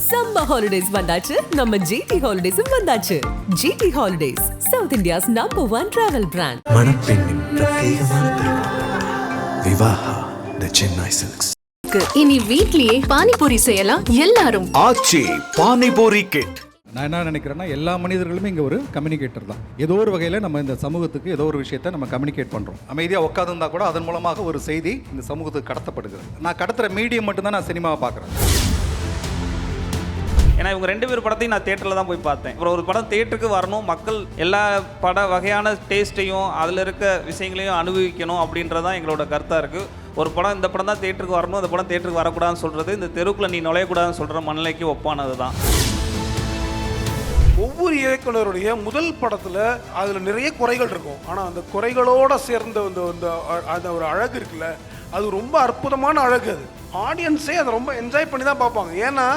Summer holidays வந்தாச்சு, நம்ம GT ஹாலிடேஸும் வந்தாச்சு. GT holidays, south India's #1 travel brand. மணப்பெண்ணின் பிரத்யேகமான திருமணம் விவாஹா தி சென்னை சில்க்ஸ். இனி வீட்லயே பானிபூரி செய்யலாம் எல்லாரும். ஆச்சி பானிபூரி கிட். நான் என்ன நினைக்கிறேன்னா, எல்லா மனிதர்களுமே இங்கே ஒரு கம்யூனிகேட்டர் தான். ஏதோ ஒரு வகையில் நம்ம இந்த சமூகத்துக்கு ஏதோ ஒரு விஷயத்தை நம்ம கம்யூனிகேட் பண்ணுறோம். அமைதியாக உட்காந்துருந்தா கூட அதன் மூலமாக ஒரு செய்தி இந்த சமூகத்துக்கு கடத்தப்படுகிறது. நான் கடத்துகிற மீடியம் மட்டும்தான் நான் சினிமாவை பார்க்குறேன். ஏன்னா இவங்க 2 பேர் படத்தையும் நான் தேட்டரில் தான் போய் பார்த்தேன். அப்புறம் ஒரு படம் தேட்டருக்கு வரணும், மக்கள் எல்லா பட வகையான டேஸ்ட்டையும் அதில் இருக்க விஷயங்களையும் அனுபவிக்கணும் அப்படின்றதான் எங்களோட கருத்தாக இருக்குது. ஒரு படம் இந்த படம் தான் தேட்டருக்கு வரணும், அந்த படம் தேட்டருக்கு வரக்கூடாதுன்னு சொல்கிறது, இந்த தெருவுக்குள்ளே நீ நுழையக்கூடாதுன்னு சொல்கிற மனநிலைக்கு ஒப்பானது தான். ஒவ்வொரு இயக்குனருடைய முதல் படத்தில் அதில் நிறைய குறைகள் இருக்கும். ஆனால் அந்த குறைகளோடு சேர்ந்த அந்த ஒரு அழகு இருக்குல்ல, அது ரொம்ப அற்புதமான அழகு. அது ஆடியன்ஸே அதை ரொம்ப என்ஜாய் பண்ணி தான் பார்ப்பாங்க. ஏன்னா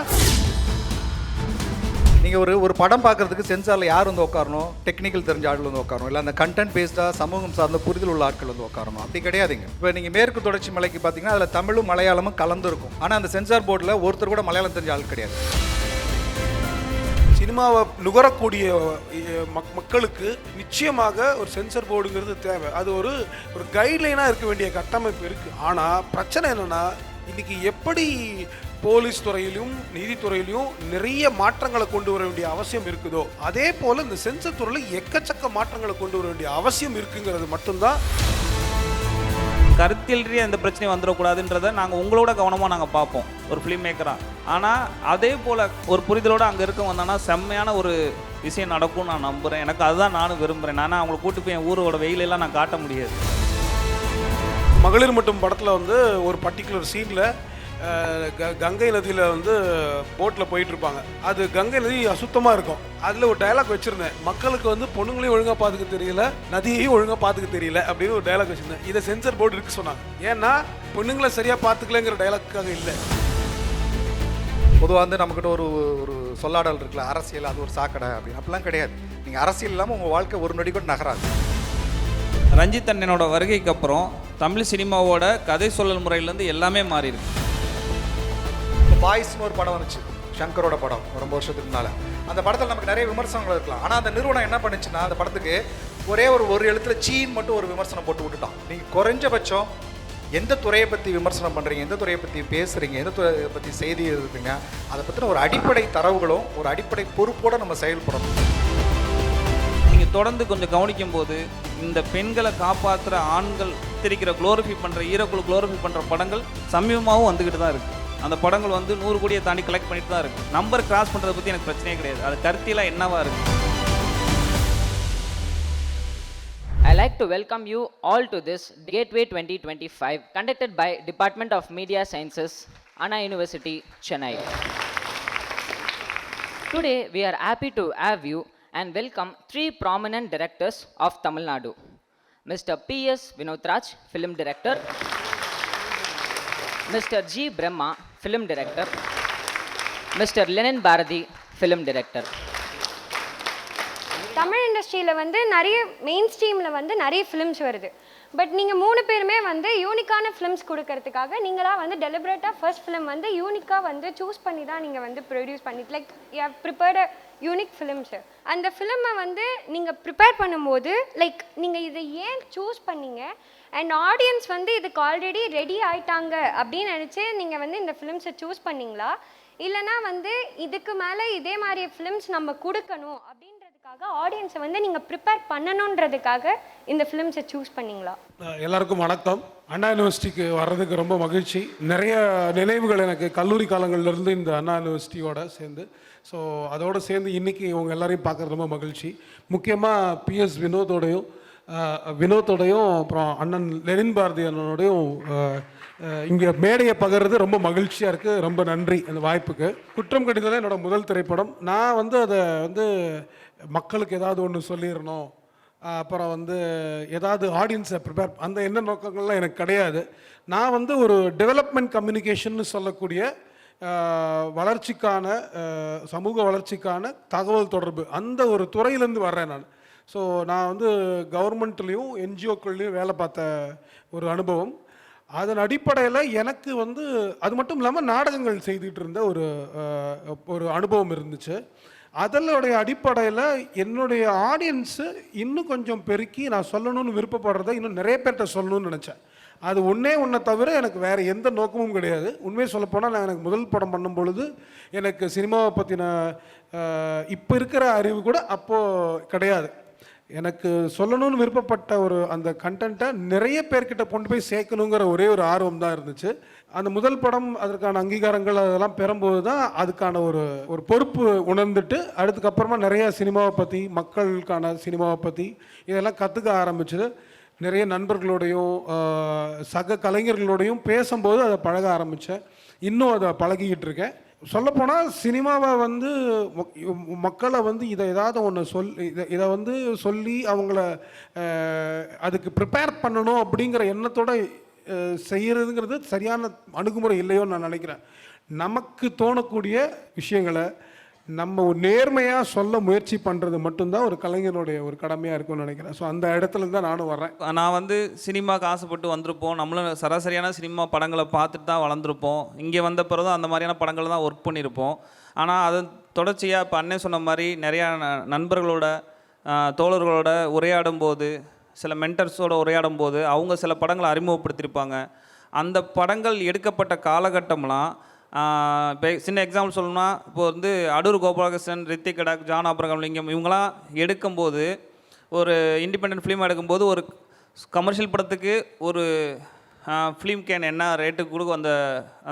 நீங்கள் ஒரு படம் பார்க்குறதுக்கு சென்சாரில் யார் வந்து உட்காரணும், டெக்னிக்கல் தெரிஞ்ச ஆட்கள் வந்து உட்காரணும், இல்லை அந்த கண்டென்ட் பேஸ்டாக சமூகம் சார்ந்த புரிதல் உள்ள ஆட்கள் வந்து உட்காரணும். அப்படி கிடையாதுங்க. இப்போ நீங்கள் மேற்கு தொடர்ச்சி மலைக்கு பார்த்தீங்கன்னா அதில் தமிழும் மலையாளமும் கலந்துருக்கும். ஆனால் அந்த சென்சார் போர்டில் ஒருத்தர் கூட மலையாளம் தெரிஞ்ச ஆள் கிடையாது. சினிமாவை நுகரக்கூடிய மக்களுக்கு நிச்சயமாக ஒரு சென்சர் போர்டுங்கிறது தேவை. அது ஒரு கைட்லைனாக இருக்க வேண்டிய கட்டமைப்பு இருக்குது. ஆனால் பிரச்சனை என்னென்னா, இன்றைக்கி எப்படி போலீஸ் துறையிலும் நீதித்துறையிலும் நிறைய மாற்றங்களை கொண்டு வர வேண்டிய அவசியம் இருக்குதோ, அதே போல் இந்த சென்சர் துறையில் எக்கச்சக்க மாற்றங்களை கொண்டு வர வேண்டிய அவசியம் இருக்குங்கிறது மட்டும்தான். கருத்தியல் ரீதியாக எந்த பிரச்சனையும் வந்துடக்கூடாதுன்றதை நாங்கள் உங்களோட கவனமாக நாங்கள் பார்ப்போம் ஒரு ஃபிலிம் மேக்கராக. ஆனால் அதே போல் ஒரு புரிதலோடு அங்கே இருக்க வந்தோன்னா செம்மையான ஒரு விஷயம் நடக்கும்னு நான் நம்புகிறேன். எனக்கு அதுதான் நானும் விரும்புகிறேன். நானும் அவங்களை கூட்டு போய் என் ஊரோட வெயிலெல்லாம் நான் காட்ட முடியாது. மகளிர் மட்டும் படத்தில் ஒரு பர்டிகுலர் சீனில் கங்கை நதியில் போட்டில் போயிட்டுருப்பாங்க. அது கங்கை நதி அசுத்தமாக இருக்கும். அதில் ஒரு டைலாக் வச்சுருந்தேன், மக்களுக்கு பொண்ணுங்களையும் ஒழுங்காக பார்த்துக்க தெரியல, நதியையும் ஒழுங்காக பார்த்துக்க தெரியல அப்படின்னு ஒரு டைலாக் வச்சுருந்தேன். இதை சென்சர் போர்டு இருக்கு சொன்னாங்க. ஏன்னா பொண்ணுங்களை சரியாக பார்த்துக்கலங்கிற டைலாக்காக இல்லை. பொதுவாக நம்மக்கிட்ட ஒரு சொல்லாடல் இருக்குல்ல, அரசியல் அது ஒரு சாக்கடை அப்படின்னு. அப்படிலாம் கிடையாது. நீங்கள் அரசியல் இல்லாமல் உங்கள் வாழ்க்கை ஒரு நொடி கூட நகராது. ரஞ்சித் அண்ணனோட வருகைக்கு அப்புறம் தமிழ் சினிமாவோட கதை சொல்லல் முறையிலேருந்து எல்லாமே மாறி இருக்கு. பாய்ஸ்னு ஒரு படம் வந்துச்சு, சங்கரோட படம், ரொம்ப வருஷத்துக்கு முன்னால். அந்த படத்தில் நமக்கு நிறைய விமர்சனங்கள் இருக்கலாம். ஆனால் அந்த நிறுவனம் என்ன பண்ணுச்சுன்னா, அந்த படத்துக்கு ஒரே ஒரு எழுத்துல சீன் மட்டும் ஒரு விமர்சனம் போட்டு விட்டுட்டான். நீங்கள் குறைஞ்சபட்சம் எந்த துறையை பற்றி விமர்சனம் பண்ணுறீங்க, எந்த துறையை பற்றி பேசுகிறீங்க, எந்த துறையை பற்றி செய்தி இருக்குங்க, அதை பற்றின ஒரு அடிப்படை தரவுகளும் ஒரு அடிப்படை பொறுப்போடு நம்ம செயல்படணும். நீங்கள் தொடர்ந்து கொஞ்சம் கவனிக்கும் போது இந்த பெண்களை காப்பாற்றுற ஆண்கள் திரிக்கிற குளோரிஃபை பண்ணுற ஹீரோக்கள் குளோரிஃபை பண்ணுற படங்கள் சமீபமாகவும் வந்துக்கிட்டு தான் இருக்குது. அந்த படங்கள் 100 கோடியை தாண்டி கலெக்ட் பண்ணிட்டு தான் இருக்குது. நம்பர் கிராஸ் பண்ணுறதை பற்றி எனக்கு பிரச்சனையே கிடையாது. அது கருத்தியெல்லாம் என்னவா இருக்குது. I like to welcome you all to this Gateway 2025 conducted by Department of Media Sciences, Anna University, Chennai. Today we are happy to have you and welcome 3 prominent directors of Tamil Nadu. Mr. P.S. Vinodhraj, Film Director. Mr. G. Brahma, Film Director. Mr. Lenin Bharati, Film Director. Tamil இண்டஸ்ட்ரியில் நிறைய main ஸ்ட்ரீமில் நிறைய films வருது. But நீங்கள் 3 பேருமே யூனிக்கான films கொடுக்கறதுக்காக நீங்களாக டெலிபரேட்டாக ஃபர்ஸ்ட் ஃபிலிம் யூனிக்காக சூஸ் பண்ணி தான் நீங்கள் ப்ரொடியூஸ் பண்ணி like you have prepared a unique films. அந்த ஃபிலிமை நீங்கள் ப்ரிப்பேர் பண்ணும்போது லைக் நீங்கள் இதை ஏன் சூஸ் பண்ணீங்க அண்ட் ஆடியன்ஸ் இதுக்கு ஆல்ரெடி ரெடி ஆயிட்டாங்க அப்படின்னு நினச்சி நீங்கள் இந்த ஃபிலிம்ஸை சூஸ் பண்ணிங்களா, இல்லைனா இதுக்கு மேலே இதே மாதிரி ஃபிலிம்ஸ் நம்ம கொடுக்கணும் அப்படின்றதுக்காக ஆடியன்ஸை நீங்கள் ப்ரிப்பேர் பண்ணணுன்றதுக்காக இந்த ஃபிலிம்ஸை சூஸ் பண்ணிங்களா? எல்லாருக்கும் வணக்கம். அண்ணா யூனிவர்சிட்டிக்கு வர்றதுக்கு ரொம்ப மகிழ்ச்சி. நிறைய நினைவுகள் எனக்கு கல்லூரி காலங்கள்லேருந்து இந்த அண்ணா யூனிவர்சிட்டியோட சேர்ந்து. ஸோ அதோடு சேர்ந்து இன்றைக்கி இவங்க எல்லாரையும் பார்க்குறது ரொம்ப மகிழ்ச்சி. முக்கியமாக பிஎஸ் வினோத்தோடையும் அப்புறம் அண்ணன் லெனின் பாரதி அண்ணனோடையும் இங்கே மேடையை பகிர்றது ரொம்ப மகிழ்ச்சியாக இருக்குது. ரொம்ப நன்றி அந்த வாய்ப்புக்கு. குற்றம் கடிதம் என்னோடய முதல் திரைப்படம். நான் அதை மக்களுக்கு ஏதாவது ஒன்று சொல்லிடணும், அப்புறம் ஏதாவது ஆடியன்ஸை ப்ரிப்பேர் அந்த என்ன நோக்கங்கள்லாம் எனக்கு கிடையாது. நான் ஒரு டெவலப்மெண்ட் கம்யூனிகேஷன் சொல்லக்கூடிய வளர்ச்சிக்கான சமூக வளர்ச்சிக்கான தகவல் தொடர்பு அந்த ஒரு துறையிலேருந்து வர்றேன் நான். ஸோ நான் கவர்மெண்ட்லேயும் என்ஜிஓக்கள்லேயும் வேலை பார்த்த ஒரு அனுபவம். அதன் அடிப்படையில் எனக்கு வந்து அது மட்டும் இல்லாமல் நாடகங்கள் செய்துட்டு இருந்த ஒரு அனுபவம் இருந்துச்சு. அதனுடைய அடிப்படையில் என்னுடைய ஆடியன்ஸு இன்னும் கொஞ்சம் பெருக்கி நான் சொல்லணும்னு விருப்பப்படுறத இன்னும் நிறைய பேர்கிட்ட சொல்லணும்னு நினச்சேன். அது ஒன்றை தவிர எனக்கு வேறு எந்த நோக்கமும் கிடையாது. உண்மையை சொல்லப்போனால் நான் எனக்கு முதல் படம் பண்ணும் பொழுது எனக்கு சினிமாவை பற்றின இப்போ இருக்கிற அறிவு கூட அப்போது கிடையாது. எனக்கு சொல்லணும்னு விருப்பப்பட்ட அந்த கண்டென்ட்டை நிறைய பேர்கிட்ட கொண்டு போய் சேர்க்கணுங்கிற ஒரே ஒரு ஆர்வம் தான் இருந்துச்சு. அந்த முதல் படம் அதற்கான அங்கீகாரங்கள் அதெல்லாம் பெறும்போது தான் அதுக்கான ஒரு பொறுப்பு உணர்ந்துட்டு அதுக்கப்புறமா நிறைய சினிமாவை பற்றி, மக்களுக்கான சினிமாவை பற்றி இதெல்லாம் கற்றுக்க ஆரம்பிச்சது. நிறைய நண்பர்களோடையும் சக கலைஞர்களோடையும் பேசும்போது அதை பழக ஆரம்பித்தேன். இன்னும் அதை பழகிக்கிட்டு இருக்கேன். சொல்லப்போனால் சினிமாவை வந்து மக்களை வந்து இதை ஏதாவது ஒன்று இதை வந்து சொல்லி அவங்கள அதுக்கு ப்ரிப்பேர் பண்ணணும் அப்படிங்கிற எண்ணத்தோடு செய்கிறதுங்கிறது சரியான அணுகுமுறை இல்லையோன்னு நான் நினைக்கிறேன். நமக்கு தோணக்கூடிய விஷயங்களை நம்ம ஒரு நேர்மையாக சொல்ல முயற்சி பண்ணுறது மட்டும்தான் ஒரு கலைஞனுடைய ஒரு கடமையாக இருக்கும்னு நினைக்கிறேன். ஸோ அந்த இடத்துல தான் நானும் வர்றேன். நான் வந்து சினிமாவுக்கு ஆசைப்பட்டு வந்திருப்போம். நம்மளும் சராசரியான சினிமா படங்களை பார்த்துட்டு தான் வளர்ந்துருப்போம். இங்கே வந்த பிறகு அந்த மாதிரியான படங்கள் தான் ஒர்க் பண்ணியிருப்போம். ஆனால் அது தொடர்ச்சியாக இப்போ அண்ணே சொன்ன மாதிரி நிறையா நண்பர்களோட தோழர்களோட உரையாடும் போது, சில மென்டர்ஸோட உரையாடும் போது அவங்க சில படங்களை அறிமுகப்படுத்தியிருப்பாங்க. அந்த படங்கள் எடுக்கப்பட்ட காலகட்டம்லாம் இப்போ சின்ன எக்ஸாம்பிள் சொல்லணும்னா, இப்போ வந்து அடூர் கோபாலகிருஷ்ணன், ரித்திக் கடாக், ஜான் ஆப்ரகாம் லிங்கம் இவங்களாம் எடுக்கும்போது, ஒரு இண்டிபெண்டன்ட் ஃபிலிம் எடுக்கும்போது ஒரு கமர்ஷியல் படத்துக்கு ஒரு ஃபிலிம் கேன் என்ன ரேட்டுக்கு கொடுக்க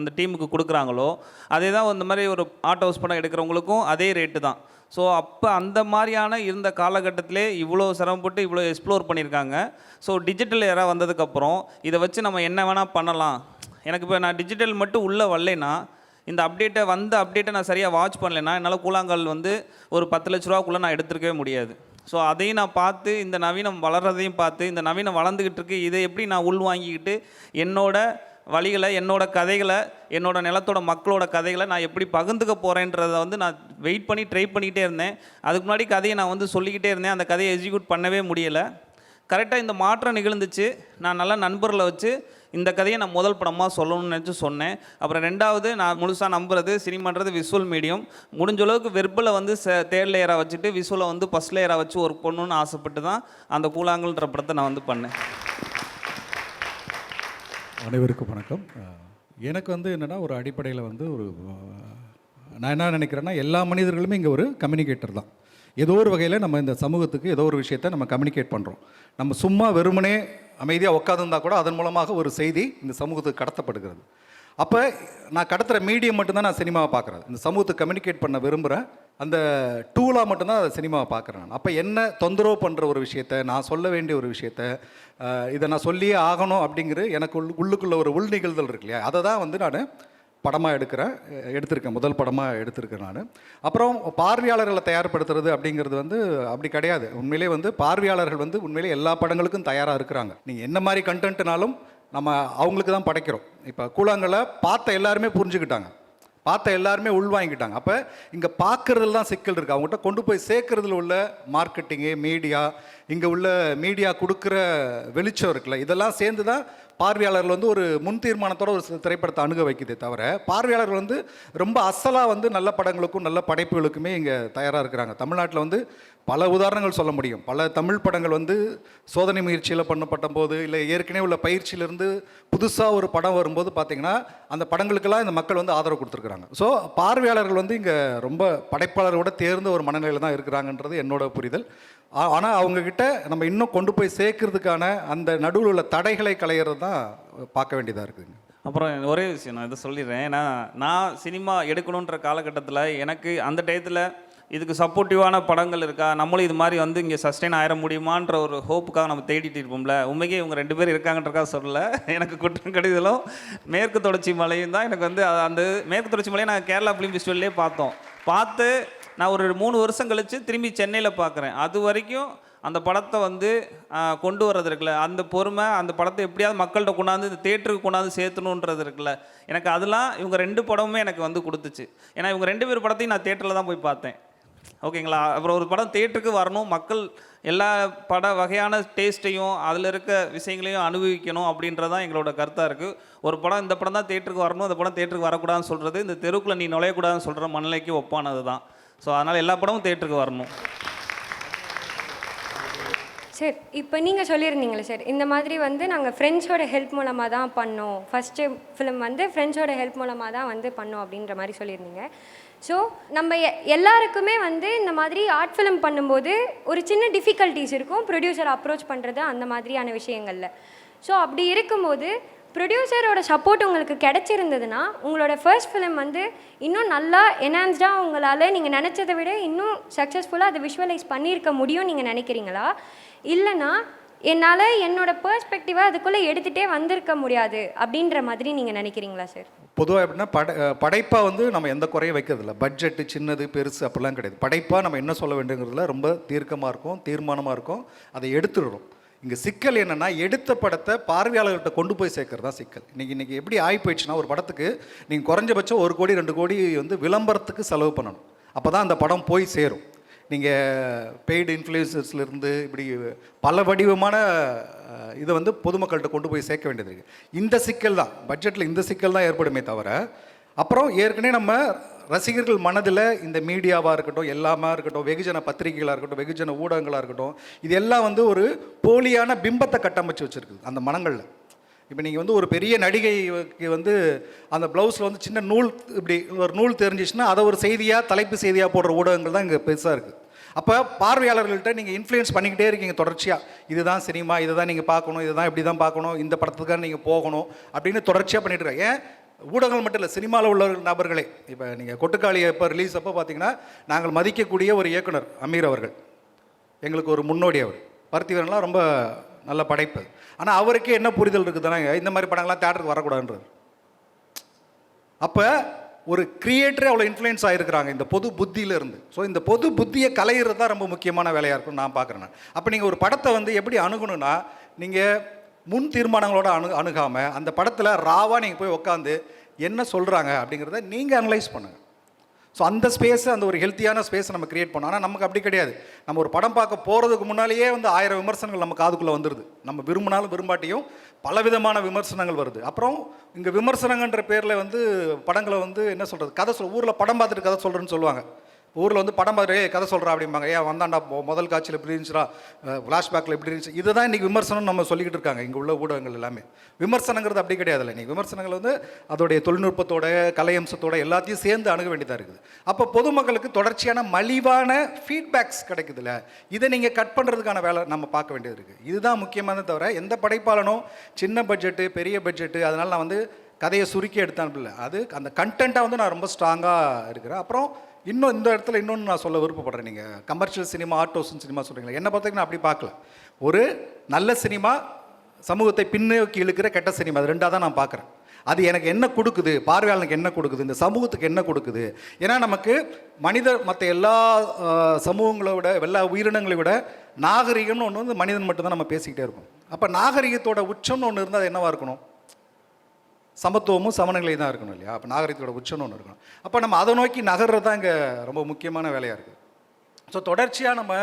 அந்த டீமுக்கு கொடுக்குறாங்களோ அதே தான் இந்த மாதிரி ஒரு ஆர்ட் ஹவுஸ் படம் எடுக்கிறவங்களுக்கும் அதே ரேட்டு தான். ஸோ அப்போ அந்த மாதிரியான இருந்த காலகட்டத்திலே இவ்வளோ சிரமப்பட்டு இவ்வளோ எக்ஸ்ப்ளோர் பண்ணியிருக்காங்க. ஸோ டிஜிட்டல் ஏரா வந்ததுக்கப்புறம் இதை வச்சு நம்ம என்ன வேணால் பண்ணலாம். எனக்கு இப்போ நான் டிஜிட்டல் மட்டும் உள்ளே வரலைன்னா, இந்த அப்டேட்டை நான் சரியாக வாட்ச் பண்ணலைன்னா என்னால் கூழாங்கல் வந்து ஒரு 10 லட்ச ரூபாக்குள்ளே நான் எடுத்துருக்கவே முடியாது. ஸோ அதையும் நான் பார்த்து, இந்த நவீனம் வளர்கிறதையும் பார்த்து, இந்த நவீனம் வளர்ந்துக்கிட்டு இருக்கு, இதை எப்படி நான் உள்வாங்கிக்கிட்டு என்னோட வழிகளை, என்னோட கதைகளை, என்னோட நிலத்தோட மக்களோட கதைகளை நான் எப்படி பகிர்ந்துக்க போகிறேன்றதை வந்து நான் வெயிட் பண்ணி ட்ரை பண்ணிக்கிட்டே இருந்தேன். அதுக்கு முன்னாடி கதையை நான் வந்து சொல்லிக்கிட்டே இருந்தேன். அந்த கதையை எக்ஸிக்யூட் பண்ணவே முடியலை. கரெக்டாக இந்த மாற்றம் நிகழ்ந்துச்சு. நான் நல்ல நண்பர்களை வச்சு இந்த கதையை நான் முதல் படமாக சொல்லணும்னு நினச்சி சொன்னேன். அப்புறம் ரெண்டாவது, நான் முழுசாக நம்புறது சினிமான்றது விஷுவல் மீடியம். முடிஞ்ச அளவுக்கு வெர்பலை வந்து தேர்ட் லேயராக வச்சுட்டு விஷுவலை வந்து ஃபஸ்ட் லேயராக வச்சு ஒர்க் பண்ணணுன்னு ஆசைப்பட்டு தான் அந்த கூழாங்கல்ன்ற படத்தை நான் வந்து பண்ணேன். அனைவருக்கும் வணக்கம். எனக்கு வந்து என்னென்னா, ஒரு அடிப்படையில் வந்து நான் என்ன நினைக்கிறேன்னா, எல்லா மனிதர்களுமே இங்கே ஒரு கம்யூனிகேட்டர் தான். ஏதோ ஒரு வகையில் நம்ம இந்த சமூகத்துக்கு ஏதோ ஒரு விஷயத்தை நம்ம கம்யூனிகேட் பண்ணுறோம். நம்ம சும்மா வெறுமனே அமைதியாக உட்காந்துருந்தா கூட அதன் மூலமாக ஒரு செய்தி இந்த சமூகத்துக்கு கடத்தப்படுகிறது. அப்போ நான் கடத்துகிற மீடியம் மட்டும்தான் நான் சினிமாவை பார்க்குறேன். இந்த சமூகத்துக்கு கம்யூனிகேட் பண்ண விரும்புகிறேன். அந்த டூலாக மட்டும்தான் அதை சினிமாவை பார்க்குறேன் நான். அப்போ என்ன தொந்தரவு பண்ணுற ஒரு விஷயத்தை, நான் சொல்ல வேண்டிய ஒரு விஷயத்தை, இதை நான் சொல்லியே ஆகணும் அப்படிங்கிற எனக்கு உள்ளுக்குள்ள ஒரு உள் நிகழ்தல் இருக்கு இல்லையா, அதை தான் வந்து நான் படமாக எடுத்திருக்கேன். முதல் படமாக எடுத்திருக்கேன் நான். அப்புறம் பார்வையாளர்களை தயார்படுத்துறது அப்படிங்கிறது வந்து அப்படி கிடையாது. உண்மையிலே வந்து பார்வையாளர்கள் வந்து உண்மையிலே எல்லா படங்களுக்கும் தயாராக இருக்கிறாங்க. நீங்கள் என்ன மாதிரி கண்டென்ட்னாலும் நம்ம அவங்களுக்கு தான் படைக்கிறோம். இப்போ கூழாங்கல்லை பார்த்த எல்லாருமே புரிஞ்சுக்கிட்டாங்க, பார்த்த எல்லாருமே உள்வாங்கிட்டாங்க. அப்போ இங்கே பார்க்குறதுல தான் சிக்கல் இருக்குது. அவங்ககிட்ட கொண்டு போய் சேர்க்கறதுல உள்ள மார்க்கெட்டிங்கு, மீடியா, இங்கே உள்ள மீடியா கொடுக்குற வெளிச்சம் இருக்குல்ல, இதெல்லாம் சேர்ந்து தான் பார்வையாளர்கள் வந்து ஒரு முன் தீர்மானத்தோட ஒரு திரைப்படத்தை அணுக வைக்குதே தவிர, பார்வையாளர்கள் வந்து ரொம்ப அசலாக வந்து நல்ல படங்களுக்கும் நல்ல படைப்புகளுக்குமே இங்கே தயாராக இருக்கிறாங்க. தமிழ்நாட்டில் வந்து பல உதாரணங்கள் சொல்ல முடியும். பல தமிழ் படங்கள் வந்து சோதனை முயற்சியில் பண்ணப்பட்ட போது, இல்லை ஏற்கனவே உள்ள பயிற்சியிலிருந்து புதுசாக ஒரு படம் வரும்போது பார்த்திங்கன்னா அந்த படங்களுக்கெல்லாம் இந்த மக்கள் வந்து ஆதரவு கொடுத்துருக்குறாங்க. ஸோ பார்வையாளர்கள் வந்து இங்கே ரொம்ப படைப்பாளரோட தேர்ந்த ஒரு மனநிலையில் தான் இருக்கிறாங்கன்றது என்னோட புரிதல். ஆனால் அவங்கக்கிட்ட நம்ம இன்னும் கொண்டு போய் சேர்க்கறதுக்கான அந்த நடுவில் உள்ள தடைகளை களையிறது தான் பார்க்க வேண்டியதாக இருக்குதுங்க. அப்புறம் ஒரே விஷயம் நான் இதை சொல்லிடுறேன். ஏன்னா நான் சினிமா எடுக்கணுன்ற காலகட்டத்தில் எனக்கு அந்த டயத்தில் இதுக்கு சப்போர்ட்டிவான படங்கள் இருக்கா, நம்மளும் இது மாதிரி வந்து இங்கே சஸ்டெயின் ஆயிட முடியுமான்ற ஒரு ஹோப்புக்காக நம்ம தேடிட்டு இருப்போம்ல. உண்மைக்கே இவங்க 2 பேர் இருக்காங்கன்றக்காக சொல்லலை. எனக்கு குற்றம் கடிதலும் மேற்கு தொடர்ச்சி மலையும் தான் எனக்கு வந்து அந்த மேற்கு தொடர்ச்சி மலையை நான் கேரளா ஃபிலிம் ஃபெஸ்டிவல்லே பார்த்து நான் ஒரு 3 வருஷம் கழித்து திரும்பி சென்னையில் பார்க்குறேன். அது வரைக்கும் அந்த படத்தை வந்து கொண்டு வர்றது இருக்குல்ல, அந்த பொறுமை, அந்த படத்தை எப்படியாவது மக்கள்கிட்ட கொண்டாந்து இந்த தேட்டருக்கு கொண்டாந்து சேர்த்தணுன்றது இருக்குல்ல, எனக்கு அதெல்லாம் இவங்க 2 படமுமே எனக்கு வந்து கொடுத்துச்சு. ஏன்னா இவங்க 2 பேர் படத்தையும் நான் தேட்டரில் தான் போய் பார்த்தேன். ஓகேங்களா. அப்புறம் ஒரு படம் தேட்டருக்கு வரணும், மக்கள் எல்லா பட வகையான டேஸ்ட்டையும் அதில் இருக்க விஷயங்களையும் அனுபவிக்கணும் அப்படின்றதான் எங்களோட கருத்தாக இருக்குது. ஒரு படம் இந்த படம் தான் தேட்டருக்கு வரணும், இந்த படம் தேட்டருக்கு வரக்கூடாதுன்னு சொல்கிறது இந்த தெருவுக்குள்ளே நீ நுழையக்கூடாதுன்னு சொல்கிற மனநிலைக்கு ஒப்பானது தான். ஸோ அதனால் எல்லா படமும் தேட்டருக்கு வரணும். சார் இப்போ நீங்கள் சொல்லியிருந்தீங்களே சார், இந்த மாதிரி வந்து நாங்கள் ஃப்ரெண்ட்ஸோட ஹெல்ப் மூலமாக தான் பண்ணோம், ஃபஸ்ட்டு ஃபிலிம் வந்து ஃப்ரெண்ட்ஸோட ஹெல்ப் மூலமாக தான் வந்து பண்ணோம் அப்படின்ற மாதிரி சொல்லியிருந்தீங்க. ஸோ நம்ம எல்லாருக்குமே வந்து இந்த மாதிரி ஆர்ட் ஃபிலிம் பண்ணும்போது ஒரு சின்ன டிஃபிகல்ட்டிஸ் இருக்கும் ப்ரொடியூசர் அப்ரோச் பண்ணுறது அந்த மாதிரியான விஷயங்களில். ஸோ அப்படி இருக்கும்போது ப்ரொடியூசரோட சப்போர்ட் உங்களுக்கு கிடச்சிருந்ததுன்னா உங்களோட ஃபர்ஸ்ட் ஃபிலிம் வந்து இன்னும் நல்லா என்ஹான்ஸ்டாக உங்களால் நீங்கள் நினச்சதை விட இன்னும் சக்ஸஸ்ஃபுல்லாக அதை விஷுவலைஸ் பண்ணியிருக்க முடியும் நீங்கள் நினைக்கிறீங்களா? இல்லைனா என்னால் என்னோடய பெர்ஸ்பெக்டிவை அதுக்குள்ளே எடுத்துகிட்டே வந்திருக்க முடியாது அப்படின்ற மாதிரி நீங்கள் நினைக்கிறீங்களா சார்? பொதுவாக எப்படின்னா படைப்பாக வந்து நம்ம எந்த குறையும் வைக்கிறதில்ல. பட்ஜெட்டு சின்னது பெருசு அப்படிலாம் கிடையாது. படைப்பாக நம்ம என்ன சொல்ல வேண்டுங்கிறதுல ரொம்ப தீர்க்கமாக இருக்கும், தீர்மானமாக இருக்கும், அதை எடுத்துடுறோம். இங்கே சிக்கல் என்னென்னா எடுத்த படத்தை பார்வையாளர்கிட்ட கொண்டு போய் சேர்க்கறது தான் சிக்கல். இன்றைக்கி எப்படி ஆகி போயிடுச்சுன்னா ஒரு படத்துக்கு நீங்கள் குறைஞ்சபட்சம் 1 கோடி 2 கோடி வந்து விளம்பரத்துக்கு செலவு பண்ணணும். அப்போ தான் அந்த படம் போய் சேரும். நீங்கள் பெய்டு இன்ஃப்ளூயன்சர்ஸ்லேருந்து இப்படி பல வடிவமான இதை வந்து பொதுமக்கள்கிட்ட கொண்டு போய் சேர்க்க வேண்டியது இருக்குது. இந்த சிக்கல் தான் பட்ஜெட்டில் இந்த சிக்கல் தான் ஏற்படுமே தவிர, அப்புறம் ஏற்கனவே நம்ம ரசிகர்கள் மனதில் இந்த மீடியாவாக இருக்கட்டும், எல்லாமே இருக்கட்டும், வெகுஜன பத்திரிகைகளாக இருக்கட்டும், வெகுஜன ஊடகங்களாக இருக்கட்டும், இது எல்லாம் வந்து ஒரு போலியான பிம்பத்தை கட்டமைச்சு வச்சுருக்குது அந்த மனங்களில். இப்போ நீங்கள் வந்து ஒரு பெரிய நடிகைக்கு வந்து அந்த ப்ளவுஸில் வந்து சின்ன நூல் இப்படி ஒரு நூல் தெரிஞ்சிச்சுன்னா அதை ஒரு செய்தியாக தலைப்பு செய்தியாக போடுற ஊடகங்கள் தான் இங்கே பெருசாக இருக்குது. அப்போ பார்வையாளர்கள்ட்ட நீங்கள் இன்ஃப்ளூயன்ஸ் பண்ணிக்கிட்டே இருக்கீங்க தொடர்ச்சியாக. இதுதான் சினிமா, இதை தான் நீங்கள் பார்க்கணும், இதுதான் இப்படி தான் பார்க்கணும், இந்த படத்துக்காக நீங்கள் போகணும் அப்படின்னு தொடர்ச்சியாக பண்ணிட்டு இருக்காங்க. ஏன் ஊடகங்கள் மட்டும் இல்லை, சினிமாவில் உள்ள நபர்களே. இப்போ நீங்கள் கொட்டுக்காளி எப்போ ரிலீஸ் அப்போ பார்த்தீங்கன்னா நாங்கள் மதிக்கக்கூடிய ஒரு இயக்குனர் அமீர் அவர்கள், எங்களுக்கு ஒரு முன்னோடி. அவர் பருத்திவரன்லாம் ரொம்ப நல்ல படைப்பு. ஆனால் அவருக்கே என்ன புரிதல் இருக்குதுன்னா இந்த மாதிரி படங்கள்லாம் தேட்டருக்கு வரக்கூடாதுன்றது. அப்போ ஒரு கிரியேட்டரே அவ்வளோ இன்ஃப்ளூயன்ஸ் ஆகிருக்கிறாங்க இந்த பொது புத்தியிலேருந்து. ஸோ இந்த பொது புத்தியை கலையிறது தான் ரொம்ப முக்கியமான வேலையாக இருக்கும்னு நான் பார்க்குறேன். அப்போ நீங்கள் ஒரு படத்தை வந்து எப்படி அணுகணும்னா, நீங்கள் முன் தீர்மானங்களோட அணுகாமல் அந்த படத்தில் ராவாக நீங்கள் போய் உட்காந்து என்ன சொல்கிறாங்க அப்படிங்கிறத நீங்கள் அனலைஸ் பண்ணுங்கள். ஸோ அந்த ஸ்பேஸை, அந்த ஒரு ஹெல்த்தியான ஸ்பேஸை நம்ம கிரியேட் பண்ணோம். ஆனால் நமக்கு அப்படி கிடையாது. நம்ம ஒரு படம் பார்க்க போகிறதுக்கு முன்னாலேயே வந்து 1000 விமர்சனங்கள் நம்ம காதுக்குள்ளே வந்துடுது. நம்ம விரும்பினாலும் விரும்பாட்டியும் பலவிதமான விமர்சனங்கள் வருது. அப்புறம் இங்கே விமர்சனங்கன்ற பேரில் வந்து படங்களை வந்து என்ன சொல்கிறது, கதை ஊரில் படம் பார்த்துட்டு கதை சொல்கிறேன்னு சொல்லுவாங்க. ஊரில் வந்து படம் பார்த்து கதை சொல்கிறா அப்படிம்பாங்க. ஏன் வந்தாண்டா முதல் காட்சியில் இப்படி இருந்துச்சுடா, ஃப்ளாஷ்பேக்கில் இப்படி இருந்துச்சு, இதுதான் இன்றைக்கி விமர்சனம் நம்ம சொல்லிக்கிட்டு இருக்காங்க இங்கே உள்ள ஊடகங்கள் எல்லாமே. விமர்சனங்கிறது அப்படி கிடையாதுல்ல. இன்றைக்கி விமர்சனங்கள் வந்து அதோடைய தொழில்நுட்பத்தோட கலையம்சத்தோட எல்லாத்தையும் சேர்ந்து அணுக வேண்டியதாக இருக்குது. அப்போ பொதுமக்களுக்கு தொடர்ச்சியான மலிவான ஃபீட்பேக்ஸ் கிடைக்குதுல்ல, இதை நீங்கள் கட் பண்ணுறதுக்கான வேலை நம்ம பார்க்க வேண்டியது இருக்குது. இதுதான் முக்கியமானது. தவிர எந்த படைப்பாளனும் சின்ன பட்ஜெட்டு பெரிய பட்ஜெட்டு அதனால் நான் வந்து கதையை சுருக்கி எடுத்தான்ல, அது அந்த கண்டென்ட்டாக வந்து நான் ரொம்ப ஸ்ட்ராங்காக இருக்கிறேன். அப்புறம் இன்னும் இந்த இடத்துல இன்னொன்று நான் சொல்ல விருப்பப்படுறேன். நீங்கள் commercial cinema, art house cinema சொல்கிறீங்களா, என்னை பார்த்தீங்கன்னா அப்படி பார்க்கல. ஒரு நல்ல சினிமா சமூகத்தை பின்னோக்கி இழுக்கிற கெட்ட சினிமா, அது ரெண்டாக தான் நான் பார்க்குறேன். அது எனக்கு என்ன கொடுக்குது, பார்வையாளனுக்கு என்ன கொடுக்குது, இந்த சமூகத்துக்கு என்ன கொடுக்குது. ஏன்னா நமக்கு மற்ற எல்லா சமூகங்களை விட, எல்லா உயிரினங்களை விட நாகரிகம்னு ஒன்று வந்து மனிதன் மட்டும்தான் நம்ம பேசிக்கிட்டே இருக்கோம். அப்போ நாகரிகத்தோட உச்சம்னு ஒன்று இருந்தால் அது என்னவாக இருக்கணும், சமத்துவமும் சமநிலையும் தான் இருக்கணும் இல்லையா. அப்போ நாகரிகத்தோட உச்சம்னு ஒன்று இருக்கணும். அப்போ நம்ம அதை நோக்கி நகர்றது தான் இங்கே ரொம்ப முக்கியமான வேலையாக இருக்குது. ஸோ தொடர்ச்சியாக நம்ம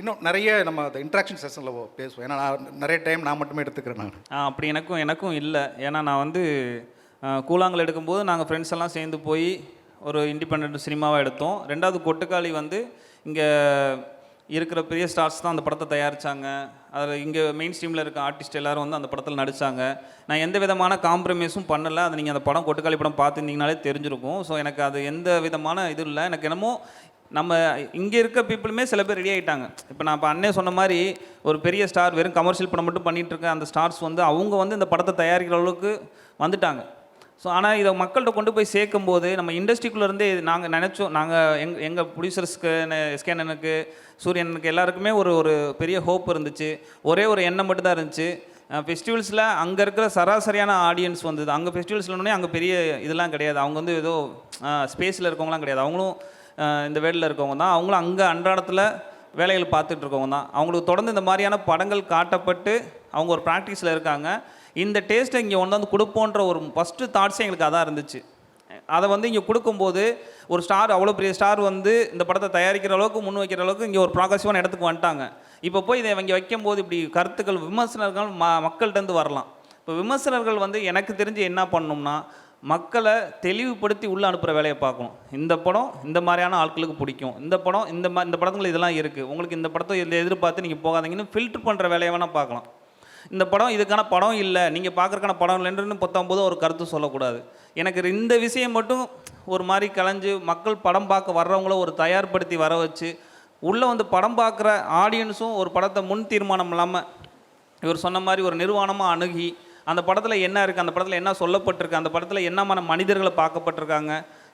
இன்னும் நிறைய நம்ம அந்த இன்ட்ராக்ஷன் செஷனில் பேசுவோம். ஏன்னா நான் நிறைய டைம் நான் மட்டுமே எடுத்துக்கிறேன். நான் அப்படி எனக்கும் இல்லை. ஏன்னா நான் வந்து கூழாங்கல் எடுக்கும்போது நாங்கள் ஃப்ரெண்ட்ஸ் எல்லாம் சேர்ந்து போய் ஒரு இண்டிபெண்ட் சினிமாவாக எடுத்தோம். 2வது கொட்டுக்காளி வந்து இங்கே இருக்கிற பெரிய ஸ்டார்ஸ் தான் அந்த படத்தை தயாரித்தாங்க. அதில் இங்கே மெயின் ஸ்ட்ரீமில் இருக்க ஆர்டிஸ்ட் எல்லோரும் வந்து அந்த படத்தில் நடித்தாங்க. நான் எந்த விதமான காம்ப்ரமைஸும் பண்ணலை. அது நீங்கள் அந்த படம் கொட்டுக்காளி படம் பார்த்துருந்தீங்கனாலே தெரிஞ்சிருக்கும். ஸோ எனக்கு அது எந்த விதமான இது இல்லை. எனக்கு என்னமோ நம்ம இங்கே இருக்க பீப்புளுமே சில பேர் ரெடி ஆகிட்டாங்க. இப்போ நான் அண்ணே சொன்ன மாதிரி ஒரு பெரிய ஸ்டார் வெறும் கமர்ஷியல் படம் மட்டும் பண்ணிகிட்டு இருக்க அந்த ஸ்டார்ஸ் வந்து அவங்க வந்து இந்த படத்தை தயாரிக்கிற அளவுக்கு வந்துட்டாங்க. ஸோ ஆனால் இதை மக்கள்கிட்ட கொண்டு போய் சேர்க்கும்போது நம்ம இண்டஸ்ட்ரிக்குள்ளேருந்தே நாங்கள் நினச்சோம், நாங்கள் எங்கள் ப்ரொடியூசர்ஸ்க்கு, எஸ்கேனனுக்கு, சூரியனுக்கு எல்லாருக்குமே ஒரு பெரிய ஹோப் இருந்துச்சு. ஒரே ஒரு எண்ணம் மட்டும் தான் இருந்துச்சு. ஃபெஸ்டிவல்ஸில் அங்கே இருக்கிற சராசரியான ஆடியன்ஸ் வந்தது. அங்கே ஃபெஸ்டிவல்ஸ்லனே அங்கே பெரிய இதெல்லாம் கிடையாது. அவங்க வந்து ஏதோ ஸ்பேஸில் இருக்கவங்களாம் கிடையாது. அவங்களும் இந்த வேர்ல்டில் இருக்கவங்க தான். அவங்களும் அங்கே அன்றாடத்தில் வேலைகள் பார்த்துட்டு இருக்கவங்க தான். அவங்களுக்கு தொடர்ந்து இந்த மாதிரியான படங்கள் காட்டப்பட்டு அவங்க ஒரு ப்ராக்டிஸில் இருக்காங்க. இந்த டேஸ்ட்டை இங்கே ஒன்று வந்து கொடுப்போன்ற ஒரு ஃபஸ்ட்டு தாட்ஸே எங்களுக்கு அதான் இருந்துச்சு. அதை வந்து இங்கே கொடுக்கும்போது ஒரு ஸ்டார், அவ்வளோ பெரிய ஸ்டார் வந்து இந்த படத்தை தயாரிக்கிற அளவுக்கு முன் வைக்கிற அளவுக்கு இங்கே ஒரு ப்ராக்ரஸிவான இடத்துக்கு வந்துட்டாங்க. இப்போ போய் இதை இங்கே வைக்கும்போது இப்படி கருத்துக்கள் விமர்சனர்கள் மக்கள்கிட்டருந்து வரலாம். இப்போ விமர்சனர்கள் வந்து எனக்கு தெரிஞ்சு என்ன பண்ணணும்னா, மக்களை தெளிவுபடுத்தி உள்ளே அனுப்புகிற வேலையை பார்க்கணும். இந்த படம் இந்த மாதிரியான ஆட்களுக்கு பிடிக்கும், இந்த படம் இந்த படங்கள் இதெல்லாம் இருக்குது, உங்களுக்கு இந்த படத்தை இதில் எதிர்பார்த்து நீங்கள் போகாதீங்கன்னு ஃபில்ட்ரு பண்ணுற வேலையை வேணால் பார்க்கலாம். இந்த படம் இதுக்கான படம் இல்லை, நீங்கள் பார்க்குறக்கான படம் இல்லைன்னு 19 ஒரு கருத்து சொல்லக்கூடாது. எனக்கு இந்த விஷயம் மட்டும் ஒரு மாதிரி கலைஞ்சு மக்கள் படம் பார்க்க வர்றவங்கள ஒரு தயார்படுத்தி வர வச்சு உள்ளே வந்து படம் பார்க்குற ஆடியன்ஸும் ஒரு படத்தை முன் தீர்மானம் இல்லாமல் இவர் சொன்ன மாதிரி ஒரு நிர்வாணமாக அணுகி அந்த படத்தில் என்ன இருக்குது, அந்த படத்தில் என்ன சொல்லப்பட்டிருக்கு, அந்த படத்தில் என்னமான மனிதர்களை பார்க்கப்பட்டிருக்காங்க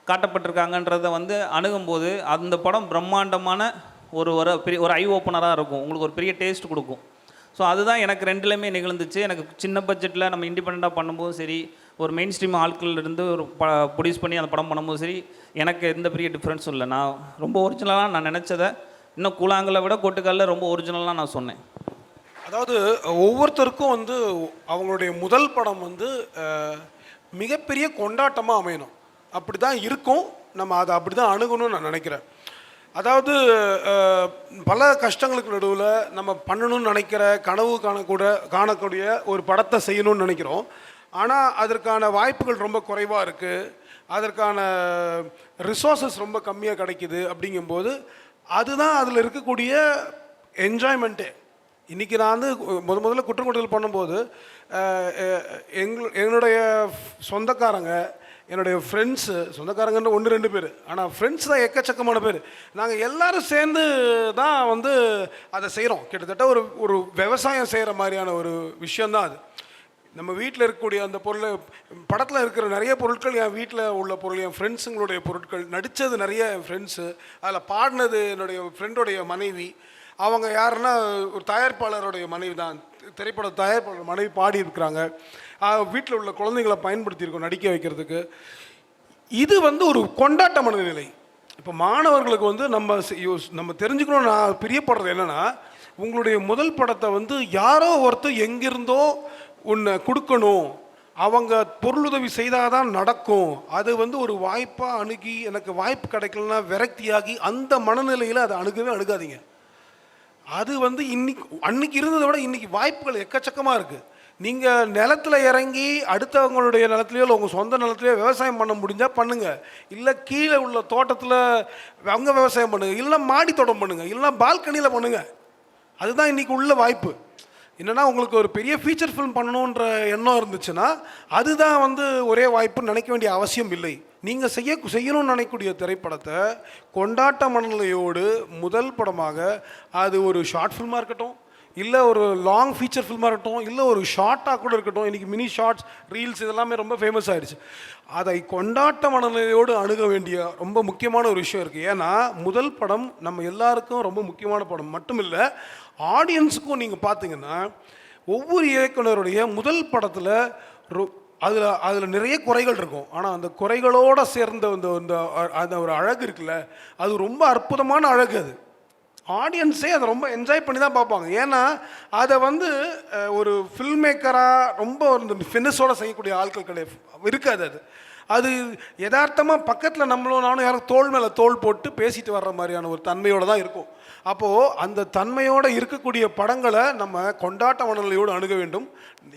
காட்டப்பட்டிருக்காங்கன்றதை வந்து அணுகும்போது அந்த படம் பிரம்மாண்டமான ஒரு ஐ ஓப்பனராக இருக்கும், உங்களுக்கு ஒரு பெரிய டேஸ்ட் கொடுக்கும். ஸோ அதுதான் எனக்கு ரெண்டுலேயுமே நிகழ்ந்துச்சு. எனக்கு சின்ன பட்ஜெட்டில் நம்ம இண்டிபெண்ட்டாக பண்ணும்போதும் சரி, ஒரு மெயின் ஸ்ட்ரீம் ஆட்கள் இருந்து ஒரு ப்ரொடியூஸ் பண்ணி அந்த படம் பண்ணும்போது சரி, எனக்கு எந்த பெரிய டிஃப்ரென்ஸும் இல்லை. நான் ரொம்ப ஒரிஜினலாக நான் நினச்சதை இன்னும் கூழாங்கலை விட கொட்டுக்கல்ல ரொம்ப ஒரிஜினலாக நான் சொன்னேன். அதாவது ஒவ்வொருத்தருக்கும் வந்து அவங்களுடைய முதல் படம் வந்து மிகப்பெரிய கொண்டாட்டமாக அமையணும். அப்படி தான் இருக்கும், நம்ம அதை அப்படி தான் அணுகணும்னு நான் நினைக்கிறேன். அதாவது பல கஷ்டங்களுக்கு நடுவில் நம்ம பண்ணணும்னு நினைக்கிற கனவு காணக்கூடிய ஒரு படத்தை செய்யணும்னு நினைக்கிறோம். ஆனால் அதற்கான வாய்ப்புகள் ரொம்ப குறைவாக இருக்குது, அதற்கான ரிசோர்ஸஸ் ரொம்ப கம்மியாக கிடைக்குது. அப்படிங்கும்போது அதுதான் அதில் இருக்கக்கூடிய என்ஜாய்மெண்ட்டே. இன்றைக்கி நான் வந்து முதல்ல குற்றங்குற்றல் பண்ணும்போது என்னுடைய சொந்தக்காரங்க, என்னுடைய ஃப்ரெண்ட்ஸு, சொந்தக்காரங்கன்னு 1-2 பேர், ஆனால் ஃப்ரெண்ட்ஸ் தான் எக்கச்சக்கமான பேர். நாங்கள் எல்லோரும் சேர்ந்து தான் வந்து அதை செய்கிறோம். கிட்டத்தட்ட ஒரு விவசாயம் செய்கிற மாதிரியான ஒரு விஷயந்தான் அது. நம்ம வீட்டில் இருக்கக்கூடிய அந்த பொருளை, படத்தில் இருக்கிற நிறைய பொருட்கள் என் வீட்டில் உள்ள பொருள், என் ஃப்ரெண்ட்ஸுங்களுடைய பொருட்கள், நடித்தது நிறைய என் ஃப்ரெண்ட்ஸு, அதில் பாடினது என்னுடைய ஃப்ரெண்டோடைய மனைவி. அவங்க யாருன்னா ஒரு தயாரிப்பாளருடைய மனைவி தான், திரைப்பட தயாரிப்பாளர் மனைவி பாடியிருக்கிறாங்க. வீட்டில் உள்ள குழந்தைங்களை பயன்படுத்தியிருக்கோம் நடிக்க வைக்கிறதுக்கு. இது வந்து ஒரு கொண்டாட்ட மனநிலை. இப்போ மாணவர்களுக்கு வந்து நம்ம தெரிஞ்சுக்கணும். நான் பிரியப்படுறது என்னென்னா, உங்களுடைய முதல் படத்தை வந்து யாரோ ஒருத்தர் எங்கிருந்தோ ஒன்று கொடுக்கணும், அவங்க பொருளுதவி செய்தால் தான் நடக்கும், அது வந்து ஒரு வாய்ப்பாக அணுகி எனக்கு வாய்ப்பு கிடைக்கலன்னா விரக்தியாகி அந்த மனநிலையில் அதை அணுகாதீங்க. அது வந்து அன்னைக்கு இருந்ததை விட இன்றைக்கி வாய்ப்புகள் எக்கச்சக்கமாக இருக்குது. நீங்கள் நிலத்தில் இறங்கி அடுத்தவங்களுடைய நிலத்துலையோ இல்லை உங்கள் சொந்த நிலத்துலையோ விவசாயம் பண்ண முடிஞ்சால் பண்ணுங்கள், இல்லை கீழே உள்ள தோட்டத்தில் அவங்க விவசாயம் பண்ணுங்கள், இல்லை மாடி தோட்டம் பண்ணுங்கள், இல்லைனா பால்கனியில் பண்ணுங்கள். அதுதான் இன்றைக்கி உள்ள வாய்ப்பு. என்னென்னா உங்களுக்கு ஒரு பெரிய ஃபீச்சர் ஃபிலிம் பண்ணணுன்ற எண்ணம் இருந்துச்சுன்னா அதுதான் வந்து ஒரே வாய்ப்புன்னு நினைக்க வேண்டிய அவசியம் இல்லை. நீங்கள் செய்யணும்னு நினைக்கக்கூடிய திரைப்படத்தை கொண்டாட்ட மனநிலையோடு முதல் படமாக, அது ஒரு ஷார்ட் ஃபில்மாக இருக்கட்டும், இல்லை ஒரு லாங் ஃபீச்சர் ஃபில்மாக இருக்கட்டும், இல்லை ஒரு ஷார்ட்டாக கூட இருக்கட்டும், இன்றைக்கி மினி ஷார்ட்ஸ், ரீல்ஸ் இதெல்லாமே ரொம்ப ஃபேமஸ் ஆகிடுச்சு. அதை கொண்டாட்ட மனநிலையோடு அணுக வேண்டிய ரொம்ப முக்கியமான ஒரு விஷயம் இருக்குது. ஏன்னா முதல் படம் நம்ம எல்லாருக்கும் ரொம்ப முக்கியமான படம் மட்டும் இல்லை, ஆடியன்ஸுக்கும். நீங்கள் பார்த்தீங்கன்னா ஒவ்வொரு இயக்குனருடைய முதல் படத்தில் அதில் நிறைய குறைகள் இருக்கும், ஆனால் அந்த குறைகளோடு சேர்ந்த அந்த ஒரு அழகு இருக்குல்ல, அது ரொம்ப அற்புதமான அழகு. அது ஆடியன்ஸே அதை ரொம்ப என்ஜாய் பண்ணி தான் பார்ப்பாங்க. ஏன்னா அதை வந்து ஒரு ஃபில்ம் மேக்கராக ரொம்ப ஒரு ஃபினிஷோடு செய்யக்கூடிய ஆட்கள் கிடையாது, இருக்காது. அது யதார்த்தமாக பக்கத்தில் நம்மளும் நானும் யாரும் தோள் மேலே தோள் போட்டு பேசிட்டு வர்ற மாதிரியான ஒரு தன்மையோடு தான் இருக்கும். அப்போது அந்த தன்மையோடு இருக்கக்கூடிய படங்களை நம்ம கொண்டாட்ட மனநிலையோடு அணுக வேண்டும்.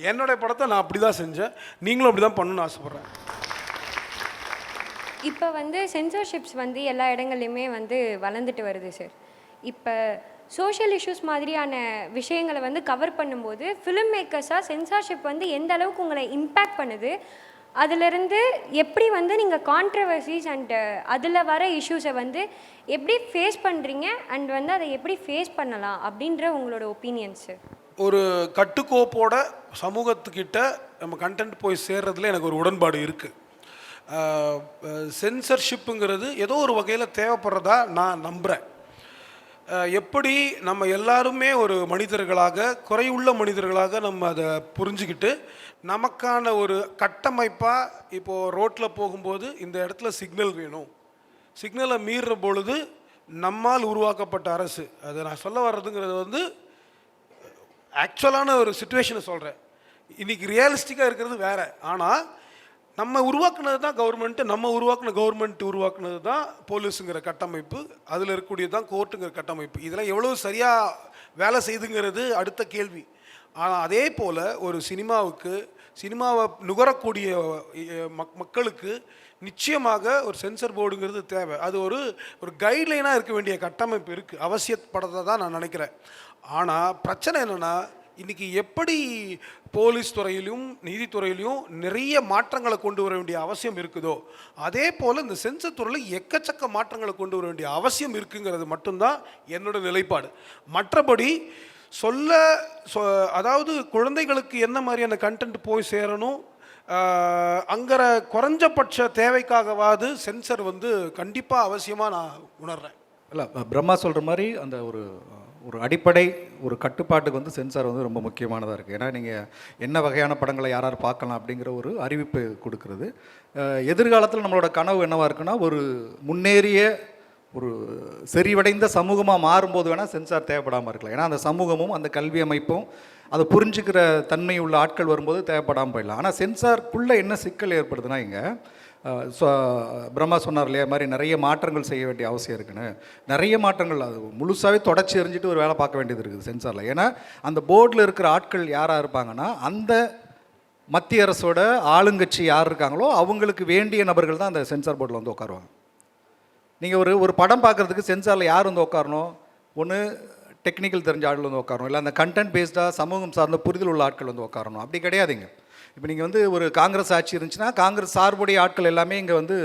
என்னுடைய படத்தை நான் அப்படி தான் செஞ்சேன், நீங்களும் அப்படி தான் பண்ணணும்னு ஆசைப்பட்றேன். இப்போ வந்து சென்சார்ஷிப்ஸ் வந்து எல்லா இடங்கள்லையுமே வந்து வளர்ந்துட்டு வருது சார். இப்போ சோஷியல் இஷ்யூஸ் மாதிரியான விஷயங்களை வந்து கவர் பண்ணும்போது ஃபிலிம் மேக்கர்ஸாக சென்சார்ஷிப் வந்து எந்த அளவுக்கு உங்களை இம்பேக்ட் பண்ணுது, அதிலிருந்து எப்படி வந்து நீங்கள் கான்ட்ரவர்சிஸ் அண்ட் அதில் வர இஷ்யூஸை வந்து எப்படி ஃபேஸ் பண்ணுறீங்க அண்ட் வந்து அதை எப்படி ஃபேஸ் பண்ணலாம் அப்படின்ற உங்களோட ஒப்பீனியன்ஸு? ஒரு கட்டுக்கோப்போட சமூகத்துக்கிட்ட நம்ம கண்டென்ட் போய் சேர்றதுல எனக்கு ஒரு உடன்பாடு இருக்குது. சென்சர்ஷிப்புங்கிறது ஏதோ ஒரு வகையில் தேவைப்படுறதா நான் நம்புகிறேன். எப்படி நம்ம எல்லாருமே ஒரு மனிதர்களாக, குறையுள்ள மனிதர்களாக நம்ம அதை புரிஞ்சுக்கிட்டு நமக்கான ஒரு கட்டமைப்பாக, இப்போது ரோட்டில் போகும்போது இந்த இடத்துல சிக்னல் வேணும், சிக்னலை மீறுற பொழுது நம்மால் உருவாக்கப்பட்ட அரசு, அதை நான் சொல்ல வர்றதுங்கிறது வந்து ஆக்சுவலான ஒரு சிச்சுவேஷனை சொல்கிறேன். இன்றைக்கி ரியலிஸ்டிக்காக இருக்கிறது வேறு. ஆனால் நம்ம உருவாக்குனது தான் கவர்மெண்ட்டு, நம்ம கவர்மெண்ட் உருவாக்குனது தான் போலீஸுங்கிற கட்டமைப்பு, அதில் இருக்கக்கூடியது தான் கோர்ட்டுங்கிற கட்டமைப்பு. இதெல்லாம் எவ்வளோ சரியாக வேலை செய்துங்கிறது அடுத்த கேள்வி. ஆனால் அதே போல் ஒரு சினிமாவை நுகரக்கூடிய மக்களுக்கு நிச்சயமாக ஒரு சென்சர் போர்டுங்கிறது தேவை. அது ஒரு கைட்லைனாக இருக்க வேண்டிய கட்டமைப்பு இருக்குது, அவசியப்படத்தை தான் நான் நினைக்கிறேன். ஆனால் பிரச்சனை என்னென்னா, இன்றைக்கி எப்படி போலீஸ் துறையிலும் நீதித்துறையிலையும் நிறைய மாற்றங்களை கொண்டு வர வேண்டிய அவசியம் இருக்குதோ, அதே போல் இந்த சென்சர் துறையில் எக்கச்சக்க மாற்றங்களை கொண்டு வர வேண்டிய அவசியம் இருக்குங்கிறது மட்டும்தான் என்னோட நிலைப்பாடு. மற்றபடி அதாவது குழந்தைகளுக்கு என்ன மாதிரியான கண்டென்ட் போய் சேரணும், அங்கிற குறைஞ்சபட்ச தேவைக்காகவாது சென்சர் கண்டிப்பாக அவசியமாக நான் உணர்கிறேன். இல்லை, பிரம்மா சொல்கிற மாதிரி அந்த ஒரு அடிப்படை ஒரு கட்டுப்பாட்டுக்கு சென்சார் ரொம்ப முக்கியமானதாக இருக்குது. ஏன்னா நீங்கள் என்ன வகையான படங்களை யார் பார்க்கலாம் அப்படிங்கிற ஒரு அறிவிப்பு கொடுக்குறது. எதிர்காலத்தில் நம்மளோட கனவு என்னவாக இருக்குன்னா, ஒரு முன்னேறிய ஒரு செறிவடைந்த சமூகமாக மாறும்போது வேணால் சென்சார் தேவைப்படாமல் இருக்கலாம். ஏன்னா அந்த சமூகமும் அந்த கல்வி அமைப்பும் அதை புரிஞ்சுக்கிற தன்மை உள்ள ஆட்கள் வரும்போது தேவைப்படாமல் போயிடலாம். ஆனால் சென்சாருக்குள்ளே என்ன சிக்கல் ஏற்படுதுன்னா, இங்கே பிரம்மா சொன்னார் இல்லையா, மாதிரி நிறைய மாற்றங்கள் செய்ய வேண்டிய அவசியம் இருக்குன்னு. நிறைய மாற்றங்கள் அது முழுசாகவே தொடச்சி எறிஞ்சிட்டு ஒரு வேலை பார்க்க வேண்டியது இருக்குது சென்சாரில். ஏன்னா அந்த போர்டில் இருக்கிற ஆட்கள் யாராக இருப்பாங்கன்னா, அந்த மத்திய அரசோட ஆளுங்கட்சி யார் இருக்காங்களோ அவங்களுக்கு வேண்டிய நபர்கள் தான் அந்த சென்சார் போர்டில் உட்காருவாங்க. நீங்கள் ஒரு படம் பார்க்குறதுக்கு சென்சாரில் யார் உட்காரணும்? ஒன்று டெக்னிக்கல் தெரிஞ்ச ஆட்கள் உட்காரணும், இல்லை அந்த கண்டென்ட் பேஸ்டாக சமூகம் சார்ந்த புரிதல் உள்ள ஆட்கள் உட்காரணும். அப்படி கிடையாதுங்க. இப்போ நீங்கள் ஒரு காங்கிரஸ் ஆட்சி இருந்துச்சுன்னா காங்கிரஸ் சார்புடைய ஆட்கள் எல்லாமே இங்கே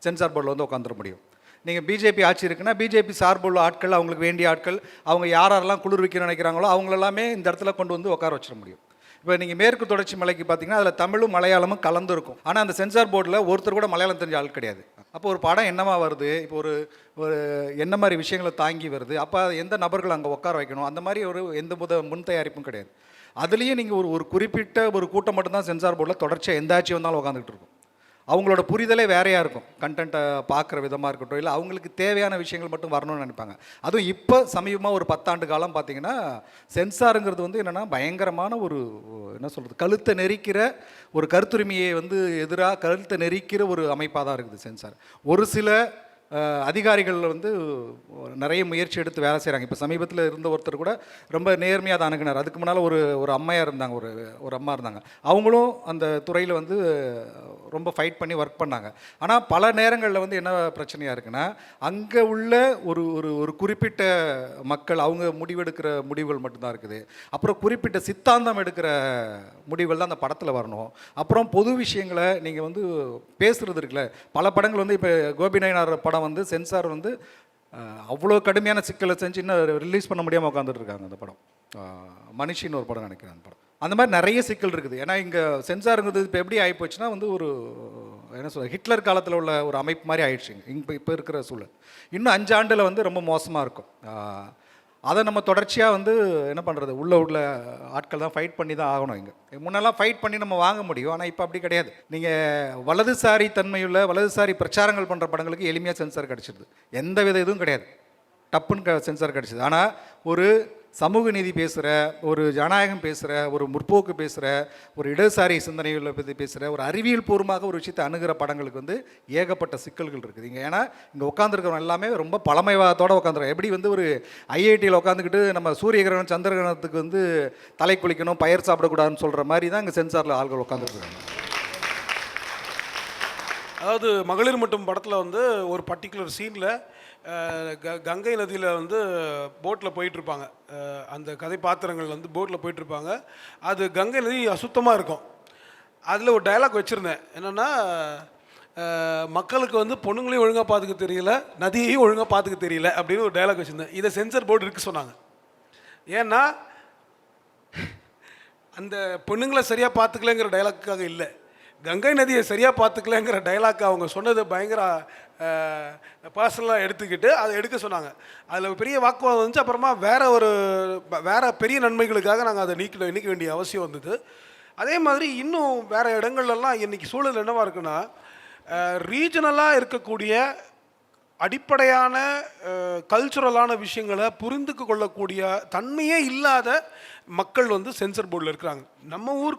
சென்சார் போர்டில் உட்காந்துட முடியும். நீங்கள் பிஜேபி ஆட்சி இருக்குன்னா பிஜேபி சார்புள்ள ஆட்கள், அவங்களுக்கு வேண்டிய ஆட்கள், அவங்க யாரெல்லாம் குளிர்விக்க நினைக்கிறாங்களோ அவங்களெல்லாமே இந்த இடத்துல கொண்டு உட்கார வச்சிட முடியும். இப்போ நீங்கள் மேற்கு தொடர்ச்சி மலைக்கு பார்த்தீங்கன்னா அதில் தமிழும் மலையாளமும் கலந்து இருக்கும். ஆனால் அந்த சென்சார் போர்டில் ஒருத்தர் கூட மலையாளம் தெரிஞ்ச ஆள் கிடையாது. அப்போ ஒரு படம் என்னவா வருது, இப்போ ஒரு என்ன மாதிரி விஷயங்களை தாங்கி வருது, அப்போ எந்த நபர்கள் அங்கே உட்கார வைக்கணும், அந்த மாதிரி எந்த முன் தயாரிப்பும் கிடையாது. அதுலேயும் நீங்கள் ஒரு குறிப்பிட்ட ஒரு கூட்டம் மட்டும்தான் சென்சார் போர்டில் தொடர்ச்சியாக எந்த ஆட்சி வந்தாலும் உட்காந்துக்கிட்டு இருக்கும். அவங்களோட புரிதலே வேறையாக இருக்கும். கண்டென்ட்டை பார்க்குற விதமாக இருக்கட்டும், இல்லை அவங்களுக்கு தேவையான விஷயங்கள் மட்டும் வரணும்னு நினைப்பாங்க. அதுவும் இப்போ சமீபமாக ஒரு 10 ஆண்டு காலம் பார்த்திங்கன்னா சென்சாருங்கிறது என்னென்னா பயங்கரமான என்ன சொல்கிறது, கழுத்தை நெரிக்கிற ஒரு கருத்துரிமையை எதிராக கழுத்தை நெரிக்கிற ஒரு அமைப்பாக தான் இருக்குது சென்சார். ஒரு சில அதிகாரிகள் நிறைய முயற்சி எடுத்து வேலை செய்கிறாங்க. இப்போ சமீபத்தில் இருந்த ஒருத்தர் கூட ரொம்ப நேர்மையாக தான் அணுகினார். அதுக்கு முன்னால் ஒரு அம்மையாக இருந்தாங்க, ஒரு அம்மா இருந்தாங்க. அவங்களும் அந்த துறையில் ரொம்ப ஃபைட் பண்ணி ஒர்க் பண்ணாங்க. ஆனால் பல நேரங்களில் என்ன பிரச்சனையாக இருக்குன்னா, அங்கே உள்ள ஒரு குறிப்பிட்ட மக்கள் அவங்க முடிவெடுக்கிற முடிவுகள் மட்டும்தான் இருக்குது. அப்புறம் குறிப்பிட்ட சித்தாந்தம் எடுக்கிற முடிவுகள் தான் அந்த படத்தில் வரணும். அப்புறம் பொது விஷயங்களை நீங்கள் பேசுகிறது இருக்குல்ல, பல படங்கள் இப்போ கோபி நாயனார் படம் சென்சார் அவ்வளோ கடுமையான சிக்கலை செஞ்சு இன்னும் ரிலீஸ் பண்ண முடியாமல் உட்காந்துட்டு இருக்காங்க. அந்த படம் மனுஷின்னு ஒரு படம் நினைக்கிறேன். அந்த படம் அந்த மாதிரி நிறைய சிக்கல் இருக்குது. ஏன்னா இங்கே சென்சாருங்கிறது இப்போ எப்படி ஆகிப்போச்சுன்னா என்ன சொல்ல, ஹிட்லர் காலத்தில் உள்ள ஒரு அமைப்பு மாதிரி ஆயிடுச்சுங்க இப்போ இருக்கிற சூழல். இன்னும் 5 ஆண்டில் ரொம்ப மோசமாக இருக்கும். அதை நம்ம தொடர்ச்சியாக என்ன பண்ணுறது, உள்ள ஆட்கள் தான் ஃபைட் பண்ணி தான் ஆகணும். இங்கே முன்னெல்லாம் ஃபைட் பண்ணி நம்ம வாங்க முடியும், ஆனால் இப்போ அப்படி கிடையாது. நீங்கள் வலதுசாரி தன்மையுள்ள வலதுசாரி பிரச்சாரங்கள் பண்ணுற படங்களுக்கு எளிமையாக சென்சார் கிடச்சிடுது, எந்த வித இதுவும் கிடையாது, டப்புன்னு சென்சார் கிடச்சிது. ஆனால் ஒரு சமூக நீதி பேசுகிற, ஒரு ஜனநாயகம் பேசுகிற, ஒரு முற்போக்கு பேசுகிற, ஒரு இடதுசாரி சிந்தனைகளை பற்றி பேசுகிற, ஒரு அறிவியல் பூர்வமாக ஒரு விஷயத்தை அணுகிற படங்களுக்கு ஏகப்பட்ட சிக்கல்கள் இருக்குது இங்கே. ஏன்னா இங்கே உட்காந்துருக்கிறவங்க எல்லாமே ரொம்ப பழமைவாதத்தோடு உட்காந்துருக்காங்க. எப்படி ஒரு ஐஐடியில் உட்காந்துக்கிட்டு நம்ம சூரிய கிரகணம் சந்திர கிரகணத்துக்கு தலை குளிக்கணும், பயிர் சாப்பிடக்கூடாதுன்னு சொல்கிற மாதிரி தான் இங்கே சென்சாரில் ஆள்கள் உட்காந்துருக்காங்க. அதாவது மகளிர் மட்டும் படத்தில் ஒரு பர்டிகுலர் சீனில் கங்கை நதியில் போட்டில் போயிட்டுருப்பாங்க. அந்த கதை பாத்திரங்கள் போட்டில் போயிட்டுருப்பாங்க. அது கங்கை நதி அசுத்தமாக இருக்கும். அதில் ஒரு டயலாக் வச்சுருந்தேன், என்னென்னா மக்களுக்கு பொண்ணுங்களையும் ஒழுங்காக பார்த்துக்க தெரியல, நதியையும் ஒழுங்காக பார்த்துக்க தெரியல அப்படின்னு ஒரு டயலாக் வச்சுருந்தேன். இதை சென்சர் போர்டு இருக்கு சொன்னாங்க. ஏன்னா அந்த பொண்ணுங்களை சரியாக பார்த்துக்கலங்கிற டைலாக்காக இல்லை, கங்கை நதியை சரியாக பார்த்துக்கலங்கிற டைலாக் அவங்க சொன்னது பயங்கர பர்சனலாக எடுத்துக்கிட்டு அதை எடுக்க சொன்னாங்க. அதில் பெரிய வாக்குவாதம் வந்துச்சு. அப்புறமா வேறு பெரிய நன்மைகளுக்காக நாங்கள் அதை நீக்க வேண்டிய அவசியம் வந்தது. அதே மாதிரி இன்னும் வேறு இடங்கள்லாம் இன்றைக்கி சூழல் என்னவாக இருக்குன்னா, ரீஜனலாக இருக்கக்கூடிய அடிப்படையான கல்ச்சுரலான விஷயங்களை புரிந்து கொள்ளக்கூடிய தன்மையே இல்லாத மக்கள் வந்து சென்சர் போர்டில் இருக்கிறாங்க. நம்ம ஊர்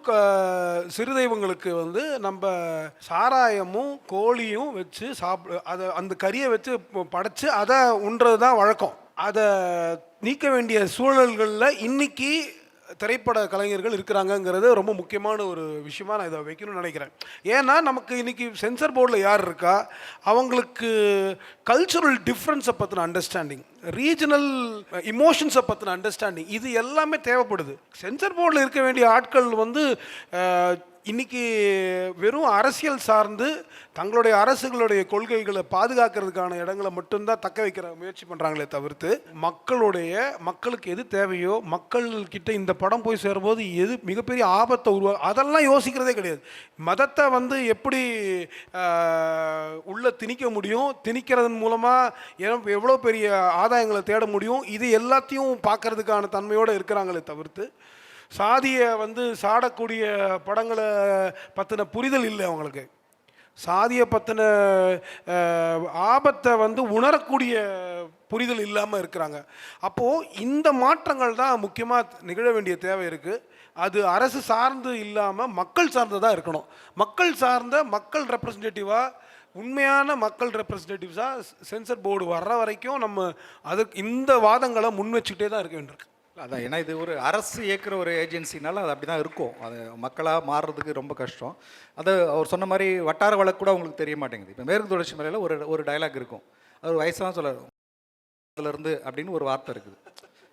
சிறு தெய்வங்களுக்கு வந்து நம்ம சாராயமும் கோழியும் வச்சு அதை அந்த கறியை வச்சு படைச்சு அதை உண்றது தான் வழக்கம். அதை நீக்க வேண்டிய சூழல்களில் இன்னைக்கு திரைப்பட கலைஞர்கள் இருக்கிறாங்கங்கிறது ரொம்ப முக்கியமான ஒரு விஷயமா நான் இதை வைக்கணும்னு நினைக்கிறேன். ஏன்னா நமக்கு இன்னைக்கு சென்சர் போர்டில் யார் இருக்கா, அவங்களுக்கு கல்ச்சுரல் டிஃப்ரென்ஸை பற்றின அண்டர்ஸ்டாண்டிங், ரீஜனல் இமோஷன்ஸை பற்றின அண்டர்ஸ்டாண்டிங், இது எல்லாமே தேவைப்படுது. சென்சர் போர்டில் இருக்க வேண்டிய ஆட்கள் வந்து இன்னைக்கு வெறும் அரசியல் சார்ந்து தங்களுடைய அரசுகளுடைய கொள்கைகளை பாதுகாக்கிறதுக்கான இடங்களை மட்டும்தான் தக்க வைக்கிற முயற்சி பண்ணுறாங்களே தவிர்த்து மக்களுக்கு எது தேவையோ, மக்கள்கிட்ட இந்த படம் போய் சேரும்போது எது மிகப்பெரிய ஆபத்தை அதெல்லாம் யோசிக்கிறதே கிடையாது. மதத்தை வந்து எப்படி உள்ள திணிக்க முடியும், திணிக்கிறதன் மூலமாக எவ்வளோ பெரிய ஆதாயங்களை தேட முடியும், இது எல்லாத்தையும் பார்க்கறதுக்கான தன்மையோடு இருக்கிறாங்களே தவிர்த்து சாதியை வந்து சாடக்கூடிய படங்களை பற்றின புரிதல் இல்லை அவங்களுக்கு. சாதியை பற்றின ஆபத்தை வந்து உணரக்கூடிய புரிதல் இல்லாமல் இருக்கிறாங்க. அப்போது இந்த மாற்றங்கள் தான் முக்கியமாக நிகழ வேண்டிய தேவை இருக்குது. அது அரசு சார்ந்து இல்லாமல் மக்கள் சார்ந்ததாக இருக்கணும். மக்கள் ரெப்ரசன்டேட்டிவாக, உண்மையான மக்கள் ரெப்ரசன்டேட்டிவ்ஸாக சென்சர் போர்டு வர்ற வரைக்கும் நம்ம அதுக்கு இந்த வாதங்களை முன் வச்சுக்கிட்டே தான் இருக்க வேண்டியிருக்கு. அதான், ஏன்னா இது ஒரு அரசு இயக்குற ஒரு ஏஜென்சினால அது அப்படி தான் இருக்கும். அது மக்களாக மாறுறதுக்கு ரொம்ப கஷ்டம். அது அவர் சொன்ன மாதிரி வட்டார வழக்கு கூட அவங்களுக்கு தெரிய மாட்டேங்குது. இப்போ மேற்கு தொடர்ச்சி மலையில் ஒரு டைலாக் இருக்கும், அது வயசாக சொல்ல இருந்து அப்படின்னு ஒரு வார்த்தை இருக்குது.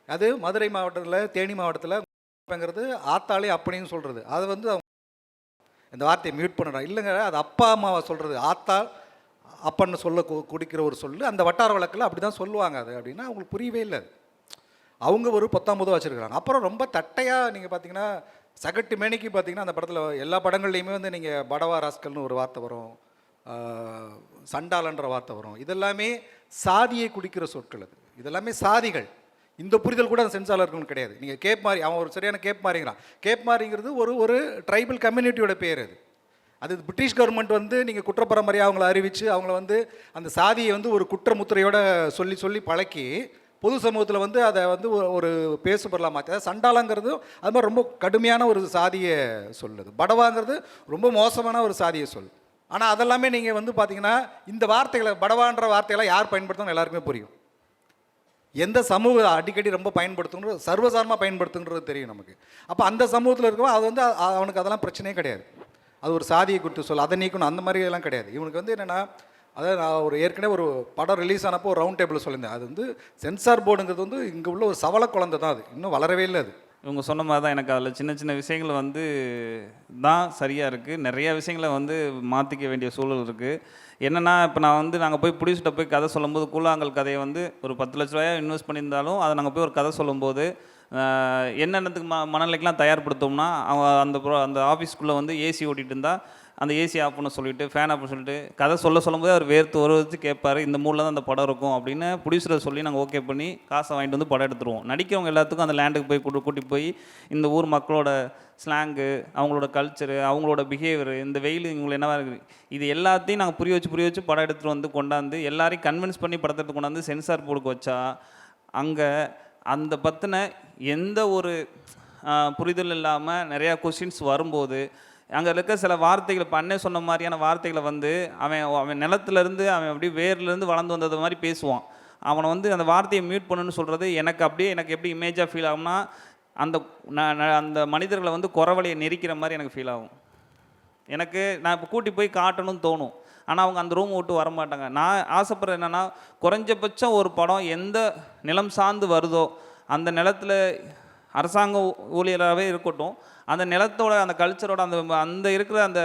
அது மதுரை மாவட்டத்தில், தேனி மாவட்டத்தில்ங்கிறது ஆத்தாளே அப்படின்னு சொல்கிறது. அது வந்து அவங்க இந்த வார்த்தையை மியூட் பண்ணுறாங்க. இல்லைங்க, அது அப்பா அம்மாவை சொல்கிறது. ஆத்தாள் அப்பன்னு சொல்ல குடிக்கிற ஒரு சொல்லு அந்த வட்டார வழக்கில் அப்படி தான் சொல்லுவாங்க. அது அப்படின்னா அவங்களுக்கு புரியவே இல்லை. அவங்க ஒரு 19 வச்சுருக்காங்க. அப்புறம் ரொம்ப தட்டையாக நீங்கள் பார்த்தீங்கன்னா சகட்டு மேனிக்கு பார்த்தீங்கன்னா அந்த படத்தில் எல்லா படங்கள்லையுமே வந்து நீங்கள் படவா ராஸ்கல்னு ஒரு வார்த்தை வரும், சண்டாலன்ற வார்த்தை வரும். இதெல்லாமே சாதியை குடிக்கிற சொற்கள். இதெல்லாமே சாதிகள். இந்த புரிதல் கூட அந்த சென்சாளர்களுக்கு கிடையாது. நீங்கள் கேப் மாதிரி, அவன் ஒரு சரியான கேப் மாதிரிங்கிறான். கேப் மாதிரிங்கிறது ஒரு ட்ரைபல் கம்யூனிட்டியோட பேர். அது பிரிட்டிஷ் கவர்மெண்ட் வந்து நீங்கள் குற்றப்பரம்பரையாக அவங்கள அறிவித்து அவங்கள வந்து அந்த சாதியை வந்து ஒரு குற்றமுத்திரையோட சொல்லி பழக்கி பொது சமூகத்தில் வந்து அதை வந்து ஒரு பேசு பொருளாக மாற்றி, அதாவது சண்டாளங்கிறது அது மாதிரி ரொம்ப கடுமையான ஒரு சாதியை சொல்லுது. படவாங்கிறது ரொம்ப மோசமான ஒரு சாதியை சொல். ஆனால் அதெல்லாமே நீங்கள் வந்து பார்த்தீங்கன்னா இந்த வார்த்தைகளை, படவான்ற வார்த்தைகளை யார் பயன்படுத்தணும் எல்லாருக்குமே புரியும். எந்த சமூகம் அடிக்கடி ரொம்ப பயன்படுத்துங்கிறது, சர்வசாரமாக பயன்படுத்துங்கிறது தெரியும் நமக்கு. அப்போ அந்த சமூகத்தில் இருக்கவோ அது வந்து அவனுக்கு அதெல்லாம் பிரச்சனையே கிடையாது. அது ஒரு சாதியை குறித்து சொல்ல, அதை நீக்கணும், அந்த மாதிரி எல்லாம் கிடையாது. இவனுக்கு வந்து என்னென்னா, அதாவது நான் ஏற்கனவே ஒரு படம் ரிலீஸ் ஆனப்போ ஒரு ரவுண்ட் டேபிள் சொல்லியிருந்தேன். அது வந்து சென்சார் போர்டுங்கிறது வந்து இங்கே உள்ள ஒரு சவள குழந்தை தான். அது இன்னும் வளரவே இல்லை. அது இவங்க சொன்ன மாதிரி தான். எனக்கு அதில் சின்ன சின்ன விஷயங்கள் வந்து தான் சரியாக இருக்குது. நிறைய விஷயங்களை வந்து மாற்றிக்க வேண்டிய சூழல் இருக்குது. என்னென்னா, இப்போ நாங்கள் போய் புடிச்சிட்ட போய் கதை சொல்லும்போது, கூழாங்கல் கதையை வந்து ஒரு 10 லட்ச ரூபாயா இன்வெஸ்ட் பண்ணியிருந்தாலும் அதை நாங்கள் போய் ஒரு கதை சொல்லும்போது என்னென்னத்துக்கு மனநிலைக்கெலாம் தயார்படுத்தோம்னா, அவங்க அந்த ஆஃபீஸ்க்குள்ளே வந்து ஏசி ஓட்டிகிட்டு இருந்தால் அந்த ஏசி ஆஃப் பண்ண சொல்லிவிட்டு, ஃபேன் ஆஃப் பண்ண சொல்லிட்டு கதை சொல்லும்போது அவர் வேர்த்து வச்சு கேட்பார், இந்த மூடில் தான் அந்த படம் இருக்கும் அப்படின்னு ப்ரொடியூசரை சொல்லி நாங்கள் ஓகே பண்ணி காசை வாங்கிட்டு வந்து படம் எடுத்துருவோம். நடிக்கிறவங்க எல்லாத்துக்கும் அந்த லேண்டுக்கு போய் கூட்டி போய் இந்த ஊர் மக்களோட ஸ்லாங்கு, அவங்களோட கல்ச்சரு, அவங்களோட பிஹேவியர், இந்த வெயில் இவங்களை என்னவா இருக்குது, இது எல்லாத்தையும் நாங்கள் புரிய வச்சு படம் எடுத்துகிட்டு வந்து கொண்டாந்து எல்லாரையும் கன்வின்ஸ் பண்ணி படத்தை எடுத்து கொண்டாந்து சென்சார் போர்டுக்கு வச்சா அங்கே அந்த பற்றின எந்த ஒரு புரிதல் இல்லாமல் நிறையா கொஸ்டின்ஸ் வரும்போது அங்கே இருக்க சில வார்த்தைகள், இப்போ அண்ணே சொன்ன மாதிரியான வார்த்தைகளை வந்து அவன் நிலத்துலேருந்து அவன் அப்படியே வேர்லேருந்து வளர்ந்து வந்தது மாதிரி பேசுவான். அவனை வந்து அந்த வார்த்தையை மியூட் பண்ணுன்னு சொல்கிறது எனக்கு எப்படி இமேஜாக ஃபீல் ஆகும்னா, அந்த மனிதர்களை வந்து குறவலையை நெரிக்கிற மாதிரி எனக்கு ஃபீல் ஆகும். நான் இப்போ கூட்டி போய் காட்டணும்னு தோணும். ஆனால் அவங்க அந்த ரூம் விட்டு வரமாட்டாங்க. நான் ஆசைப்படுறது என்னென்னா, குறைஞ்சபட்சம் ஒரு படம் எந்த நிலம் சார்ந்து வருதோ அந்த நிலத்தில் அரசாங்க ஊழியராகவே இருக்கட்டும், அந்த நிலத்தோட அந்த கல்ச்சரோட அந்த இருக்கிற அந்த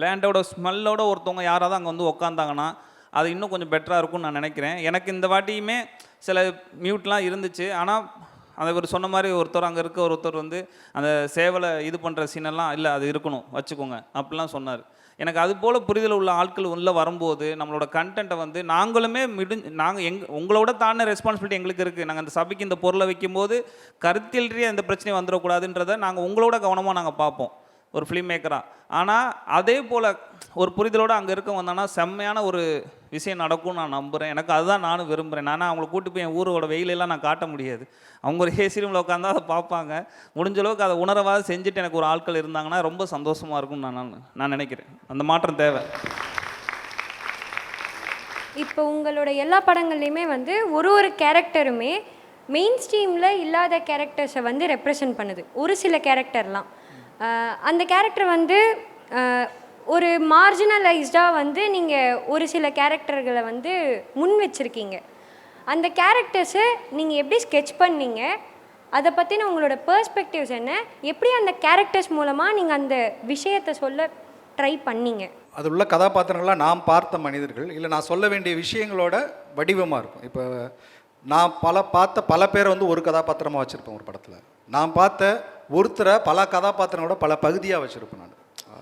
லேண்டோட ஸ்மெல்லோட ஒருத்தவங்க யாராவது அங்கே வந்து உக்காந்தாங்கன்னா அது இன்னும் கொஞ்சம் பெட்டராக இருக்கும்னு நான் நினைக்கிறேன். எனக்கு இந்த வாட்டியுமே சில மியூட்லாம் இருந்துச்சு. ஆனால் அதை ஒரு சொன்ன மாதிரி அங்கே இருக்க ஒருத்தர் வந்து அந்த சேவலை இது பண்ணுற சீனெல்லாம் இல்லை, அது இருக்கணும் வச்சுக்கோங்க அப்படிலாம் சொன்னார். எனக்கு அது போல் புரிதல் உள்ள ஆட்கள் உள்ளே வரும்போது நம்மளோட கண்டென்ட்டை வந்து நாங்களுமே உங்களோட தானே ரெஸ்பான்சிபிலிட்டி எங்களுக்கு இருக்குது. நாங்கள் அந்த சபைக்கு இந்த பொருளை வைக்கும்போது கருத்தியல் ரீதியாக எந்த பிரச்சனையும் வந்துடக்கூடாதுன்றதை நாங்கள் உங்களோட கவனமாக நாங்கள் பார்ப்போம் ஒரு ஃபிலிம் மேக்கராக. ஆனால் அதே போல் ஒரு புரிதலோடு அங்கே இருக்க வந்தோன்னா செம்மையான ஒரு விஷயம் நடக்கும் நான் நம்புகிறேன். எனக்கு அதுதான் நானும் விரும்புகிறேன். நானும் அவங்கள கூட்டி போய் என் ஊரோட வெயிலெல்லாம் நான் காட்ட முடியாது. அவங்க ஒரு ஏசி ரூமில் உட்காந்தா அதை பார்ப்பாங்க. முடிஞ்ச அளவுக்கு அதை உணரவாது செஞ்சுட்டு எனக்கு ஒரு ஆட்கள் இருந்தாங்கன்னா ரொம்ப சந்தோஷமாக இருக்கும்னு நான் நினைக்கிறேன். அந்த மாற்றம் தேவை. இப்போ உங்களோட எல்லா படங்கள்லையுமே வந்து ஒரு கேரக்டருமே மெயின் ஸ்ட்ரீமில் இல்லாத கேரக்டர்ஸை வந்து ரெப்ரசன்ட் பண்ணுது. ஒரு சில கேரக்டர்லாம் அந்த கேரக்டர் வந்து ஒரு மார்ஜினலைஸ்டாக வந்து நீங்கள் ஒரு சில கேரக்டர்களை வந்து முன் வச்சுருக்கீங்க. அந்த கேரக்டர்ஸை நீங்கள் எப்படி ஸ்கெட்ச் பண்ணீங்க? அதை பற்றின உங்களோட பெர்ஸ்பெக்டிவ்ஸ் என்ன? எப்படி அந்த கேரக்டர்ஸ் மூலமாக நீங்கள் அந்த விஷயத்தை சொல்ல ட்ரை பண்ணீங்க? அது உள்ள கதாபாத்திரங்கள்லாம் நாம் பார்த்த மனிதர்கள், இல்லை நான் சொல்ல வேண்டிய விஷயங்களோட வடிவமாக இருக்கும். இப்போ நான் பார்த்த பல பேரை வந்து ஒரு கதாபாத்திரமாக வச்சுருப்பேன் ஒரு படத்தில். நான் பார்த்த ஒருத்தரை பல கதாபாத்திரங்களோட பல பகுதியாக வச்சுருப்பேன் நான்.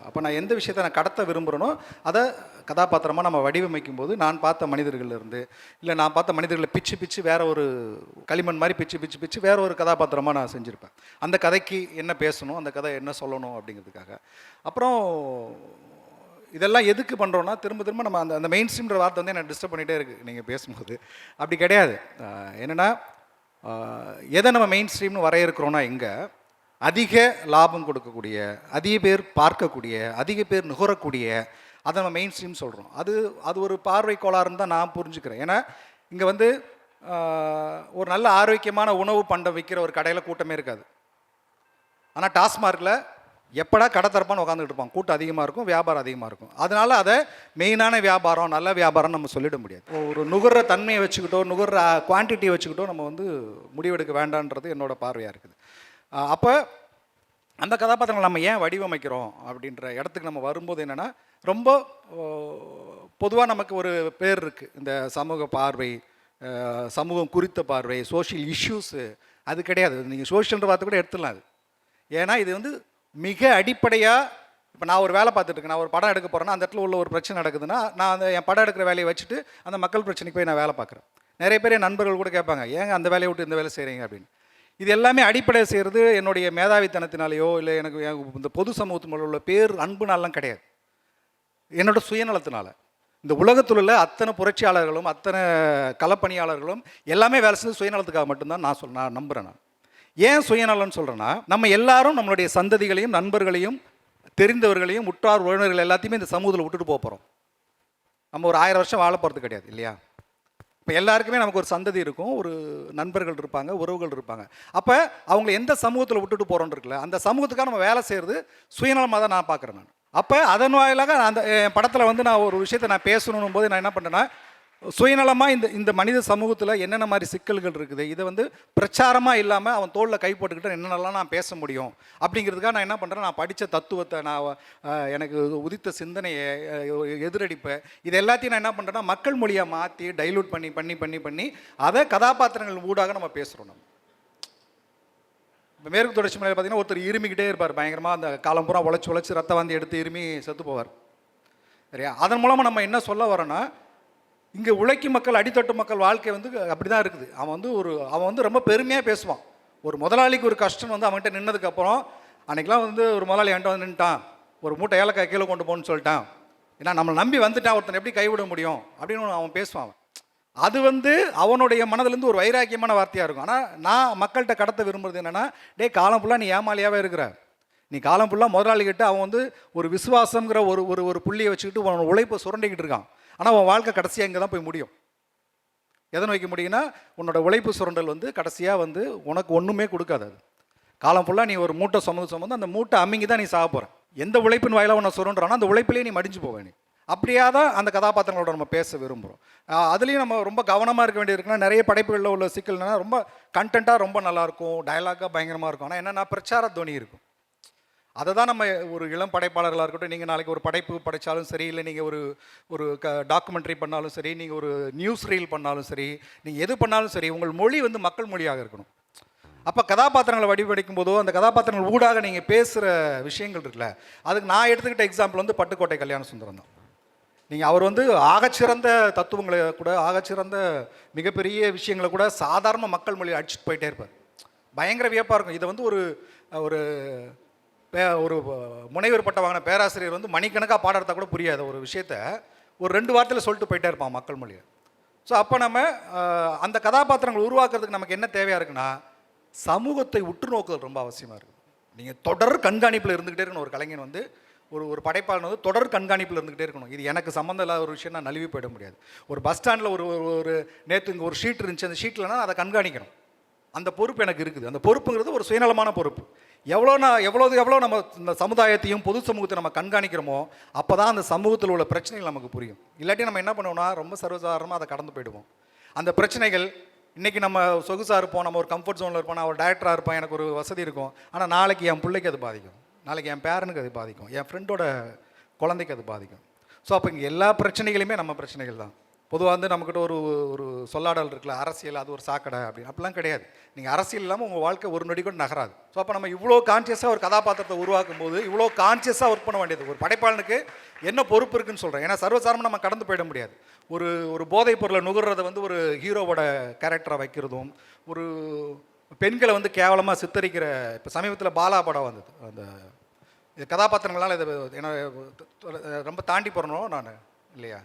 அப்போ நான் எந்த விஷயத்தை நான் கடத்த விரும்புகிறேனோ அதை கதாபாத்திரமாக நம்ம வடிவமைக்கும் போது நான் பார்த்த மனிதர்கள்லேருந்து, இல்லை நான் பார்த்த மனிதர்களை பிச்சு வேற ஒரு களிமண் மாதிரி பிச்சு வேற ஒரு கதாபாத்திரமாக நான் செஞ்சுருப்பேன். அந்த கதைக்கு என்ன பேசணும், அந்த கதை என்ன சொல்லணும் அப்படிங்கிறதுக்காக. அப்புறம் இதெல்லாம் எதுக்கு பண்ணுறோன்னா திரும்ப நம்ம அந்த மெயின் ஸ்ட்ரீம்ன்ற வார்த்தை வந்து என்ன டிஸ்டர்ப் பண்ணிகிட்டே இருக்குது நீங்கள் பேசும்போது. அப்படி கிடையாது. என்னென்னா எதை நம்ம மெயின் ஸ்ட்ரீம்னு வரையறுக்கிறோன்னா இங்கே அதிக லாபம் கொடுக்கக்கூடிய, அதிக பேர் பார்க்கக்கூடிய, அதிக பேர் நுகரக்கூடிய அதை நம்ம மெயின் ஸ்ட்ரீம் சொல்கிறோம். அது ஒரு பார்வை கோளாறுன்னு தான் நான் புரிஞ்சுக்கிறேன். ஏன்னா இங்கே வந்து ஒரு நல்ல ஆரோக்கியமான உணவு பண்டம் விற்கிற ஒரு கடையில் கூட்டமே இருக்காது. ஆனால் டாஸ்மார்க்கில் எப்படா கடை திறப்பான்னு உட்காந்துட்டு இருப்பாங்க. கூட்டம் அதிகமாக இருக்கும், வியாபாரம் அதிகமாக இருக்கும். அதனால் அதை மெயினான வியாபாரம், நல்ல வியாபாரம் நம்ம சொல்லிட முடியாது. ஒரு நுகர்ற தன்மையை வச்சுக்கிட்டோ, நுகர்ற குவான்டிட்டியை வச்சுக்கிட்டோ நம்ம வந்து முடிவெடுக்க வேண்டான்றது என்னோட பார்வையாக இருக்குது. அப்போ அந்த கதாபாத்திரங்கள் நம்ம ஏன் வடிவமைக்கிறோம் அப்படின்ற இடத்துக்கு நம்ம வரும்போது என்னென்னா, ரொம்ப பொதுவாக நமக்கு ஒரு பேர் இருக்குது, இந்த சமூக பார்வை, சமூகம் குறித்த பார்வை, சோஷியல் இஷ்யூஸு. அது கிடையாது. நீங்கள் சோஷியல்ன்ற வார்த்தை கூட எடுத்துடலாம். அது ஏன்னா இது வந்து மிக அடிப்படையாக, இப்போ நான் ஒரு வேலை பார்த்துட்டு இருக்கேன், நான் ஒரு படம் எடுக்க போகிறேன்னா அந்த இடத்துல உள்ள ஒரு பிரச்சனை நடக்குதுன்னா நான் அந்த என் படம் எடுக்கிற வேலையை வச்சுட்டு அந்த மக்கள் பிரச்சனைக்கு போய் நான் வேலை பார்க்குறேன். நிறைய பேர் என் நண்பர்கள் கூட கேட்பாங்க, ஏங்க அந்த வேலையை விட்டு இந்த வேலை செய்கிறீங்க அப்படின்னு. இது எல்லாமே அடிப்படையை செய்கிறது என்னுடைய மேதாவித்தனத்தினாலேயோ இல்லை எனக்கு இந்த பொது சமூகத்து மேலே உள்ள பேர் அன்புனாலாம் கிடையாது, என்னோட சுயநலத்தினால. இந்த உலகத்தில் உள்ள அத்தனை புரட்சியாளர்களும் அத்தனை களப்பணியாளர்களும் எல்லாமே வேலை செஞ்சு சுயநலத்துக்காக மட்டும்தான் நான் நம்புகிறேன். நான் ஏன் சுயநலம்னு சொல்கிறேன்னா, நம்ம எல்லாரும் நம்மளுடைய சந்ததிகளையும் நண்பர்களையும் தெரிந்தவர்களையும் உற்றார் உறவினர்கள் எல்லாத்தையுமே இந்த சமூகத்தில் விட்டுட்டு போகிறோம். நம்ம ஒரு 1000 வருஷம் வாழ போகிறது கிடையாது இல்லையா? இப்போ எல்லாருக்குமே நமக்கு ஒரு சந்ததி இருக்கும், ஒரு நண்பர்கள் இருப்பாங்க, உறவுகள் இருப்பாங்க. அப்போ அவங்களை எந்த சமூகத்தில் விட்டுட்டு போகிறோன்னு இருக்குல்ல, அந்த சமூகத்துக்காக நம்ம வேலை செய்கிறது சுயநலமாக தான் நான் பார்க்குறேன். நான் அப்போ அதன் வாயிலாக அந்த என் படத்தில் வந்து நான் ஒரு விஷயத்தை நான் பேசணும் போது நான் என்ன பண்ணுறேன்னா, சுயநலமாக இந்த மனித சமூகத்தில் என்னென்ன மாதிரி சிக்கல்கள் இருக்குது, இதை வந்து பிரச்சாரமாக இல்லாமல் அவன் தோளில் கை போட்டுக்கிட்டு என்னென்னலாம் நான் பேச முடியும் அப்படிங்கிறதுக்காக நான் என்ன பண்ணுறேன், நான் படித்த தத்துவத்தை, நான் எனக்கு உதித்த சிந்தனையை, எதிரடிப்பை, இது எல்லாத்தையும் நான் என்ன பண்ணுறேன்னா மக்கள் மொழியாக மாற்றி டைலூட் பண்ணி பண்ணி பண்ணி பண்ணி அதை கதாபாத்திரங்கள் ஊடாக நம்ம பேசுகிறோம். நம்ம இப்போ மேற்கு தொடர்ச்சி மலையில் பார்த்தீங்கன்னா ஒருத்தர் இருமிக்கிட்டே இருப்பார் பயங்கரமாக, அந்த காலம் பூரா உழைச்சி ரத்த வாந்தி எடுத்து இருமி செத்து போவார் சரியா? அதன் மூலமாக நம்ம என்ன சொல்ல வரோன்னா, இங்கே உழைக்கும் மக்கள், அடித்தட்டு மக்கள் வாழ்க்கை வந்து அப்படி தான் இருக்குது. அவன் வந்து ரொம்ப பெருமையாக பேசுவான். ஒரு முதலாளிக்கு ஒரு கஷ்டம் வந்து அவன்கிட்ட நின்னதுக்கப்புறம், அன்றைக்கெலாம் வந்து ஒரு முதலாளி என்கிட்ட வந்து நின்ட்டான், ஒரு மூட்டை ஏலக்காய் கீழே கொண்டு போகணுன்னு சொல்லிட்டான், ஏன்னா நம்மளை நம்பி வந்துட்டான், ஒருத்தன் எப்படி கைவிட முடியும் அப்படின்னு அவன் பேசுவான். அது வந்து அவனுடைய மனதிலேருந்து ஒரு வைராக்கியமான வார்த்தையாக இருக்கும். ஆனால் நான் மக்கள்கிட்ட கடத்த விரும்புகிறது என்னென்னா, காலம் ஃபுல்லாக நீ ஏமாலியாகவே இருக்கிற, நீ காலம் ஃபுல்லாக முதலாளிகிட்ட அவன் வந்து ஒரு விசுவாசங்கிற ஒரு புள்ளியை வச்சுக்கிட்டு அவன் உழைப்பை சுரண்டிக்கிட்டு இருக்கான். ஆனால் உன் வாழ்க்கை கடைசியாக இங்கே தான் போய் முடியும். எதை நோக்கி முடியும்னா, உன்னோட உழைப்பு சுரண்டல் வந்து கடைசியாக வந்து உனக்கு ஒன்றுமே கொடுக்காது. அது காலம் ஃபுல்லாக நீ ஒரு மூட்டை சுமந்து அந்த மூட்டை அம்மிங்கி தான் நீ சாக போகிற. எந்த உழைப்பின் வாயிலாக உன்னை சுரண்டுறானோ அந்த உழைப்பிலேயே நீ மடிஞ்சு போவே. நீ அப்படியே தான் அந்த கதாபாத்திரங்களோட நம்ம பேச விரும்புகிறோம். அதுலேயும் நம்ம ரொம்ப கவனமாக இருக்க வேண்டியிருக்குன்னா, நிறைய படைப்புகளில் உள்ள சிக்கல் என்னன்னா, ரொம்ப கண்டென்ட்டாக ரொம்ப நல்லாயிருக்கும், டயலாக்காக பயங்கரமாக இருக்கும், ஆனால் என்னென்னா பிரச்சார துணி இருக்கும். அதை தான் நம்ம ஒரு இளம் படைப்பாளர்களாக இருக்கட்டும், நீங்கள் நாளைக்கு ஒரு படைப்பு படைத்தாலும் சரி, இல்லை நீங்கள் ஒரு டாக்குமெண்ட்ரி பண்ணாலும் சரி, நீங்கள் ஒரு நியூஸ் ரீல் பண்ணாலும் சரி, நீங்கள் எது பண்ணாலும் சரி, உங்கள் மொழி வந்து மக்கள் மொழியாக இருக்கணும். அப்போ கதாபாத்திரங்களை வடிவமைக்கும் போதோ அந்த கதாபாத்திரங்கள் ஊடாக நீங்கள் பேசுகிற விஷயங்கள் இருக்குல்ல, அதுக்கு நான் எடுத்துக்கிட்ட எக்ஸாம்பிள் வந்து பட்டுக்கோட்டை கல்யாண சுந்தரம் தான். நீங்கள் அவர் வந்து ஆகச்சிறந்த தத்துவங்களை கூட, ஆகச்சிறந்த மிகப்பெரிய விஷயங்களை கூட சாதாரண மக்கள் மொழியை அடிச்சுட்டு போயிட்டே இருப்பார். பயங்கர வியப்பாக இருக்கும். இதை வந்து ஒரு முனைவர் பட்டம் வாங்கின பேராசிரியர் வந்து மணிக்கணக்காக பாடம் எடுத்தால் கூட புரியாத ஒரு விஷயத்த ஒரு 2 வார்த்தையில் சொல்லிட்டு போயிட்டே இருப்பான் மக்கள் மொழியை. ஸோ அப்போ நம்ம அந்த கதாபாத்திரங்கள் உருவாக்குறதுக்கு நமக்கு என்ன தேவையாக இருக்குன்னா சமூகத்தை உற்று நோக்குதல் ரொம்ப அவசியமாக இருக்குது. நீங்கள் தொடர் கண்காணிப்பில் இருந்துக்கிட்டே இருக்கணும். ஒரு கலைஞன் வந்து ஒரு படைப்பாளன் வந்து தொடர் கண்காணிப்பில் இருந்துக்கிட்டே இருக்கணும். இது எனக்கு சம்மந்தம் இல்லாத ஒரு விஷயம், நான் நழுவி போயிட முடியாது. ஒரு பஸ் ஸ்டாண்டில் ஒரு நேற்று இங்கே ஒரு ஷீட் இருந்துச்சு, அந்த ஷீட்லனா அதை கண்காணிக்கணும். அந்த பொறுப்பு எனக்கு இருக்குது. அந்த பொறுப்புங்கிறது ஒரு சுயநலமான பொறுப்பு. எவ்வளோ நம்ம இந்த சமுதாயத்தையும் பொது சமூகத்தை நம்ம கண்காணிக்கிறோமோ அப்போ தான் அந்த சமூகத்தில் உள்ள பிரச்சனைகள் நமக்கு புரியும். இல்லாட்டி நம்ம என்ன பண்ணுவோம்னா ரொம்ப சர்வசாதாரணமாக அதை கடந்து போயிடுவோம். அந்த பிரச்சனைகள் இன்றைக்கி நம்ம சொகுசாக இருப்போம், நம்ம ஒரு கம்ஃபர்ட் ஜோனில் இருப்போம், நான் ஒரு டைரக்டராக இருப்பேன், எனக்கு ஒரு வசதி இருக்கும். ஆனால் நாளைக்கு என் பிள்ளைக்கு அது பாதிக்கும், நாளைக்கு என் பேரனுக்கு அது பாதிக்கும், என் ஃப்ரெண்டோட குழந்தைக்கு அது பாதிக்கும். ஸோ அப்போ இங்கே எல்லா பிரச்சனைகளுமே நம்ம பிரச்சனைகள் தான். பொதுவாக வந்து நம்மக்கிட்ட ஒரு சொல்லாடல் இருக்குல்ல, அரசியல் அது ஒரு சாக்கடை அப்படின்னு. அப்படிலாம் கிடையாது. நீங்கள் அரசியல் இல்லாமல் உங்கள் வாழ்க்கை ஒரு நொடி கூட நகராது. ஸோ அப்போ நம்ம இவ்வளோ கான்சியஸாக ஒரு கதாபாத்திரத்தை உருவாக்கும் போது இவ்வளோ கான்சியஸாக ஒர்க் பண்ண வேண்டியது ஒரு படைப்பாளனுக்கு என்ன பொறுப்பு இருக்குன்னு சொல்கிறேன். ஏன்னா சர்வசாரமாக நம்ம கடந்து போயிட முடியாது. ஒரு போதைப் பொருளை நுகர்றதை வந்து ஒரு ஹீரோவோட கேரக்டரை வைக்கிறதும், ஒரு பெண்களை வந்து கேவலமாக சித்தரிக்கிற, இப்போ சமீபத்தில் பாலா படம் வந்தது, அந்த கதாபாத்திரங்களால் இதை என்ன ரொம்ப தாண்டி போகிறனோ நான் இல்லையா.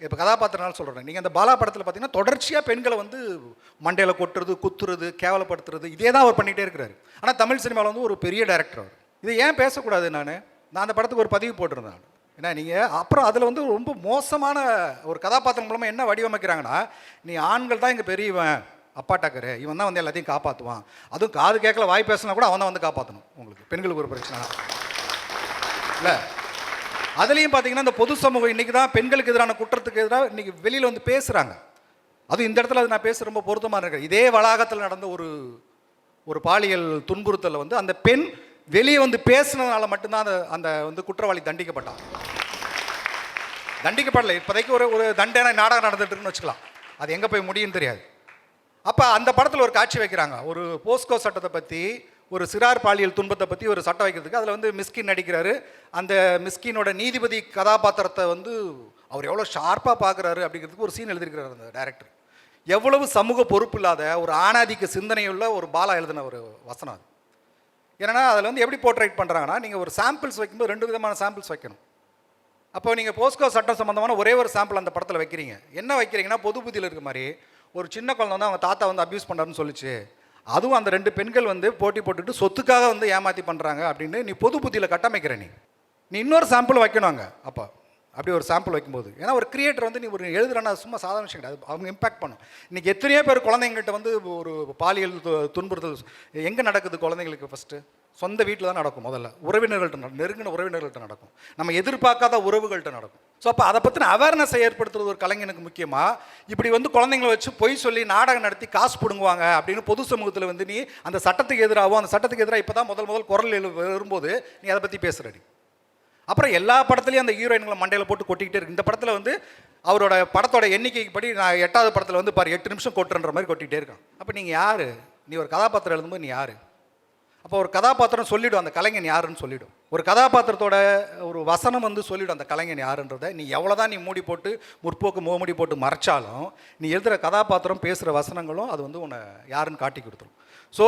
இப்போ கதாபாத்திரனால சொல்கிறேன். நீங்கள் அந்த பாலா படத்தில் பார்த்தீங்கன்னா தொடர்ச்சியாக பெண்களை வந்து மண்டையில் கொட்டுறது, குத்துறது, கேவலப்படுத்துறது, இதே தான் அவர் பண்ணிகிட்டே இருக்கிறாரு. ஆனால் தமிழ் சினிமாவில் வந்து ஒரு பெரிய டைரக்டர் அவர். இதை ஏன் பேசக்கூடாது? நான் அந்த படத்துக்கு ஒரு பதிவு போட்டிருந்தேன். ஏன்னா நீங்கள் அப்புறம் அதில் வந்து ரொம்ப மோசமான ஒரு கதாபாத்திரம் மூலமாக என்ன வடிவமைக்கிறாங்கன்னா, நீ ஆண்கள் தான் இங்கே பெரியவன், அப்பா டக்கரு, இவன் தான் வந்து எல்லாத்தையும் காப்பாற்றுவான், அதுவும் காது கேட்கல வாய் பேசினா கூட அவன் தான் வந்து காப்பாற்றணும். உங்களுக்கு பெண்களுக்கு ஒரு பிரச்சனை இல்லை. அதுலேயும் பார்த்தீங்கன்னா இந்த பொது சமூகம் இன்றைக்கி தான் பெண்களுக்கு எதிரான குற்றத்துக்கு எதிராக இன்றைக்கி வெளியில் வந்து பேசுகிறாங்க. அதுவும் இந்த இடத்துல அது நான் பேச ரொம்ப பொருத்தமாக இருக்கேன். இதே வளாகத்தில் நடந்த ஒரு பாலியல் துன்புறுத்தல் வந்து அந்த பெண் வெளியே வந்து பேசுனதுனால மட்டும்தான் அந்த வந்து குற்றவாளி தண்டிக்கப்பட்டான். தண்டிக்கப்படலை. இப்போதைக்கு ஒரு தண்டனை நாடகம் நடந்துட்டு இருக்குன்னு வச்சுக்கலாம். அது எங்கே போய் முடியும்னு தெரியாது. அப்போ அந்த படத்தில் ஒரு காட்சி வைக்கிறாங்க. ஒரு போஸ்கோ சட்டத்தை பற்றி, ஒரு சிறார் பாலியல் துன்பத்தை பற்றி ஒரு சட்டம் வைக்கிறதுக்கு. அதில் வந்து மிஸ்கின் நடிக்கிறாரு. அந்த மிஸ்கினோட நீதிபதி கதாபாத்திரத்தை வந்து அவர் எவ்வளோ ஷார்ப்பாக பார்க்குறாரு அப்படிங்கிறதுக்கு ஒரு சீன் எழுதியிருக்கிறார் அந்த டைரக்டர். எவ்வளவு சமூக பொறுப்பு இல்லாத ஒரு ஆணாதிக்க சிந்தனையுள்ள ஒரு பாலா எழுதின ஒரு வசனம் அது. ஏன்னா அதில் வந்து எப்படி போர்ட்ரேட் பண்ணுறாங்கன்னா, நீங்கள் ஒரு சாம்பிள்ஸ் வைக்கும்போது 2 விதமான சாம்பிள்ஸ் வைக்கணும். அப்போ நீங்கள் போஸ்கோ சட்டம் சம்மந்தமான ஒரே ஒரு சாம்பிள் அந்த படத்தில் வைக்கிறீங்க. என்ன வைக்கிறீங்கன்னா, பொது புத்தியில் இருக்க மாதிரி ஒரு சின்ன குழந்தை வந்து அவங்க தாத்தா வந்து அப்யூஸ் பண்ணுறாருன்னு சொல்லிச்சு, அதுவும் அந்த 2 பெண்கள் வந்து போட்டி போட்டுட்டு சொத்துக்காக வந்து ஏமாற்றி பண்ணுறாங்க அப்படின்னு நீ பொது புத்தியில் கட்டமைக்கிற. நீ இன்னொரு சாம்பிள் வைக்கணுங்க. அப்போ அப்படி ஒரு சாம்பிள் வைக்கும்போது, ஏன்னா ஒரு கிரியேட்டர் வந்து நீ ஒரு எழுதுறன்னா சும்மா சாதாரண விஷயம் கிடையாது, அவங்க இம்பாக்ட் பண்ணும். இன்றைக்கி எத்தனையோ பேர் குழந்தைங்கள்ட்ட வந்து ஒரு பாலியல் துன்புறுத்தல் எங்கே நடக்குது? குழந்தைங்களுக்கு ஃபஸ்ட்டு சொந்த வீட்டில் தான் நடக்கும். முதல்ல உறவினர்கள்ட்ட, நெருங்கின உறவினர்கள்ட்ட நடக்கும், நம்ம எதிர்பார்க்காத உறவுகள்கிட்ட நடக்கும். ஸோ அப்போ அதை பற்றின அவேர்னஸை ஏற்படுத்துறது ஒரு கலைஞனுக்கு முக்கியமாக. இப்படி வந்து குழந்தைங்களை வச்சு பொய் சொல்லி நாடகம் நடத்தி காசு பிடுங்குவாங்க அப்படின்னு பொது சமூகத்தில் வந்து நீ அந்த சட்டத்துக்கு எதிராகவும், அந்த சட்டத்துக்கு எதிராக இப்போ தான் முதல் குரல் வரும்போது நீ அதை பற்றி பேசுகிறடி. அப்புறம் எல்லா படத்துலையும் அந்த ஹீரோயின்களை மண்டையில் போட்டு கொட்டிக்கிட்டே இருக்கு. இந்த படத்தில் வந்து அவரோட படத்தோட எண்ணிக்கைக்கு படி நான் 8வது படத்தில் வந்து பாரு 8 நிமிஷம் கொட்டுன்ற மாதிரி கொட்டிகிட்டே இருக்கான். அப்போ நீங்கள் யார்? நீ ஒரு கதாபாத்திரம் எழுதும்போது நீ யார்? அப்போ ஒரு கதாபாத்திரம் சொல்லிவிடும் அந்த கலைஞன் யாருன்னு சொல்லிவிடும். ஒரு கதாபாத்திரத்தோட ஒரு வசனம் வந்து சொல்லிவிடும் அந்த கலைஞன் யாருன்றதை. நீ எவ்வளோ தான் நீ மூடி போட்டு முற்போக்கு முகமூடி போட்டு மறைச்சாலும் நீ எழுதுகிற கதாபாத்திரம் பேசுகிற வசனங்களும் அது வந்து உன்னை யாருன்னு காட்டி கொடுத்துரும். ஸோ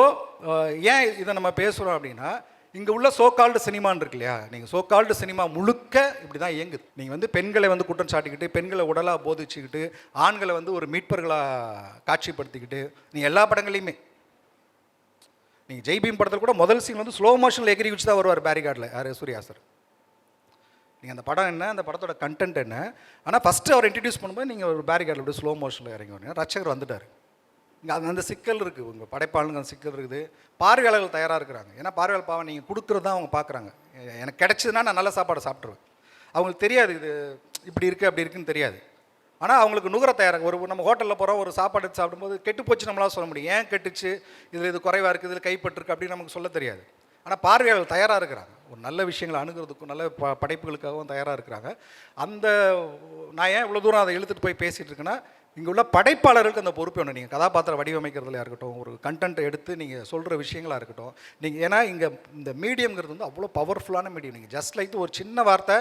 ஏன் இதை நம்ம பேசுகிறோம் அப்படின்னா, இங்கே உள்ள சோகால்டு சினிமான்னு இருக்கு இல்லையா, நீங்கள் சோகால்டு சினிமா முழுக்க இப்படி தான் இயங்குது. நீங்கள் வந்து பெண்களை வந்து குற்றம் சாட்டிக்கிட்டு, பெண்களை உடலாக போதிச்சுக்கிட்டு, ஆண்களை வந்து ஒரு மீட்பர்களாக காட்சிப்படுத்திக்கிட்டு, நீங்கள் எல்லா படங்களையுமே நீங்கள் ஜெய்பீம் படத்தில் கூட முதல் சீன் வந்து ஸ்லோ மோஷனில் எகிரி வச்சு தான் வருவார் பேரிகார்டில், யார்? சூர்யா சார். நீங்கள் அந்த படம் என்ன, அந்த படத்தோட கண்டென்ட் என்ன, ஆனால் ஃபஸ்ட்டு அவர் இன்ட்ரடியூஸ் பண்ணும்போது நீங்கள் ஒரு பேரிகார்டில் அப்படியே ஸ்லோ மோஷனில் இறங்கி வரீங்க. ரட்சகர் வந்துட்டார். இங்கே அந்த சிக்கல் இருக்குது, உங்கள் படைப்பாளனுக்கு அந்த சிக்கல் இருக்குது. பார்வையாளர்கள் தயாராக இருக்கிறாங்க. ஏன்னா பார்வையாளர் பாவம் நீங்கள் கொடுக்குறது தான் அவங்க பார்க்குறாங்க. எனக்கு கிடச்சிதுன்னா நான் நல்ல சாப்பாடு சாப்பிட்ருவேன். அவங்களுக்கு தெரியாது இது இப்படி இருக்குது அப்படி இருக்குன்னு தெரியாது. ஆனால் அவங்களுக்கு நுகர தயாராக. நம்ம ஹோட்டலில் போகிறோம், ஒரு சாப்பாடு எடுத்து சாப்பிடும்போது கெட்டு போச்சு நம்மளால் சொல்ல முடியும். ஏன் கெட்டுச்சு, இதில் இது குறைவாக இருக்குது, இதில் கைப்பற்றிருக்கு அப்படின்னு நமக்கு சொல்ல தெரியாது. ஆனால் பார்வையாளர்கள் தயாராக இருக்கிறாங்க, ஒரு நல்ல விஷயங்களை அணுகிறதுக்கும் நல்ல படைப்புகளுக்காகவும் தயாராக இருக்கிறாங்க. அந்த நான் ஏன் இவ்வளோ தூரம் அதை இழுத்துட்டு போய் பேசிகிட்டு இருக்கேன்னா, இங்கே உள்ள படைப்பாளர்களுக்கு அந்த பொறுப்பு ஒன்று. நீங்கள் கதாபாத்திரம் வடிவமைக்கிறதுலையாக இருக்கட்டும், ஒரு கண்டென்ட்டை எடுத்து நீங்கள் சொல்கிற விஷயங்களாக இருக்கட்டும், நீங்கள் ஏன்னா இங்கே இந்த மீடியம்ங்கிறது வந்து அவ்வளோ பவர்ஃபுல்லான மீடியம். நீங்கள் ஜஸ்ட் லைக் ஒரு சின்ன வார்த்தை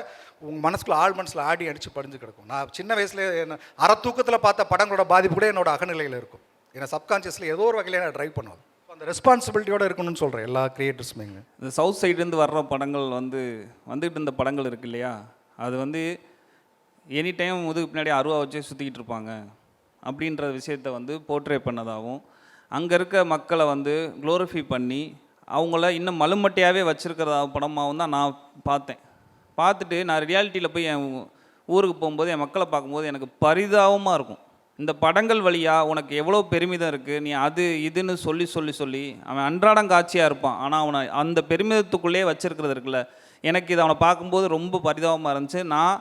உங்கள் மனசுக்குள்ள ஆள் மனசில் ஆடி அடித்து படிஞ்சு கிடக்கும். நான் சின்ன வயசில் என்ன அரை தூக்கத்தில் பார்த்த படங்களோட பாதிப்பு கூட என்னோட அகநிலையில் இருக்கும். ஏன்னா சப்கான்ஷியஸில் ஏதோ ஒரு வகையில் நான் ட்ரைவ் பண்ணுவேன். அந்த ரெஸ்பான்சிபிலிட்டியோடு இருக்கணும்னு சொல்கிறேன் எல்லா கிரியேட்டர்ஸுமே. இந்த சவுத் சைட்லேருந்து வர்ற படங்கள் வந்துட்டு இந்த படங்கள் இருக்கு இல்லையா, அது வந்து எனி டைம் முதுகு பின்னாடி அருவா வச்சு சுற்றிக்கிட்டு இருப்பாங்க அப்படின்ற விஷயத்தை வந்து போர்ட்ரே பண்ணதாகவும், அங்கே இருக்க மக்களை வந்து க்ளோரிஃபை பண்ணி அவங்கள இன்னும் மலுமட்டையாகவே வச்சுருக்கிறதா படமாகவும் தான் நான் பார்த்தேன். பார்த்துட்டு நான் ரியாலிட்டியில் போய் என் ஊருக்கு போகும்போது என் மக்களை பார்க்கும்போது எனக்கு பரிதாபமாக இருக்கும். இந்த படங்கள் வழியாக உனக்கு எவ்வளோ பெருமிதம் இருக்குது, நீ அது இதுன்னு சொல்லி சொல்லி சொல்லி அவன் அன்றாடம் காட்சியாக இருப்பான். ஆனால் அவனை அந்த பெருமிதத்துக்குள்ளேயே வச்சுருக்கிறது இருக்குல்ல, எனக்கு இது அவனை பார்க்கும்போது ரொம்ப பரிதாபமாக இருந்துச்சு. நான்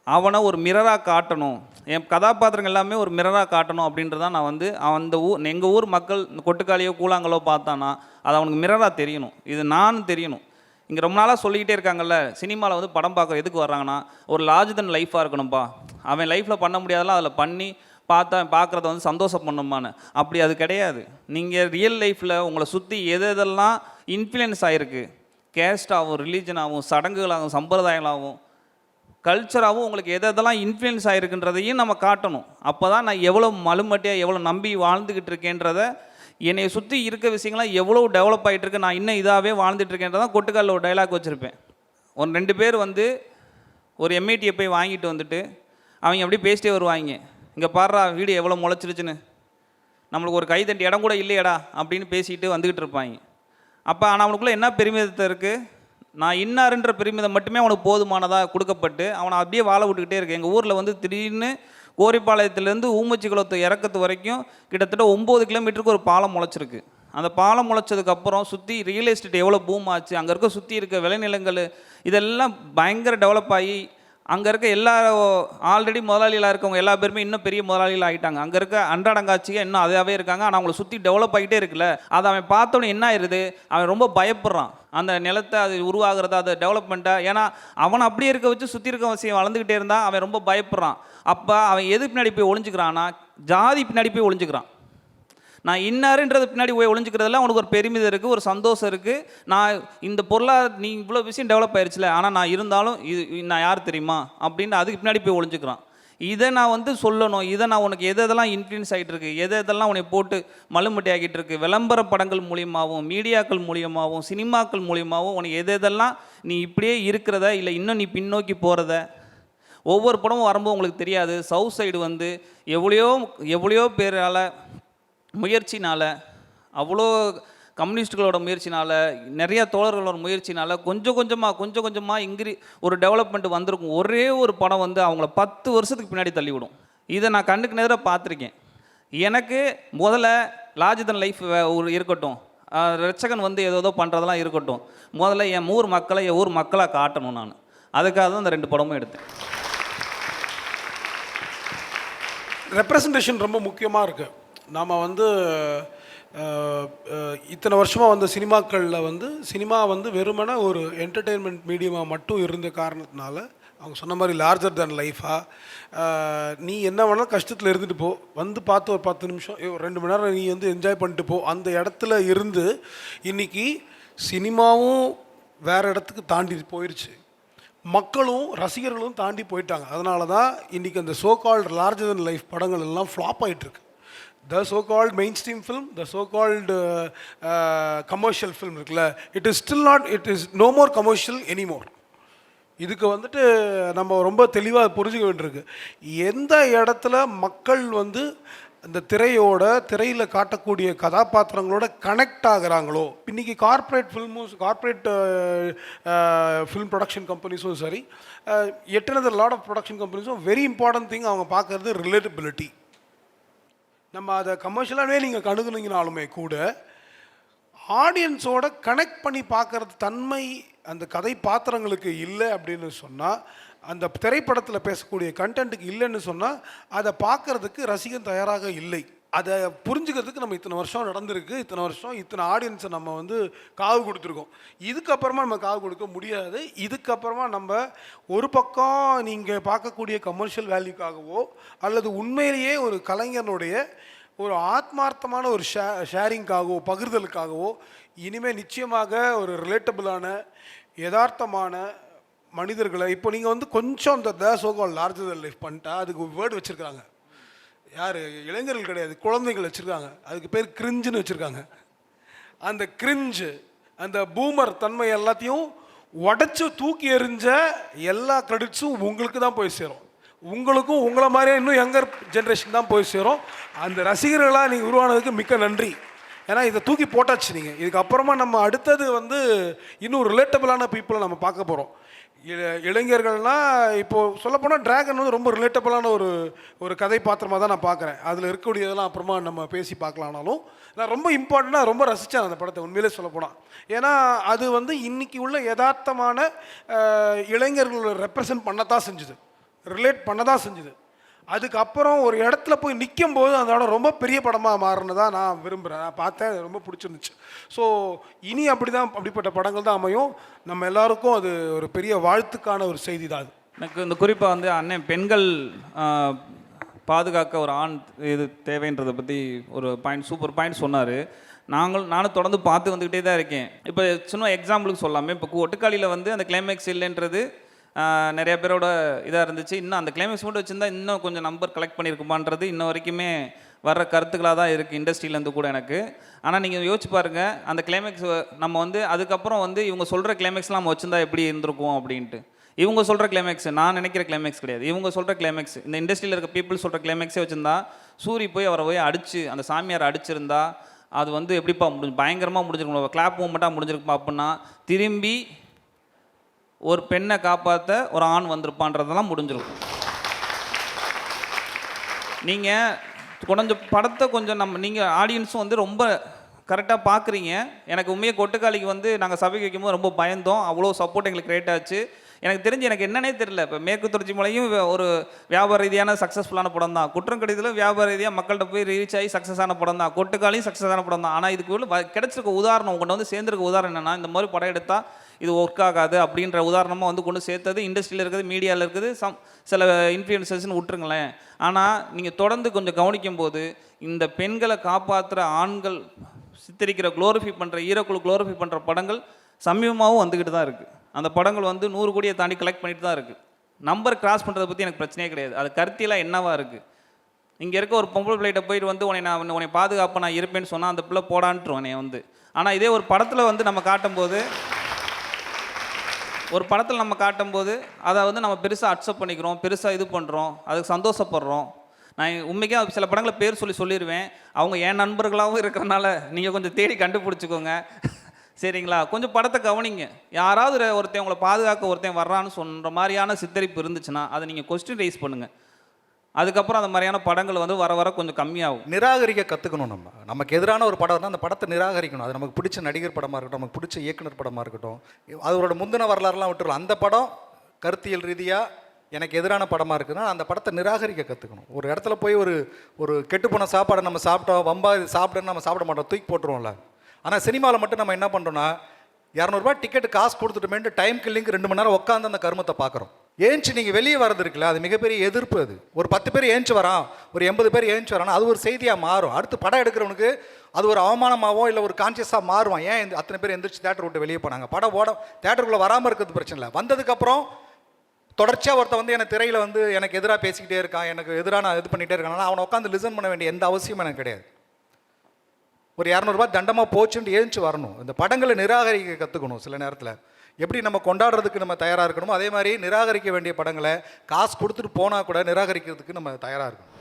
அவனை ஒரு மிரராக காட்டணும், என் கதாபாத்திரங்கள் எல்லாமே ஒரு மிரராக காட்டணும் அப்படின்றதான் நான் வந்து அந்த எங்கள் ஊர் மக்கள் இந்த கொட்டுக்காளியோ கூழாங்கலோ பார்த்தானா அது அவனுக்கு மிரராக தெரியணும், இது நான் தெரியணும். இங்கே ரொம்ப நாளாக சொல்லிக்கிட்டே இருக்காங்கல்ல, சினிமாவில் வந்து படம் பார்க்குற எதுக்கு வர்றாங்கன்னா ஒரு லார்ஜ் தென் லைஃபாக இருக்கணும்ப்பா, அவன் லைஃப்பில் பண்ண முடியாதெல்லாம் அதில் பண்ணி பார்க்குறத வந்து சந்தோஷம் பண்ணுமான்னு. அப்படி அது கிடையாது. நீங்கள் ரியல் லைஃப்பில் உங்களை சுற்றி எதெல்லாம் இன்ஃப்ளூயன்ஸ் ஆகிருக்கு, கேஸ்டாகவும் ரிலீஜனாகவும் சடங்குகளாகவும் சம்பிரதாயங்களாகவும் கல்ச்சராகவும் உங்களுக்கு எதெல்லாம் இன்ஃப்ளூயன்ஸ் ஆகிருக்குன்றதையும் நம்ம காட்டணும். அப்போ தான் நான் எவ்வளோ மலுமட்டியாக எவ்வளோ நம்பி வாழ்ந்துக்கிட்டு இருக்கேன்றதை, என்னை சுற்றி இருக்க விஷயங்கள்லாம் எவ்வளோ டெவலப் ஆகிட்டு இருக்கு, நான் இன்னும் இதாகவே வாழ்ந்துட்டுருக்கேன்றதான் கொட்டுக்காலில் ஒரு டைலாக் வச்சுருப்பேன். ஒரு 2 பேர் வந்து ஒரு எம்ஐடியை போய் வாங்கிட்டு வந்துட்டு அவங்க அப்படியே பேசிட்டே வருவாங்க, இங்கே பாடுறா வீடு எவ்வளோ முளைச்சிருச்சுன்னு, நம்மளுக்கு ஒரு கைத்தட்டி இடம் கூட இல்லையடா அப்படின்னு பேசிட்டு வந்துக்கிட்டு இருப்பாங்க. அப்போ ஆனால் அவனுக்குள்ளே என்ன பெருமிதத்தை இருக்குது, நான் இன்னாருன்ற பெருமிதம் மட்டுமே அவனுக்கு போதுமானதாக கொடுக்கப்பட்டு அவனை அப்படியே வாழ விட்டுக்கிட்டே இருக்கு. எங்கள் ஊரில் வந்து திடீர்னு கோரிப்பாளையத்துலேருந்து ஊமச்சி குளத்து இறக்கத்து வரைக்கும் கிட்டத்தட்ட 9 கிலோமீட்டருக்கு ஒரு பாலம் முளைச்சிருக்கு. அந்த பாலம் முளைச்சதுக்கப்புறம் சுற்றி ரியல் எஸ்டேட் எவ்வளோ பூம் ஆச்சு, அங்கே இருக்க சுற்றி இருக்க விளைநிலங்கள் இதெல்லாம் பயங்கர டெவலப் ஆகி அங்கே இருக்க எல்லா ஆல்ரெடி முதலாளிகளாக இருக்கவங்க எல்லா பேருமே இன்னும் பெரிய முதலாளிகளாக ஆகிட்டாங்க. அங்கே இருக்க அன்றாடங்காட்சியாக இன்னும் அதாவே இருக்காங்க. ஆனால் அவங்கள சுற்றி டெவலப் ஆகிட்டே இருக்குல்ல, அதை அவன் பார்த்தோன்னே என்ன ஆயிடுது, அவன் ரொம்ப பயப்படுறான் அந்த நிலத்தை அது உருவாகிறத அது டெவலப்மெண்ட்டாக. ஏன்னா அவனை அப்படியே இருக்க வச்சு சுற்றி இருக்க விஷயம் வளர்ந்துக்கிட்டே இருந்தால் அவன் ரொம்ப பயப்படுறான். அப்போ அவன் எது பின்னாடி போய் ஒளிஞ்சுக்கிறான்னா ஜாதி பின்னாடி போய் ஒளிஞ்சுக்கிறான். நான் இன்னாருன்றது பின்னாடி போய் ஒளிஞ்சிக்கிறதுல அவனுக்கு ஒரு பெருமிதம் இருக்குது, ஒரு சந்தோஷம் இருக்குது. நான் இந்த நீ இவ்வளோ விஷயம் டெவலப் ஆயிடுச்சுல, ஆனால் நான் இருந்தாலும் நான் யார் தெரியுமா அப்படின்னு அதுக்கு பின்னாடி போய் ஒளிஞ்சுக்கிறான். இதை நான் வந்து சொல்லணும், இதை நான் உனக்கு எதெல்லாம் இன்ஃப்ளூயன்ஸ் ஆகிட்டு இருக்கு, எதெல்லாம் உன்னை போட்டு மலுமட்டி ஆகிட்டு இருக்கு, விளம்பர படங்கள் மூலியமாகவும் மீடியாக்கள் மூலியமாகவும் சினிமாக்கள் மூலியமாகவும் உனக்கு எதெல்லாம் நீ இப்படியே இருக்கிறத இல்லை இன்னும் நீ பின்னோக்கி போகிறத ஒவ்வொரு படமும் வரும்போது உங்களுக்கு தெரியாது. சவுத் சைடு வந்து எவ்வளையோ பேரால் முயற்சினால், அவ்வளோ கம்யூனிஸ்டுகளோட முயற்சினால், நிறையா தோழர்களோட முயற்சினால் கொஞ்சம் கொஞ்சமாக ஒரு டெவலப்மெண்ட் வந்திருக்கும். ஒரே ஒரு படம் வந்து அவங்கள 10 வருஷத்துக்கு பின்னாடி தள்ளிவிடும். இதை நான் கண்ணுக்கு நேராக பார்த்துருக்கேன். எனக்கு முதல்ல லார்ஜ் தென் லைஃப் ஒரு இருக்கட்டும், ரட்சகன் வந்து ஏதோ பண்ணுறதெல்லாம் இருக்கட்டும், முதல்ல என் ஊர் மக்களாக காட்டணும். நான் அதுக்காக தான் இந்த 2 படமும் எடுத்தேன். ரெப்ரசன்டேஷன் ரொம்ப முக்கியமாக இருக்குது. நாம் வந்து இத்தனை வருஷமாக வந்து சினிமாக்களில் வந்து சினிமா வந்து வெறுமனே ஒரு என்டர்டெயின்மெண்ட் மீடியமாக மட்டும் இருந்த காரணத்தினால அவங்க சொன்ன மாதிரி லார்ஜர் தேன் லைஃபாக நீ என்ன வேணாலும் கஷ்டத்தில் இருந்துட்டு போ, வந்து பார்த்து ஒரு 10 நிமிஷம் 2 மணி நேரம் நீ வந்து என்ஜாய் பண்ணிட்டு போ, அந்த இடத்துல இருந்து இன்றைக்கி சினிமாவும் வேறு இடத்துக்கு தாண்டி போயிடுச்சு, மக்களும் ரசிகர்களும் தாண்டி போயிட்டாங்க. அதனால தான் இன்றைக்கி அந்த so called larger than life படங்கள் எல்லாம் ஃப்ளாப் ஆகிட்டுருக்கு. The so-called mainstream film, the so-called commercial film இருக்குல்ல, it is no more commercial anymore. இதுக்கு வந்துட்டு நம்ம ரொம்ப தெளிவாக புரிஞ்சுக்க வேண்டியிருக்கு. எந்த இடத்துல மக்கள் வந்து அந்த திரையில் காட்டக்கூடிய கதாபாத்திரங்களோட கனெக்ட் ஆகுறாங்களோ, இன்றைக்கி கார்ப்பரேட் ஃபில்ம் ப்ரொடக்ஷன் கம்பெனிஸும் சரி, yet another lot of production companies very important thing அவங்க பார்க்குறது ரிலேட்டபிலிட்டி. நம்ம அதை கமர்ஷியலாகவே நீங்கள் கணுகுனீங்கனாலுமே கூட ஆடியன்ஸோட கனெக்ட் பண்ணி பார்க்குறது தன்மை அந்த கதை பாத்திரங்களுக்கு இல்லை அப்படின்னு சொன்னால், அந்த திரைப்படத்தில் பேசக்கூடிய கண்டென்ட்டுக்கு இல்லைன்னு சொன்னால் அதை பார்க்குறதுக்கு ரசிகன் தயாராக இல்லை. அதை புரிஞ்சுக்கிறதுக்கு நம்ம இத்தனை வருஷம் நடந்திருக்கு, இத்தனை ஆடியன்ஸை நம்ம வந்து காவு கொடுத்துருக்கோம். இதுக்கப்புறமா நம்ம காவு கொடுக்க முடியாது. இதுக்கப்புறமா நம்ம ஒரு பக்கம் நீங்கள் பார்க்கக்கூடிய கமர்ஷியல் வேல்யூக்காகவோ அல்லது உண்மையிலேயே ஒரு கலைஞனுடைய ஒரு ஆத்மார்த்தமான ஒரு ஷேரிங்காகவோ பகிர்தலுக்காகவோ இனிமேல் நிச்சயமாக ஒரு ரிலேட்டபிளான யதார்த்தமான மனிதர்களை இப்போ நீங்கள் வந்து கொஞ்சம் இந்த சோகால் லார்ஜர் தென் லைஃப் பண்ணிட்டா அதுக்கு வேர்டு வச்சுருக்காங்க. யார் இளைஞர்கள் கிடையாது, குழந்தைகள் வச்சுருக்காங்க. அதுக்கு பேர் கிரிஞ்சுன்னு வச்சுருக்காங்க. அந்த கிரிஞ்சு அந்த பூமர் தன்மை எல்லாத்தையும் உடச்சி தூக்கி எறிஞ்ச எல்லா கிரெடிட்ஸும் உங்களுக்கு தான் போய் சேரும். உங்களுக்கும் உங்களை மாதிரியே இன்னும் யங்கர் ஜென்ரேஷன் தான் போய் சேரும். அந்த ரசிகர்களாக நீங்கள் உருவானதுக்கு மிக்க நன்றி. ஏன்னா இதை தூக்கி போட்டாச்சு நீங்கள். இதுக்கப்புறமா நம்ம அடுத்தது வந்து இன்னும் ரிலேட்டபிளான பீப்புளை நம்ம பார்க்க போகிறோம். இளைஞர்கள்னால் இப்போது சொல்லப்போனால் டிராகன் வந்து ரொம்ப ரிலேட்டபிளான ஒரு கதை பாத்திரமாக தான் நான் பார்க்குறேன். அதில் இருக்கக்கூடியதெல்லாம் அப்புறமா நம்ம பேசி பார்க்கலானாலும் நான் ரொம்ப இம்பார்ட்டண்ட்டாக ரொம்ப ரசித்தேன் அந்த படத்தை உண்மையிலே சொல்லப்போனால். ஏன்னா அது வந்து இன்றைக்கி உள்ள யதார்த்தமான இளைஞர்களை ரெப்ரசன்ட் பண்ணத்தான் செஞ்சுது, ரிலேட் பண்ணதான் செஞ்சுது. அதுக்கப்புறம் ஒரு இடத்துல போய் நிற்கும் போது அந்த இடம் ரொம்ப பெரிய படமாக மாறினதாக நான் விரும்புகிறேன். நான் பார்த்தேன், அது ரொம்ப பிடிச்சிருந்துச்சு. ஸோ இனி அப்படிப்பட்ட படங்கள் தான் அமையும். நம்ம எல்லாருக்கும் அது ஒரு பெரிய வாழ்த்துக்கான ஒரு செய்தி தான் அது. எனக்கு இந்த குறிப்பாக வந்து அண்ணன் பெண்கள் பாதுகாக்க ஒரு ஆண் இது தேவைன்றதை பற்றி ஒரு சூப்பர் பாயிண்ட் சொன்னார். நானும் தொடர்ந்து பார்த்து வந்துக்கிட்டே தான் இருக்கேன். இப்போ சின்ன எக்ஸாம்பிளுக்கு சொல்லாமல், இப்போ ஒட்டுக்காளியில் வந்து அந்த கிளைமேக்ஸ் இல்லைன்றது நிறைய பேரோட இதாக இருந்துச்சு. இன்னும் அந்த கிளைமேக்ஸ் மட்டும் வச்சுருந்தா இன்னும் கொஞ்சம் நம்பர் கலெக்ட் பண்ணியிருக்குமான்றது இன்ன வரைக்குமே வர்ற கருத்துக்களாக தான் இருக்குது இண்டஸ்ட்ரியிலேருந்து கூட எனக்கு. ஆனால் நீங்கள் யோசிச்சு பாருங்கள், அந்த கிளைமேக்ஸ் நம்ம வந்து அதுக்கப்புறம் வந்து இவங்க சொல்கிற கிளைமேக்ஸ்லாம் நம்ம வச்சுருந்தா எப்படி இருந்திருக்கும் அப்படின்ட்டு. இவங்க சொல்கிற கிளைமேக்ஸ் நான் நினைக்கிற கிளைமேக்ஸ் கிடையாது. இவங்க சொல்கிற கிளைமேக்ஸ், இந்த இண்டஸ்ட்ரியில் இருக்க பீப்புள் சொல்கிற கிளைமேக்ஸே வச்சுருந்தா சூரி போய் அவரை போய் அடித்து அந்த சாமியார் அடிச்சிருந்தா அது வந்து எப்படிப்பா பயங்கரமாக முடிஞ்சிருக்கணும், கிளாப் மூமெண்ட்டாக முடிஞ்சிருக்குமா அப்படின்னா திரும்பி ஒரு பெண்ணை காப்பாற்ற ஒரு ஆண் வந்திருப்பான்றதெல்லாம் முடிஞ்சிருக்கும். நீங்கள் கொஞ்சம் படத்தை கொஞ்சம் நீங்கள் ஆடியன்ஸும் வந்து ரொம்ப கரெக்டாக பார்க்குறீங்க. எனக்கு உண்மையை கொட்டுக்காளிக்கு வந்து நாங்கள் சபைக்கு வைக்கும்போது ரொம்ப பயந்தோம். அவ்வளோ சப்போர்ட் எங்களுக்கு கிரியேட் ஆச்சு. எனக்கு தெரிஞ்சு எனக்கு என்னன்னே தெரியல. இப்போ மேற்கு தொடர்ச்சி மலையும் ஒரு வியாபார ரீதியான சக்ஸஸ்ஃபுல்லான படம் தான். குற்றங்கடிதலும் வியாபார ரீதியாக மக்கள்கிட்ட போய் ரீச் ஆகி சக்ஸஸான படம் தான். கொட்டுக்காளியும் சக்ஸஸான படம் தான். ஆனால் இதுக்கு உள்ள கிடைச்சிருக்க உதாரணம் உங்கள்கிட்ட வந்து சேர்ந்துருக்க உதாரணம் என்னென்னா, இந்த மாதிரி படம் எடுத்தால் இது ஒர்க் ஆகாது அப்படின்ற உதாரணமாக வந்து கொண்டு சேர்த்தது இண்டஸ்ட்ரியில் இருக்குது, மீடியாவில் இருக்குது, சில இன்ஃப்ளூயன்சர்ஸ்னு விட்டுருங்களேன். ஆனால் நீங்கள் தொடர்ந்து கொஞ்சம் கவனிக்கும் போது இந்த பெண்களை காப்பாற்றுற ஆண்கள் சித்தரிக்கிற குளோரிஃபை பண்ணுற ஹீரோக்கள் குளோரிஃபை பண்ணுற படங்கள் சமீபமாகவும் வந்துக்கிட்டு தான் இருக்குது. அந்த படங்கள் வந்து 100 கோடியை தாண்டி கலெக்ட் பண்ணிட்டு தான் இருக்குது. நம்பர் கிராஸ் பண்ணுறதை பற்றி எனக்கு பிரச்சனையே கிடையாது. அது கருத்தியெல்லாம் என்னவா இருக்குது. இங்கே இருக்க ஒரு பொம்பளை பிள்ளைகிட்ட போயிட்டு வந்து உன்னை பாதுகாப்பாக நான் இருப்பேன்னு சொன்னால் அந்த பிள்ளை போடான்ட்டுருவோம் என்னை வந்து. ஆனால் இதே ஒரு படத்தில் வந்து நம்ம காட்டும்போது அதை வந்து நம்ம பெருசாக அக்செப்ட் பண்ணிக்கிறோம், பெருசாக இது பண்ணுறோம், அதுக்கு சந்தோஷப்படுறோம். நான் உண்மைக்கே சில படங்களை பேர் சொல்லிடுவேன். அவங்க என் நண்பர்களாகவும் இருக்கிறனால நீங்கள் கொஞ்சம் தேடி கண்டுபிடிச்சிக்கோங்க, சரிங்களா? கொஞ்சம் படத்தை கவனிங்க. யாராவது ஒருத்தன் உங்களை பாதுகாக்க ஒருத்தன் வர்றான்னு சொல்கிற மாதிரியான சித்தரிப்பு இருந்துச்சுன்னா அதை நீங்கள் கொஸ்டின் ரைஸ் பண்ணுங்கள். அதுக்கப்புறம் அந்த மாதிரியான படங்கள் வந்து வர கொஞ்சம் கம்மியாகும். நிராகரிக்க கற்றுக்கணும். நமக்கு எதிரான ஒரு படம் இருந்தால் அந்த படத்தை நிராகரிக்கணும். அது நமக்கு பிடிச்ச நடிகர் படமாக இருக்கட்டும், நமக்கு பிடிச்ச இயக்குனர் படமாக இருக்கட்டும், அதோட முந்தின வரலாறுலாம் விட்டுருலாம். அந்த படம் கருத்தியல் ரீதியாக எனக்கு எதிரான படமாக இருக்குதுன்னா அந்த படத்தை நிராகரிக்க கற்றுக்கணும். ஒரு இடத்துல போய் ஒரு கெட்டுப்போன சாப்பாடை நம்ம சாப்பிட்டோம், வம்பா இது சாப்பிடுன்னு நம்ம சாப்பிட மாட்டோம், தூக்கி போட்டுருவோம்ல. ஆனால் சினிமாவில் மட்டும் நம்ம என்ன பண்ணுறோன்னா 200 ரூபா டிக்கெட்டு காசு கொடுத்துட்டுமேட்டு டைம் கில்லிங்கு 2 மணி நேரம் உட்காந்து அந்த கருமத்தை பார்க்குறோம். ஏஞ்சி நீங்கள் வெளியே வரது இருக்குல்ல, அது மிகப்பெரிய எதிர்ப்பு. அது ஒரு 10 பேர் ஏஞ்சி வரான், ஒரு 80 பேர் ஏஞ்சி வரானா அது ஒரு செய்தியாக மாறும். அடுத்து படம் எடுக்கிறவனுக்கு அது ஒரு அவமானமாகவோ இல்லை ஒரு கான்சியஸாக மாறுவான். ஏன் அத்தனை பேர் எந்திரிச்சு தேட்டர் விட்டு வெளியே போனாங்க. படம் தேட்டருக்குள்ளே வராமல் இருக்கிறது பிரச்சனை இல்லை. வந்ததுக்கப்புறம் தொடர்ச்சியாக ஒருத்த வந்து எனக்கு திரையில் வந்து எனக்கு எதிராக பேசிக்கிட்டே இருக்கான், எனக்கு எதிராக நான் இது பண்ணிகிட்டே இருக்கானா அவனை உட்காந்து லிசன் பண்ண வேண்டிய எந்த அவசியமும் எனக்கு கிடையாது. ஒரு 200 ரூபா தண்டமாக போச்சுன்ட்டு ஏஞ்சி வரணும். இந்த படங்களை நிராகரிக்க கற்றுக்கணும். சில நேரத்தில் எப்படி நம்ம கொண்டாடுறதுக்கு நம்ம தயாராக இருக்கணுமோ அதே மாதிரி நிராகரிக்க வேண்டிய படங்களை காசு கொடுத்துட்டு போனால் கூட நிராகரிக்கிறதுக்கு நம்ம தயாராக இருக்கணும்.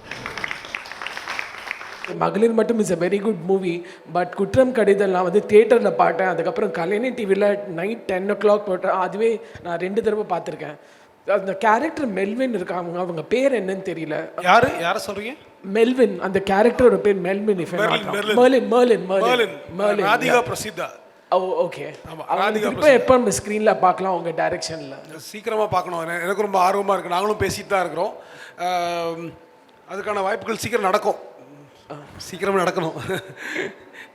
மகளிர் மட்டும் is a very good movie. But குற்றம் கடிதல் நான் வந்து தியேட்டரில் பார்த்தேன். அதுக்கப்புறம் கலைஞர் டிவியில் நைட் 10 o'clock போட்டேன். அதுவே நான் 2 தடவை பார்த்துருக்கேன். அந்த கேரக்டர் மெல்வின் இருக்காங்க, அவங்க பேர் என்னன்னு தெரியல. யாரை சொல்றீங்க? மெல்வின், அந்த கேரக்டரோட பேர் மெல்வின். ராதிகா பிரசித்தா. ஓகே. இப்போ எப்போ நம்ம ஸ்க்ரீனில் பார்க்கலாம் உங்கள் டைரக்ஷனில்? சீக்கிரமாக பார்க்கணும். எனக்கு ரொம்ப ஆர்வமாக இருக்குது. நாங்களும் பேசிட்டு தான் இருக்கிறோம். அதுக்கான வாய்ப்புகள் சீக்கிரம் நடக்கும், சீக்கிரமாக நடக்கணும்.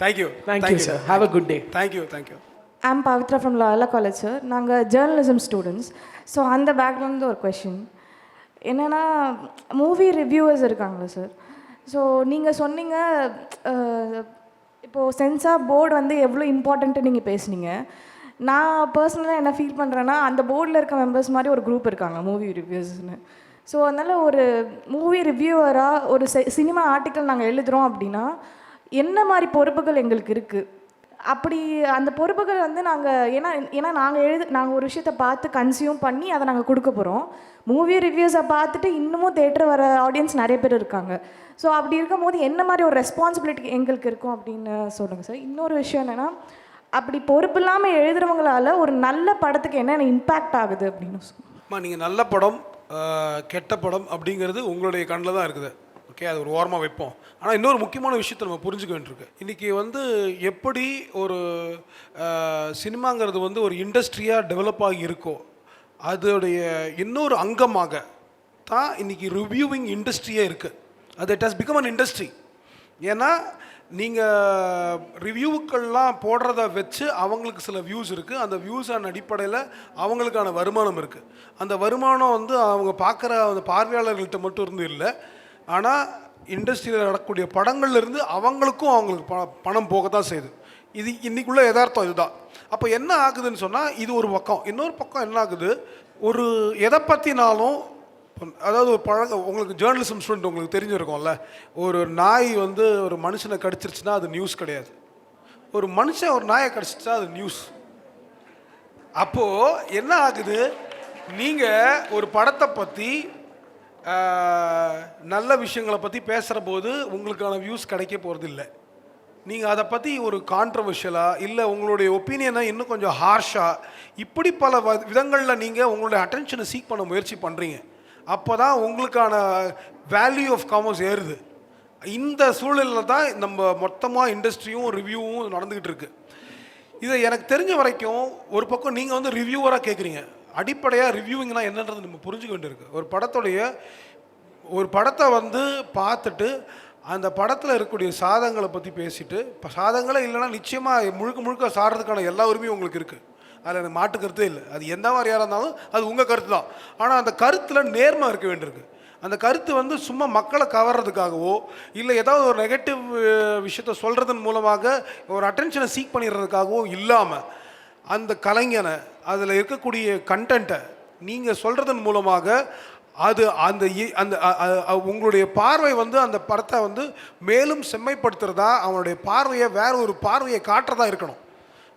Thank you sir. Have a good day. Thank you. I'm Pavithra from லாயலா college sir. நாங்கள் ஜேர்னலிசம் ஸ்டூடெண்ட்ஸ். ஸோ அந்த பேக்ரவுண்ட் ஒரு கொஷின் என்னென்னா, மூவி ரிவ்யூவர்ஸ் இருக்காங்களா சார்? ஸோ நீங்கள் சொன்னீங்க இப்போது சென்சார் போர்டு வந்து எவ்வளோ இம்பார்ட்டண்ட்டு நீங்கள் பேசுனீங்க. நான் பர்சனலாக என்ன ஃபீல் பண்ணுறேன்னா, அந்த போர்டில் இருக்க மெம்பர்ஸ் மாதிரி ஒரு குரூப் இருக்காங்க மூவி ரிவ்யூவர்ஸ்னு. ஸோ அதனால் ஒரு மூவி ரிவ்யூவராக ஒரு சினிமா ஆர்டிக்கல் நாங்கள் எழுதுகிறோம் அப்படின்னா என்ன மாதிரி பொறுப்புகள் எங்களுக்கு இருக்குது? அப்படி அந்த பொறுப்புகள் வந்து நாங்கள் ஏன்னா நாங்கள் ஒரு விஷயத்தை பார்த்து கன்சியூம் பண்ணி அதை நாங்கள் கொடுக்க போகிறோம். மூவி ரிவ்யூஸை பார்த்துட்டு இன்னமும் தேட்டர் வர ஆடியன்ஸ் நிறைய பேர் இருக்காங்க. ஸோ அப்படி இருக்கும்போது என்ன மாதிரி ஒரு ரெஸ்பான்சிபிலிட்டி எங்களுக்கு இருக்கும் அப்படின்னு சொல்லுங்கள் சார். இன்னொரு விஷயம் என்னென்னா, அப்படி பொறுப்பு இல்லாமல் எழுதுறவங்களால ஒரு நல்ல படத்துக்கு என்னென்ன இம்பேக்ட் ஆகுது அப்படின்னு சொல்லுங்கள். நீங்கள் நல்ல படம் கெட்ட படம் அப்படிங்கிறது உங்களுடைய கண்ணில் தான் இருக்குது. ஓகே, அது ஒரு ஓரமாக வைப்போம். ஆனால் இன்னொரு முக்கியமான விஷயத்தை நம்ம புரிஞ்சுக்க வேண்டியிருக்கு. இன்றைக்கி வந்து எப்படி ஒரு சினிமாங்கிறது வந்து ஒரு இண்டஸ்ட்ரியாக டெவலப் ஆகி இருக்கோ, அதோடைய இன்னொரு அங்கமாக தான் இன்றைக்கி ரிவ்யூவிங் இண்டஸ்ட்ரியே இருக்குது. அது it has become an industry. ஏன்னா நீங்கள் ரிவ்யூக்கள்லாம் போடுறத வச்சு அவங்களுக்கு சில வியூஸ் இருக்குது. அந்த வியூஸான அடிப்படையில் அவங்களுக்கான வருமானம் இருக்குது. அந்த வருமானம் வந்து அவங்க பார்க்குற அந்த பார்வையாளர்கள்ட்ட மட்டும் இருந்து இல்லை, ஆனால் இண்டஸ்ட்ரியில் நடக்கக்கூடிய படங்கள்லேருந்து அவங்களுக்கு பணம் போக தான் செய்யுது. இது இன்றைக்குள்ள யதார்த்தம் இதுதான். அப்போ என்ன ஆகுதுன்னு சொன்னால், இது ஒரு பக்கம். இன்னொரு பக்கம் என்ன ஆகுது, ஒரு எதை பற்றினாலும், அதாவது ஒரு உங்களுக்கு ஜேர்னலிசம் ஸ்டூடெண்ட் உங்களுக்கு தெரிஞ்சிருக்கும்ல, ஒரு நாய் வந்து ஒரு மனுஷனை கடிச்சிருச்சுன்னா அது நியூஸ் கிடையாது. ஒரு மனுஷன் ஒரு நாயை கடிச்சிச்சா அது நியூஸ். அப்போது என்ன ஆகுது, நீங்கள் ஒரு படத்தை பற்றி நல்ல விஷயங்களை பற்றி பேசுகிற போது உங்களுக்கான வியூஸ் கிடைக்க போகிறது இல்லை. நீங்கள் அதை பற்றி ஒரு கான்ட்ரவர்ஷியலாக இல்லை உங்களுடைய ஒப்பீனியனை இன்னும் கொஞ்சம் ஹார்ஷாக இப்படி பல விதங்களில் நீங்கள் உங்களுடைய அட்டென்ஷனை சீக் பண்ண முயற்சி பண்ணுறீங்க. அப்போ தான் உங்களுக்கான வேல்யூ ஆஃப் காமர்ஸ் ஏறுது. இந்த சூழலில் தான் நம்ம மொத்தமாக இண்டஸ்ட்ரியும் ரிவ்யூவும் நடந்துக்கிட்டு இருக்கு. இதை எனக்கு தெரிஞ்ச வரைக்கும் ஒரு பக்கம் நீங்கள் வந்து ரிவ்யூவராக கேட்குறீங்க. அடிப்படையாக ரிவ்யூவிங்னா என்னன்றது நம்ம புரிஞ்சுக்க வேண்டியிருக்கு. ஒரு படத்தை வந்து பார்த்துட்டு அந்த படத்தில் இருக்கக்கூடிய சாதங்களை பற்றி பேசிட்டு, இப்போ சாதங்களே இல்லைன்னா நிச்சயமாக முழுக்க சாடுறதுக்கான எல்லா உரிமையும் உங்களுக்கு இருக்குது. அதில் எனக்கு மாட்டு கருத்தே இல்லை. அது எந்த மாதிரியாக இருந்தாலும் அது உங்கள் கருத்து தான். ஆனால் அந்த கருத்தில் நேர்மை இருக்க வேண்டியிருக்கு. அந்த கருத்து வந்து சும்மா மக்களை கவர்றதுக்காகவோ இல்லை ஏதாவது ஒரு நெகட்டிவ் விஷயத்த சொல்கிறதன் மூலமாக ஒரு அட்டென்ஷனை சீக் பண்ணிடுறதுக்காகவோ இல்லாமல், அந்த கலைஞனை அதில் இருக்கக்கூடிய கண்டென்ட்டை நீங்கள் சொல்கிறதன் மூலமாக அது அந்த உங்களுடைய பார்வை வந்து அந்த படத்தை வந்து மேலும் செம்மைப்படுத்துகிறதா, அவனுடைய பார்வையை வேற ஒரு பார்வையை காட்டுறதா இருக்கணும்.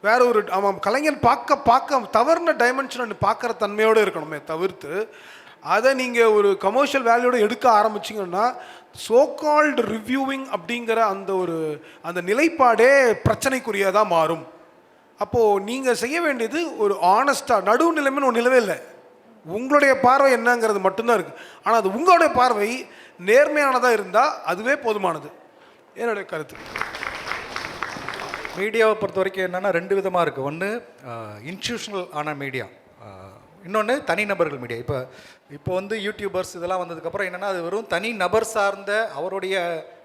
வேற ஒரு அவன் கலைஞன் பார்க்க தவறுன டைமென்ஷன் பார்க்குற தன்மையோடு இருக்கணுமே தவிர்த்து, அதை நீங்கள் ஒரு கமர்ஷியல் வேல்யூட எடுக்க ஆரம்பிச்சிங்கன்னா சோகால்டு ரிவ்யூவிங் அப்படிங்கிற அந்த நிலைப்பாடே பிரச்சனைக்குரியதாக மாறும். அப்போது நீங்கள் செய்ய வேண்டியது ஒரு ஆனஸ்டாக, நடுவு நிலைமைன்னு ஒன்று நிலவே இல்லை. உங்களுடைய பார்வை என்னங்கிறது மட்டும்தான் இருக்குது. ஆனால் அது உங்களுடைய பார்வை நேர்மையானதாக இருந்தால் அதுவே போதுமானது. என்னுடைய கருத்து. மீடியாவை பொறுத்த வரைக்கும் என்னென்னா ரெண்டு விதமாக இருக்குது. ஒன்று இன்ஸ்டியூஷனல் ஆன மீடியா, இன்னொன்று தனிநபர்கள் மீடியா. இப்போ வந்து யூடியூபர்ஸ் இதெல்லாம் வந்ததுக்கப்புறம் என்னென்னா அது வெறும் தனி நபர் சார்ந்த, அவருடைய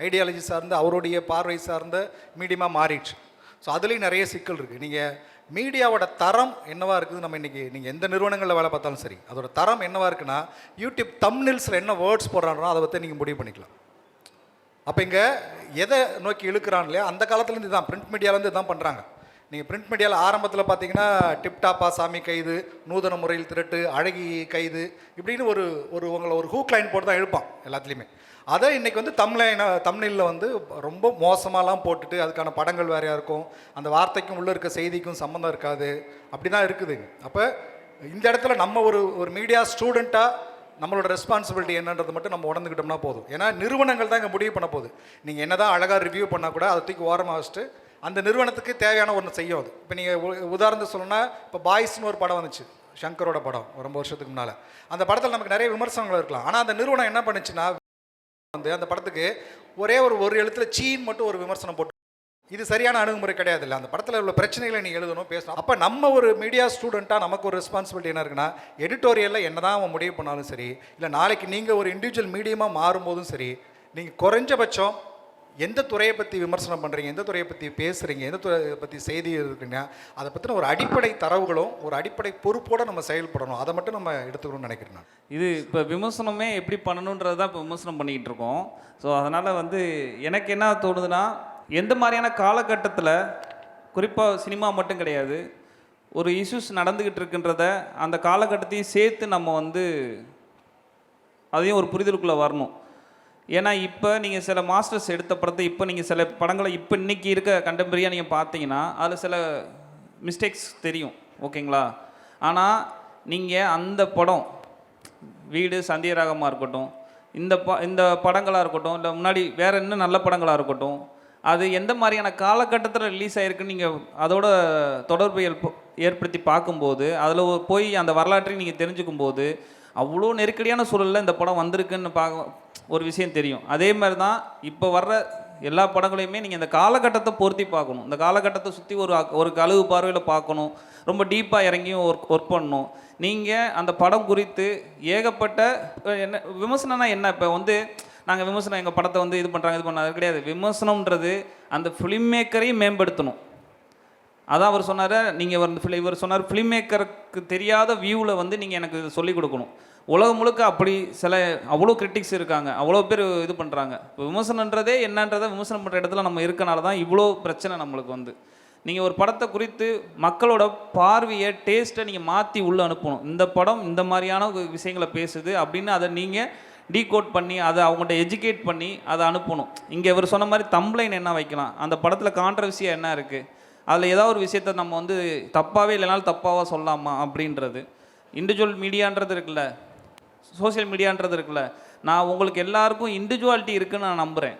ஐடியாலஜி சார்ந்த, அவருடைய பார்வை சார்ந்த மீடியமாக மாறிடுச்சு. ஸோ அதுலேயும் நிறைய சிக்கல் இருக்குது. நீங்கள் மீடியாவோட தரம் என்னவாக இருக்குது, நம்ம இன்றைக்கி நீங்கள் எந்த நிறுவனங்களில் வேலை பார்த்தாலும் சரி, அதோட தரம் என்னவாக இருக்குன்னா, யூடியூப் தம்ப்நெயில்ஸில் என்ன வேர்ட்ஸ் போடுறானோ அதை பற்றி நீங்கள் முடிவு பண்ணிக்கலாம். அப்போ இங்கே எதை நோக்கி இழுக்கிறான் இல்லையா, அந்த காலத்துலேருந்து தான் பிரிண்ட் மீடியாவிலேருந்து தான் பண்ணுறாங்க. நீங்கள் பிரிண்ட் மீடியாவில் ஆரம்பத்தில் பார்த்தீங்கன்னா டிப்டாப்பா சாமி கைது, நூதன முறையில் திருட்டு, அழகி கைது, இப்படின்னு உங்களை ஒரு ஹூக் லைன் போட்டு தான் எழுப்பான் எல்லாத்துலேயுமே. அதை இன்றைக்கி வந்து தம்ப்நெயிலில் வந்து ரொம்ப மோசமாலாம் போட்டுட்டு அதுக்கான படங்கள் வேறையாக இருக்கும், அந்த வார்த்தைக்கும் உள்ளே இருக்க செய்திக்கும் சம்மந்தம் இருக்காது, அப்படி தான் இருக்குதுங்க. அப்போ இந்த இடத்துல நம்ம ஒரு மீடியா ஸ்டூடெண்ட்டாக நம்மளோட ரெஸ்பான்சிபிலிட்டி என்னன்றது மட்டும் நம்ம உணர்ந்துக்கிட்டோம்னா போதும். ஏன்னா நிறுவனங்கள் தான் இங்கே முடிவு பண்ண போகுது. நீங்கள் என்ன தான் அழகாக ரிவ்யூ பண்ணால் கூட அதை தூக்கி ஓரமாக வச்சுட்டு அந்த நிறுவனத்துக்கு தேவையான ஒன்று செய்யும். அது இப்போ நீங்கள் உதாரணத்துக்கு சொல்லணும்னா, இப்போ பாய்ஸ்னு ஒரு படம் வந்துச்சு, சங்கரோட படம், ரொம்ப வருஷத்துக்கு முன்னால். அந்த படத்தில் நமக்கு நிறைய விமர்சனங்கள் இருக்கலாம். ஆனால் அந்த நிறுவனம் என்ன பண்ணுச்சுன்னா வந்து அந்த படத்துக்கு ஒரு எழுத்தில் சீன் மட்டும் ஒரு விமர்சனம் போட்டு, இது சரியான அணுகுமுறை கிடையாது. இல்லை, அந்த படத்தில் உள்ள பிரச்சனைகளை நீங்கள் எழுதணும், பேசணும். அப்போ நம்ம ஒரு மீடியா ஸ்டூடெண்ட்டாக நமக்கு ஒரு ரெஸ்பான்சிபிலிட்டி என்ன இருக்குன்னா, எடிட்டோரியலில் என்ன தான் அவன் முடிவு பண்ணாலும் சரி, இல்லை நாளைக்கு நீங்கள் ஒரு இண்டிவிஜுவல் மீடியமாக மாறும்போதும் சரி, நீங்கள் குறைஞ்சபட்சம் எந்த துறையை பற்றி விமர்சனம் பண்ணுறீங்க, எந்த துறையை பற்றி பேசுகிறீங்க, எந்த துறையை பற்றி செய்தி இருக்குங்க, அதை பற்றின ஒரு அடிப்படை தரவுகளும் ஒரு அடிப்படை பொறுப்போடு நம்ம செயல்படணும். அதை மட்டும் நம்ம எடுத்துக்கணும்னு நினைக்கிறேன் நான். இது இப்போ விமர்சனமே எப்படி பண்ணணுன்றது தான் இப்போ விமர்சனம் பண்ணிக்கிட்டு இருக்கோம். ஸோ அதனால் வந்து எனக்கு என்ன தோணுதுன்னா, எந்த மாதிரியான காலகட்டத்தில், குறிப்பாக சினிமா மட்டும் கிடையாது, ஒரு இஷ்யூஸ் நடந்துக்கிட்டு இருக்குன்றத அந்த காலகட்டத்தையும் சேர்த்து நம்ம வந்து அதையும் ஒரு புரிதலுக்குள்ளே வரணும். ஏன்னா இப்போ நீங்கள் சில மாஸ்டர்ஸ் எடுத்த படத்தை இப்போ நீங்கள் சில படங்களை இப்போ இன்றைக்கி இருக்க கண்டெம்பரரியாக நீங்கள் பார்த்தீங்கன்னா அதில் சில மிஸ்டேக்ஸ் தெரியும், ஓகேங்களா? ஆனால் நீங்கள் அந்த படம் வீடு, சந்தியராகமாக இருக்கட்டும், இந்த படங்களாக இருக்கட்டும், இல்லை முன்னாடி வேறு இன்னும் நல்ல படங்களாக இருக்கட்டும், அது எந்த மாதிரியான காலகட்டத்தில் ரிலீஸ் ஆகிருக்குன்னு நீங்கள் அதோட தொடர்பு ஏற்படுத்தி பார்க்கும்போது, அதில் போய் அந்த வரலாற்றை நீங்கள் தெரிஞ்சுக்கும் போது அவ்வளோ நெருக்கடியான சூழலில் இந்த படம் வந்திருக்குன்னு ஒரு விஷயம் தெரியும். அதே மாதிரி தான் இப்போ வர்ற எல்லா படங்களையுமே நீங்கள் இந்த காலகட்டத்தை பொருத்தி பார்க்கணும். இந்த காலகட்டத்தை சுற்றி ஒரு கழுவு பார்வையில் பார்க்கணும். ரொம்ப டீப்பாக இறங்கியும் ஒர்க் பண்ணணும். நீங்கள் அந்த படம் குறித்து ஏகப்பட்ட என்ன விமர்சனம்னா என்ன, இப்போ வந்து நாங்கள் விமர்சனம் எங்கள் படத்தை வந்து இது பண்ணாது கிடையாது. விமர்சனம்ன்றது அந்த ஃபிலிம் மேக்கரையும் மேம்படுத்தணும். அதான் அவர் சொன்னார், நீங்கள் இவர் சொன்னார் ஃபிலிம் மேக்கருக்கு தெரியாத வியூவில் வந்து நீங்கள் எனக்கு இதை சொல்லிக் கொடுக்கணும். உலகம் முழுக்க அப்படி அவ்வளோ கிரிட்டிக்ஸ் இருக்காங்க, அவ்வளோ பேர் இது பண்ணுறாங்க. இப்போ விமர்சனன்றதே என்னன்றதை விமர்சனம் பண்ணுற இடத்துல நம்ம இருக்கனால தான் இவ்வளோ பிரச்சனை நம்மளுக்கு வந்து. நீங்கள் ஒரு படத்தை குறித்து மக்களோட பார்வையை, டேஸ்ட்டை நீங்கள் மாற்றி உள்ளே அனுப்பணும். இந்த படம் இந்த மாதிரியான விஷயங்களை பேசுது அப்படின்னு அதை நீங்கள் டீகோட் பண்ணி அதை அவங்கள்ட்ட எஜுகேட் பண்ணி அதை அனுப்பணும். இங்கே இவர் சொன்ன மாதிரி தம்ப்லைன் என்ன வைக்கலாம், அந்த படத்தில் கான்ட்ரவர்சியாக என்ன இருக்குது, அதில் ஏதாவது ஒரு விஷயத்தை நம்ம வந்து தப்பாகவே இல்லைனாலும் தப்பாக சொல்லலாமா அப்படின்றது. இண்டிவிஜுவல் மீடியான்றது இருக்குல்ல, சோசியல் மீடியான்றது இருக்குல்ல, நான் உங்களுக்கு எல்லாருக்கும் இண்டிவிஜுவாலிட்டி இருக்குதுன்னு நான் நம்புகிறேன்.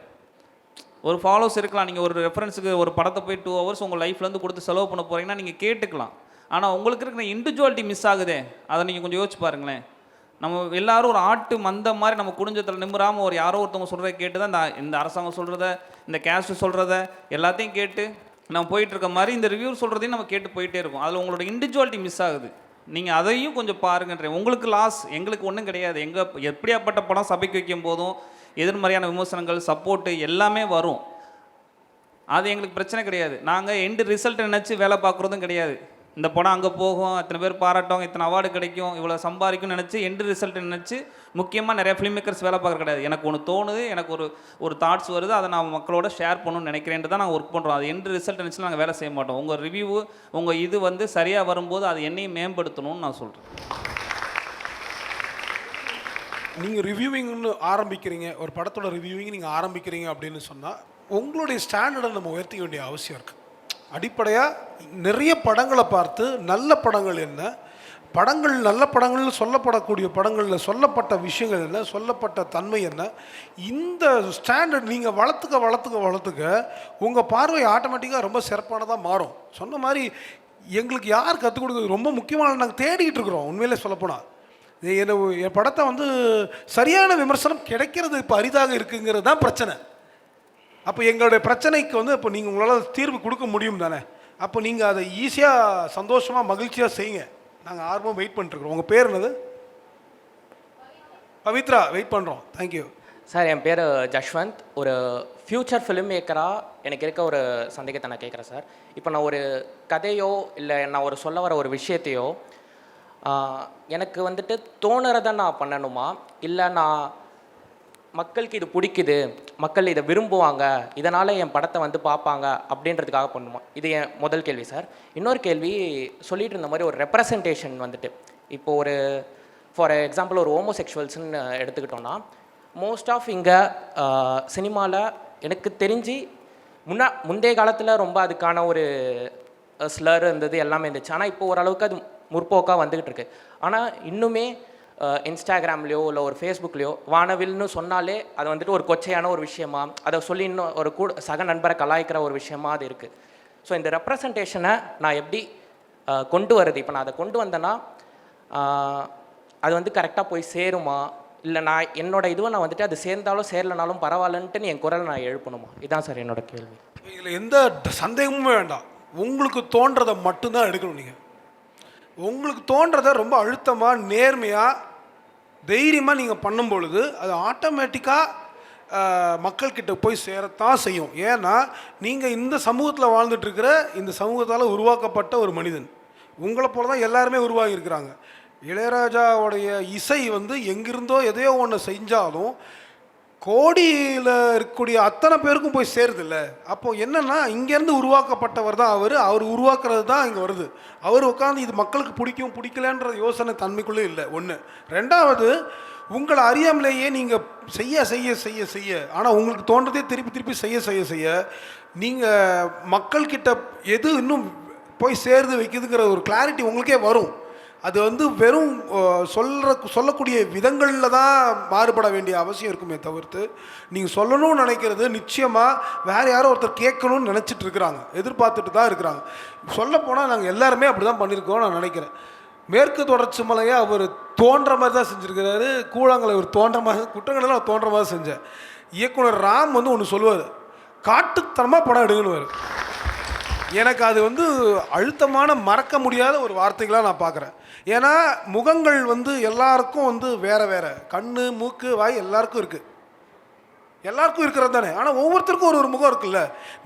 ஒரு ஃபாலோஸ் இருக்கலாம், நீங்கள் ஒரு ரெஃபரன்ஸுக்கு ஒரு படத்தை போய் 2 hours உங்கள் லைஃப்லேருந்து கொடுத்து செலவு பண்ண போகிறீங்கன்னா நீங்கள் கேட்டுக்கலாம். ஆனால் உங்களுக்கு இருக்கிற இண்டிவிஜுவாலிட்டி மிஸ் ஆகுதே, அதை நீங்கள் கொஞ்சம் யோசிச்சு பாருங்களேன். நம்ம எல்லாரும் ஒரு ஆட்டு மந்த மாதிரி நம்ம குடிஞ்சத்தில் நிம்மறாமல் ஒரு யாரோ ஒருத்தவங்க சொல்கிறத கேட்டு தான் இந்த அரசாங்கம் சொல்கிறத, இந்த கேஸ்ட் சொல்கிறத எல்லாத்தையும் கேட்டு நம்ம போயிட்டுருக்க மாதிரி இந்த ரிவ்யூ சொல்கிறதையும் நம்ம கேட்டு போயிட்டே இருக்கோம். அதில் உங்களோட இண்டிவிஜுவாலிட்டி மிஸ் ஆகுது. நீங்கள் அதையும் கொஞ்சம் பாருங்கன்றேன். உங்களுக்கு லாஸ், எங்களுக்கு ஒன்றும் கிடையாது. எப்படியாப்பட்ட படம் சபைக்கு வைக்கும் போதும் எதிர்மறையான விமர்சனங்கள், சப்போர்ட்டு எல்லாமே வரும். அது எங்களுக்கு பிரச்சனை கிடையாது. நாங்கள் எண்டு ரிசல்ட் நினச்சி வேலை பார்க்குறதும் கிடையாது. இந்த படம் அங்கே போகும், இத்தனை பேர் பாராட்டும், இத்தனை அவார்டு கிடைக்கும், இவ்வளோ சம்பாதிக்கும்னு நினச்சி எண்டு ரிசல்ட் நினச்சி முக்கியமாக நிறைய ஃபிலிம் மேக்கர்ஸ் வேலை பார்க்குற கிடையாது. எனக்கு ஒன்று தோணுது, எனக்கு ஒரு தாட்ஸ் வருது, அதை நான் மக்களோட ஷேர் பண்ணணும்னு நினைக்கிறேன்ட்டு தான் நாங்கள் ஒர்க் பண்ணுறோம். அது எண்டு ரிசல்ட் நினச்சி நாங்கள் வேலை செய்ய மாட்டோம். உங்கள் ரிவ்யூ, உங்கள் இது வந்து சரியாக வரும்போது அது என்னையும் மேம்படுத்தணும்னு நான் சொல்கிறேன். நீங்கள் ரிவ்யூவிங்னு ஆரம்பிக்கிறீங்க, ஒரு படத்தோட ரிவ்யூவிங் நீங்கள் ஆரம்பிக்கிறீங்க அப்படின்னு சொன்னால் உங்களுடைய ஸ்டாண்டர்டை நம்ம உயர்த்திக்க வேண்டிய அவசியம் இருக்குது. அடிப்படையாக நிறைய படங்களை பார்த்து நல்ல படங்கள் என்ன, நல்ல படங்கள்னு சொல்லப்படக்கூடிய படங்களில் சொல்லப்பட்ட விஷயங்கள் என்ன, சொல்லப்பட்ட தன்மை என்ன, இந்த ஸ்டாண்டர்ட் நீங்கள் வளர்த்துக்க உங்கள் பார்வை ஆட்டோமேட்டிக்காக ரொம்ப சிறப்பானதாக மாறும். சொன்ன மாதிரி எங்களுக்கு யார் கற்றுக் கொடுக்குறது ரொம்ப முக்கியமான, நாங்கள் தேடிக்கிட்டு இருக்கிறோம். உண்மையிலே சொல்லப்போனால் என் படத்தை வந்து சரியான விமர்சனம் கிடைக்கிறது இப்போ அரிதாக இருக்குங்கிறது தான் பிரச்சனை. அப்போ எங்களுடைய பிரச்சனைக்கு வந்து இப்போ நீங்கள் உங்களால் தீர்வு கொடுக்க முடியும் தானே. அப்போ நீங்கள் அதை ஈஸியாக சந்தோஷமாக மகிழ்ச்சியாக செய்யுங்க. நாங்கள் ஆர்வம் வெயிட் பண்ணிட்டுருக்குறோம். உங்கள் பேர் என்னது? பவித்ரா, வெயிட் பண்ணுறோம். Thank you sir. என் பேர் ஜஷ்வந்த். ஒரு ஃப்யூச்சர் ஃபிலிம் மேக்கராக எனக்கு இருக்க ஒரு சந்தேகத்தை நான் கேட்குறேன் சார். இப்போ நான் ஒரு கதையோ இல்லை நான் ஒரு சொல்ல வர ஒரு விஷயத்தையோ எனக்கு வந்துட்டு தோணுறதை நான் பண்ணணுமா, இல்லை நான் மக்களுக்கு இது பிடிக்குது, மக்கள் இதை விரும்புவாங்க, இதனால் என் படத்தை வந்து பார்ப்பாங்க அப்படின்றதுக்காக பண்ணுமா? இது என் முதல் கேள்வி சார். இன்னொரு கேள்வி, சொல்லிட்டு இருந்த மாதிரி ஒரு ரெப்ரசன்டேஷன் வந்துட்டு, இப்போ ஒரு ஃபார் எக்ஸாம்பிள் ஒரு ஹோமோசெக்ஷுவல்ஸ்ன்னு எடுத்துக்கிட்டோன்னா, மோஸ்ட் ஆஃப் இங்கே சினிமாவில் எனக்கு தெரிஞ்சு முந்தைய காலத்தில் ரொம்ப அதுக்கான ஒரு ஸ்லர் இருந்தது, எல்லாமே இருந்துச்சு. ஆனால் இப்போ ஓரளவுக்கு அது முற்போக்காக வந்துக்கிட்டு இருக்கு. ஆனால் இன்னுமே இன்ஸ்டாகிராம்லேயோ இல்லை ஒரு ஃபேஸ்புக்லேயோ வானவில்னு சொன்னாலே அது வந்துட்டு ஒரு கொச்சையான ஒரு விஷயமா, அதை சொல்லி இன்னும் ஒரு சக நண்பரை கலாய்க்கிற ஒரு விஷயமா அது இருக்குது. ஸோ இந்த ரெப்ரசன்டேஷனை நான் எப்படி கொண்டு வருது, இப்போ நான் அதை கொண்டு வந்தேன்னா அது வந்து கரெக்டாக போய் சேருமா, இல்லை நான் என்னோடய இதுவை நான் வந்துட்டு அது சேர்ந்தாலும் சேரலனாலும் பரவாயில்லன்ட்டு என் குரலை நான் எழுப்பணுமா? இதுதான் சார் என்னோட கேள்வி. இதில் எந்த சந்தேகமுமே வேண்டாம். உங்களுக்கு தோன்றதை மட்டும்தான் எடுக்கணும். நீங்கள் உங்களுக்கு தோன்றதை ரொம்ப அழுத்தமாக, நேர்மையாக, தைரியமாக நீங்கள் பண்ணும் பொழுது அது ஆட்டோமேட்டிக்காக மக்கள்கிட்ட போய் சேரத்தான் செய்யும். ஏன்னா நீங்கள் இந்த சமூகத்தில் வாழ்ந்துட்டுருக்கிற, இந்த சமூகத்தால் உருவாக்கப்பட்ட ஒரு மனிதன். உங்களை போல தான் எல்லாருமே உருவாகி இருக்கிறாங்க. இளையராஜாவுடைய இசை வந்து எங்கிருந்தோ எதையோ ஒன்று செஞ்சாலும் கோடியில் இருக்கக்கூடிய அத்தனை பேருக்கும் போய் சேருதில்ல. அப்போது என்னென்னா, இங்கேருந்து உருவாக்கப்பட்டவர் தான் அவர் உருவாக்குறது தான் இங்கே வருது. அவர் உட்காந்து இது மக்களுக்கு பிடிக்கும் பிடிக்கலன்ற யோசனை தன்மைக்குள்ளே இல்லை. ஒன்று. ரெண்டாவது, உங்களை அறியாமலேயே நீங்கள் செய்ய செய்ய செய்ய செய்ய ஆனால் உங்களுக்கு தோன்றதே திருப்பி திருப்பி செய்ய செய்ய செய்ய நீங்கள் மக்கள்கிட்ட எது இன்னும் போய் சேர்ந்து வைக்குதுங்கிற ஒரு கிளாரிட்டி உங்களுக்கே வரும். அது வந்து வெறும் சொல்லக்கூடிய விதங்களில் தான் மாறுபட வேண்டிய அவசியம் இருக்குமே தவிர்த்து நீங்கள் சொல்லணும்னு நினைக்கிறது நிச்சயமாக வேறு யாரோ ஒருத்தர் கேட்கணும்னு நினச்சிட்டு இருக்கிறாங்க, எதிர்பார்த்துட்டு தான் இருக்கிறாங்க. சொல்லப்போனால் நாங்கள் எல்லாருமே அப்படி தான் பண்ணியிருக்கோம் நான் நினைக்கிறேன். மேற்கு தொடர்ச்சி மலையை அவர் தோன்ற மாதிரி தான் செஞ்சுருக்கிறாரு, கூழாங்கலை அவர் தோன்ற மாதிரி, குற்றங்களெல்லாம் அவர் தோன்ற மாதிரி செஞ்சேன். இயக்குனர் ராம் வந்து ஒன்று சொல்லுவார், காட்டுத்தனமாக படம் எடுக்கணுவார். எனக்கு அது வந்து அழுத்தமான மறக்க முடியாத ஒரு வார்த்தைகளாக நான் பார்க்குறேன். ஏன்னா முகங்கள் வந்து எல்லாருக்கும் வந்து வேறு வேறு, கண் மூக்கு வாய் எல்லாருக்கும் இருக்குது, எல்லாருக்கும் இருக்கிறது தானே. ஆனால் ஒவ்வொருத்தருக்கும் ஒரு முகம் இருக்குல்ல.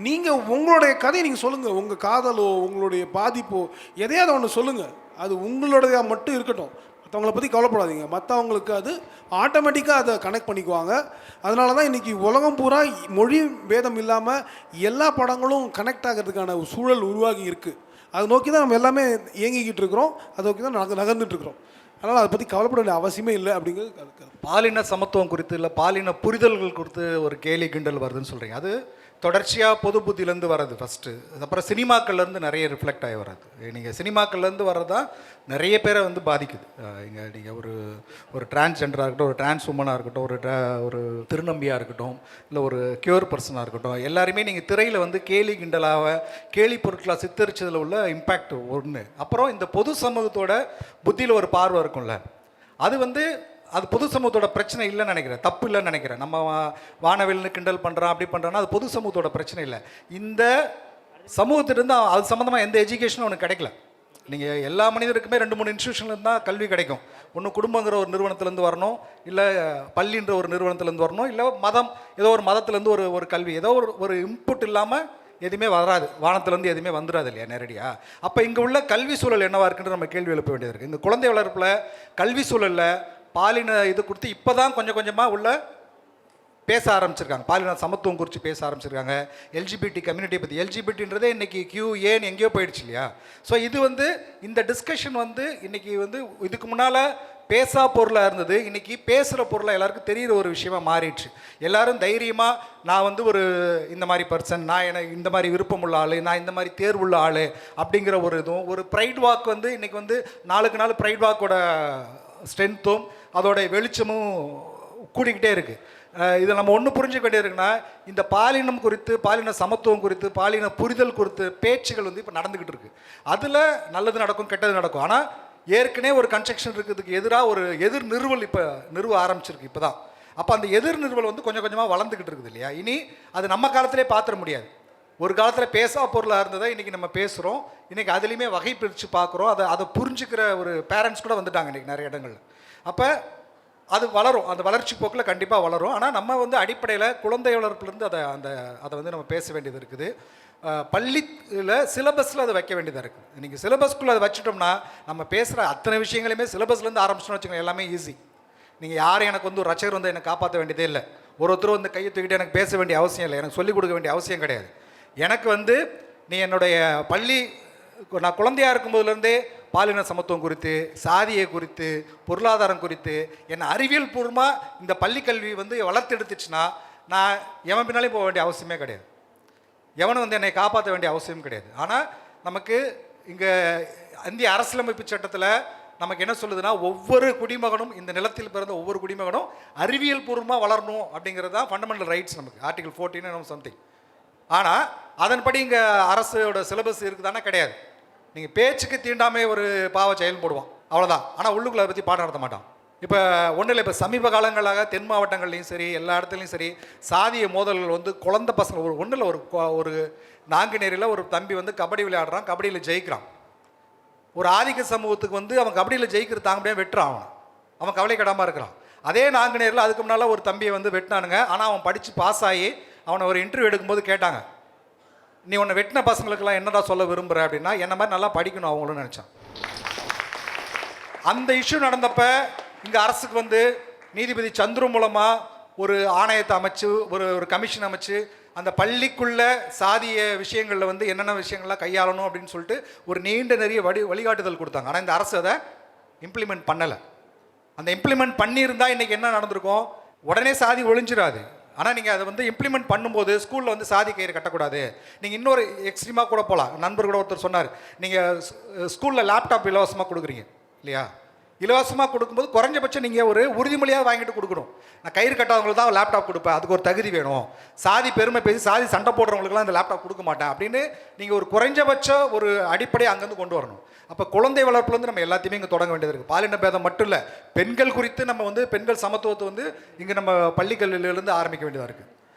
நீங்கள் உங்களுடைய கதையை நீங்கள் சொல்லுங்கள், உங்கள் காதலோ உங்களுடைய பாதிப்போ எதையாவது ஒன்று சொல்லுங்கள், அது உங்களுடைய மட்டும் இருக்கட்டும், மற்றவங்கள பற்றி கவலைப்படாதீங்க. மற்றவங்களுக்கு அது ஆட்டோமேட்டிக்காக அதை கனெக்ட் பண்ணிக்குவாங்க. அதனால தான் இன்றைக்கி உலகம் பூரா மொழி பேதம் இல்லாமல் எல்லா படங்களும் கனெக்ட் ஆகிறதுக்கான ஒரு சூழல் உருவாகி இருக்குது. அதை நோக்கி தான் நம்ம எல்லாமே இயங்கிக்கிட்டு இருக்கிறோம், அதை நோக்கி தான் நகர்ந்துட்டு இருக்கிறோம். அதனால் அதை பற்றி கவலைப்பட வேண்டிய அவசியமே இல்லை அப்படிங்கிறது. பாலின சமத்துவம் குறித்து இல்லை பாலின புரிதல்கள் குறித்து ஒரு கேலி கிண்டல் வருதுன்னு சொல்கிறீங்க. அது தொடர்ச்சியாக பொது புத்தியிலேருந்து வர்றது ஃபஸ்ட்டு, அப்புறம் சினிமாக்கள்லேருந்து நிறைய ரிஃப்ளெக்ட் ஆகி வர்றது. நீங்கள் சினிமாக்கள்லேருந்து வர்றதான் நிறைய பேரை வந்து பாதிக்குது. இங்கே நீங்கள் ஒரு டிரான்ஸ்ஜெண்டராக இருக்கட்டும், ஒரு டிரான்ஸ் உமனாக இருக்கட்டும், ஒரு திருநம்பியாக இருக்கட்டும், இல்லை ஒரு கியூர் பர்சனாக இருக்கட்டும், எல்லாருமே நீங்கள் திரையில் வந்து கேலி கிண்டலாக கேலி பொருட்களாக சித்தரிச்சதில் உள்ள இம்பேக்ட் ஒன்று. அப்புறம் இந்த பொது சமூகத்தோட புத்தியில் ஒரு பார்வை இருக்கும்ல, அது பொது சமூகத்தோட பிரச்சனை இல்லைன்னு நினைக்கிறேன், தப்பு இல்லைன்னு நினைக்கிறேன். நம்ம வானவில்னு கிண்டல் பண்ணுறான் அப்படி பண்ணுறான்னா அது பொது சமூகத்தோட பிரச்சனை இல்லை. இந்த சமூகத்திலிருந்து அது சம்மந்தமாக எந்த எஜுகேஷனும் அவனுக்கு கிடைக்கல. நீங்கள் எல்லா மனிதருக்குமே 2-3 இன்ஸ்டியூஷன்லேருந்து தான் கல்வி கிடைக்கும். ஒன்று குடும்பங்கிற ஒரு நிறுவனத்துலேருந்து வரணும், இல்லை பள்ளின்ற ஒரு நிறுவனத்துலேருந்து வரணும், இல்லை மதம் ஏதோ ஒரு மதத்துலேருந்து ஒரு கல்வி, ஏதோ ஒரு இன்புட் இல்லாமல் எதுவுமே வராது, வானத்துலேருந்து எதுவுமே வந்துடாது இல்லையா நேரடியாக. அப்போ இங்கே உள்ள கல்வி சூழல் என்னவாக இருக்குன்ற நம்ம கேள்வி எழுப்ப வேண்டியது இருக்குது. இந்த குழந்தை வளர்ப்பில் கல்வி சூழலில் பாலின இது கொடுத்து இப்போ தான் கொஞ்சம் கொஞ்சமாக உள்ள பேச ஆரம்பிச்சிருக்காங்க, பாலின சமத்துவம் குறித்து பேச ஆரம்பிச்சிருக்காங்க. எல்ஜிபிடி கம்யூனிட்டியை பற்றி, எல்ஜிபிடின்றதே இன்றைக்கி QAன்னு எங்கேயோ போயிடுச்சு இல்லையா. ஸோ இது வந்து இந்த டிஸ்கஷன் வந்து இன்றைக்கி வந்து இதுக்கு முன்னால் பேசா பொருளாக இருந்தது, இன்றைக்கி பேசுகிற பொருளாக எல்லாருக்கும் தெரிகிற ஒரு விஷயமா மாறிடுச்சு. எல்லோரும் தைரியமாக நான் வந்து ஒரு இந்த மாதிரி பர்சன், நான் எனக்கு இந்த மாதிரி விருப்பமுள்ள ஆள், நான் இந்த மாதிரி தேர்வுள்ள ஆள் அப்படிங்கிற ஒரு இதுவும், ஒரு ப்ரைட் வாக் வந்து இன்றைக்கி வந்து நாளுக்கு நாள் ப்ரைட் வாக்கோட ஸ்ட்ரென்த்தும் அதோட வெளிச்சமும் கூடிக்கிட்டே இருக்குது. இதை நம்ம ஒன்று புரிஞ்சுக்க வேண்டியது இருக்குன்னா, இந்த பாலினம் குறித்து, பாலின சமத்துவம் குறித்து, பாலின புரிதல் குறித்து பேச்சுகள் வந்து இப்போ நடந்துக்கிட்டு இருக்குது. அதில் நல்லது நடக்கும், கெட்டது நடக்கும். ஆனால் ஏற்கனவே ஒரு கன்ஸ்ட்ரக்ஷன் இருக்கிறதுக்கு எதிராக ஒரு எதிர் நிறுவல் இப்போ நிறுவ ஆரம்பிச்சிருக்கு இப்போ தான். அப்போ அந்த எதிர் நிறுவல் வந்து கொஞ்சம் கொஞ்சமாக வளர்ந்துக்கிட்டு இருக்குது இல்லையா. இனி அது நம்ம காலத்திலே பார்த்துட முடியாது. ஒரு காலத்தில் பேசா பொருளாக இருந்ததை இன்றைக்கி நம்ம பேசுகிறோம், இன்றைக்கி அதுலேயுமே வகை பிரித்து பார்க்குறோம். அதை புரிஞ்சுக்கிற ஒரு பேரண்ட்ஸ் கூட வந்துட்டாங்க இன்றைக்கி நிறைய இடங்களில். அப்போ அது வளரும், அந்த வளர்ச்சி போக்கில் கண்டிப்பாக வளரும். ஆனால் நம்ம வந்து அடிப்படையில் குழந்தை வளர்ப்புலேருந்து அதை வந்து நம்ம பேச வேண்டியது இருக்குது. பள்ளியில் சிலபஸில் அதை வைக்க வேண்டியதாக இருக்குது. இன்றைக்கி சிலபஸ்க்குள்ளே அதை வச்சுட்டோம்னா நம்ம பேசுகிற அத்தனை விஷயங்களையுமே சிலபஸ்லேருந்து ஆரம்பிச்சோன்னு வச்சுக்கோங்க, எல்லாமே ஈஸி. நீங்கள் யாரும் எனக்கு வந்து ஒரு ரச்சகர் வந்து என்னை காப்பாற்ற வேண்டியதே இல்லை, ஒருத்தர் வந்து கையை தூக்கிட்டு எனக்கு பேச வேண்டிய அவசியம் இல்லை, எனக்கு சொல்லிக் கொடுக்க வேண்டிய அவசியம் கிடையாது. எனக்கு வந்து நீ என்னுடைய நான் குழந்தையாக இருக்கும்போதுலேருந்தே பாலின சமத்துவம் குறித்து, சாதியை குறித்து, பொருளாதாரம் குறித்து என்னை அறிவியல் பூர்வமாக இந்த பள்ளிக்கல்வி வந்து வளர்த்தெடுத்துச்சுன்னா நான் எவன் பின்னாலே போக வேண்டிய அவசியமே கிடையாது, எவனும் வந்து என்னை காப்பாற்ற வேண்டிய அவசியம் கிடையாது. ஆனால் நமக்கு இங்கே இந்திய அரசியலமைப்பு சட்டத்தில் நமக்கு என்ன சொல்லுதுன்னா, ஒவ்வொரு குடிமகனும், இந்த நிலத்தில் பிறந்த ஒவ்வொரு குடிமகனும் அறிவியல் பூர்வமாக வளரணும் அப்படிங்கிறது தான் ஃபண்டமெண்டல் ரைட்ஸ் நமக்கு, ஆர்டிகல் 14 சம்திங். ஆனால் அதன்படி இங்கே அரசோட சிலபஸ் இருக்குதானே கிடையாது. நீங்கள் பேச்சுக்கு தீண்டாமே ஒரு பாவ செயல் போடுவான், அவ்வளோதான். ஆனால் உள்ளுக்குள்ள அதை பற்றி பாடம் நடத்த மாட்டான். இப்போ ஒன்றும் இல்லை, இப்போ சமீப காலங்களாக தென் மாவட்டங்கள்லையும் சரி, எல்லா இடத்துலையும் சரி, சாதிய மோதல்கள் வந்து குழந்தை பசங்க ஒன்றும் இல்லை, ஒரு நாங்குநேரியில் ஒரு தம்பி வந்து கபடி விளையாடுறான், கபடியில் ஜெயிக்கிறான். ஒரு ஆதிக்க சமூகத்துக்கு வந்து அவன் கபடியில் ஜெயிக்கிறது தாங்க முடியாது, வெட்டுறான். அவன் கவலைக்கிடாமல் இருக்கிறான். அதே நாங்குநேரில் அதுக்கு முன்னால் ஒரு தம்பியை வந்து வெட்டினானுங்க. ஆனால் அவன் படித்து பாஸ் ஆகி அவனை ஒரு இன்டர்வியூ எடுக்கும்போது கேட்டாங்க, நீ உன்னை வெட்டின பசங்களுக்கெல்லாம் என்னடா சொல்ல விரும்புகிற அப்படின்னா, என்ன மாதிரி நல்லா படிக்கணும் அவங்களும் நினச்சான். அந்த இஷ்யூ நடந்தப்போ இங்கே அரசுக்கு வந்து நீதிபதி சந்துரு மூலமாக ஒரு ஆணையத்தை அமைச்சு, ஒரு கமிஷன் அமைச்சு, அந்த பள்ளிக்குள்ள சாதிய விஷயங்களில் வந்து என்னென்ன விஷயங்கள்லாம் கையாளணும் அப்படின்னு சொல்லிட்டு ஒரு நீண்ட நிறைய வழிகாட்டுதல் கொடுத்தாங்க. ஆனால் இந்த அரசு அதை இம்ப்ளிமெண்ட் பண்ணலை. அந்த இம்ப்ளிமெண்ட் பண்ணியிருந்தா இன்றைக்கி என்ன நடந்திருக்கும்? உடனே சாதி ஒழிஞ்சிடாது. ஆனால் நீங்கள் அதை வந்து இம்ப்ளிமெண்ட் பண்ணும்போது ஸ்கூலில் வந்து சாதி கயிறு கட்டக்கூடாது. நீங்கள் இன்னொரு எக்ஸ்ட்ரீமாக கூட போகலாம். நண்பர் கூட ஒருத்தர் சொன்னார், நீங்கள் ஸ்கூலில் லேப்டாப் இலவசமாக கொடுக்குறீங்க இல்லையா? இலவசமாக கொடுக்கும்போது குறைஞ்சபட்சம் நீங்கள் ஒரு உறுதிமொழியாக வாங்கிட்டு கொடுக்கணும். நான் கயிறு கட்டாதவங்களுக்கு தான் லேப்டாப் கொடுப்பேன், அதுக்கு ஒரு தகுதி வேணும். சாதி பெருமை பேசி சாதி சண்டை போடுறவங்களுக்குலாம் இந்த லேப்டாப் கொடுக்க மாட்டேன் அப்படின்னு நீங்கள் ஒரு குறைஞ்சபட்ச ஒரு அடிப்படையை அங்கேருந்து கொண்டு வரணும். அப்போ குழந்தை வளர்ப்புலேருந்து நம்ம எல்லாத்தையுமே இங்கே தொடங்க வேண்டியது இருக்குது. பாலின பேதம் மட்டும் இல்லை, பெண்கள் குறித்து நம்ம வந்து பெண்கள் சமத்துவத்தை வந்து இங்கே நம்ம பள்ளிக்கல்வியிலேருந்து ஆரம்பிக்க வேண்டியதாக இருக்குது.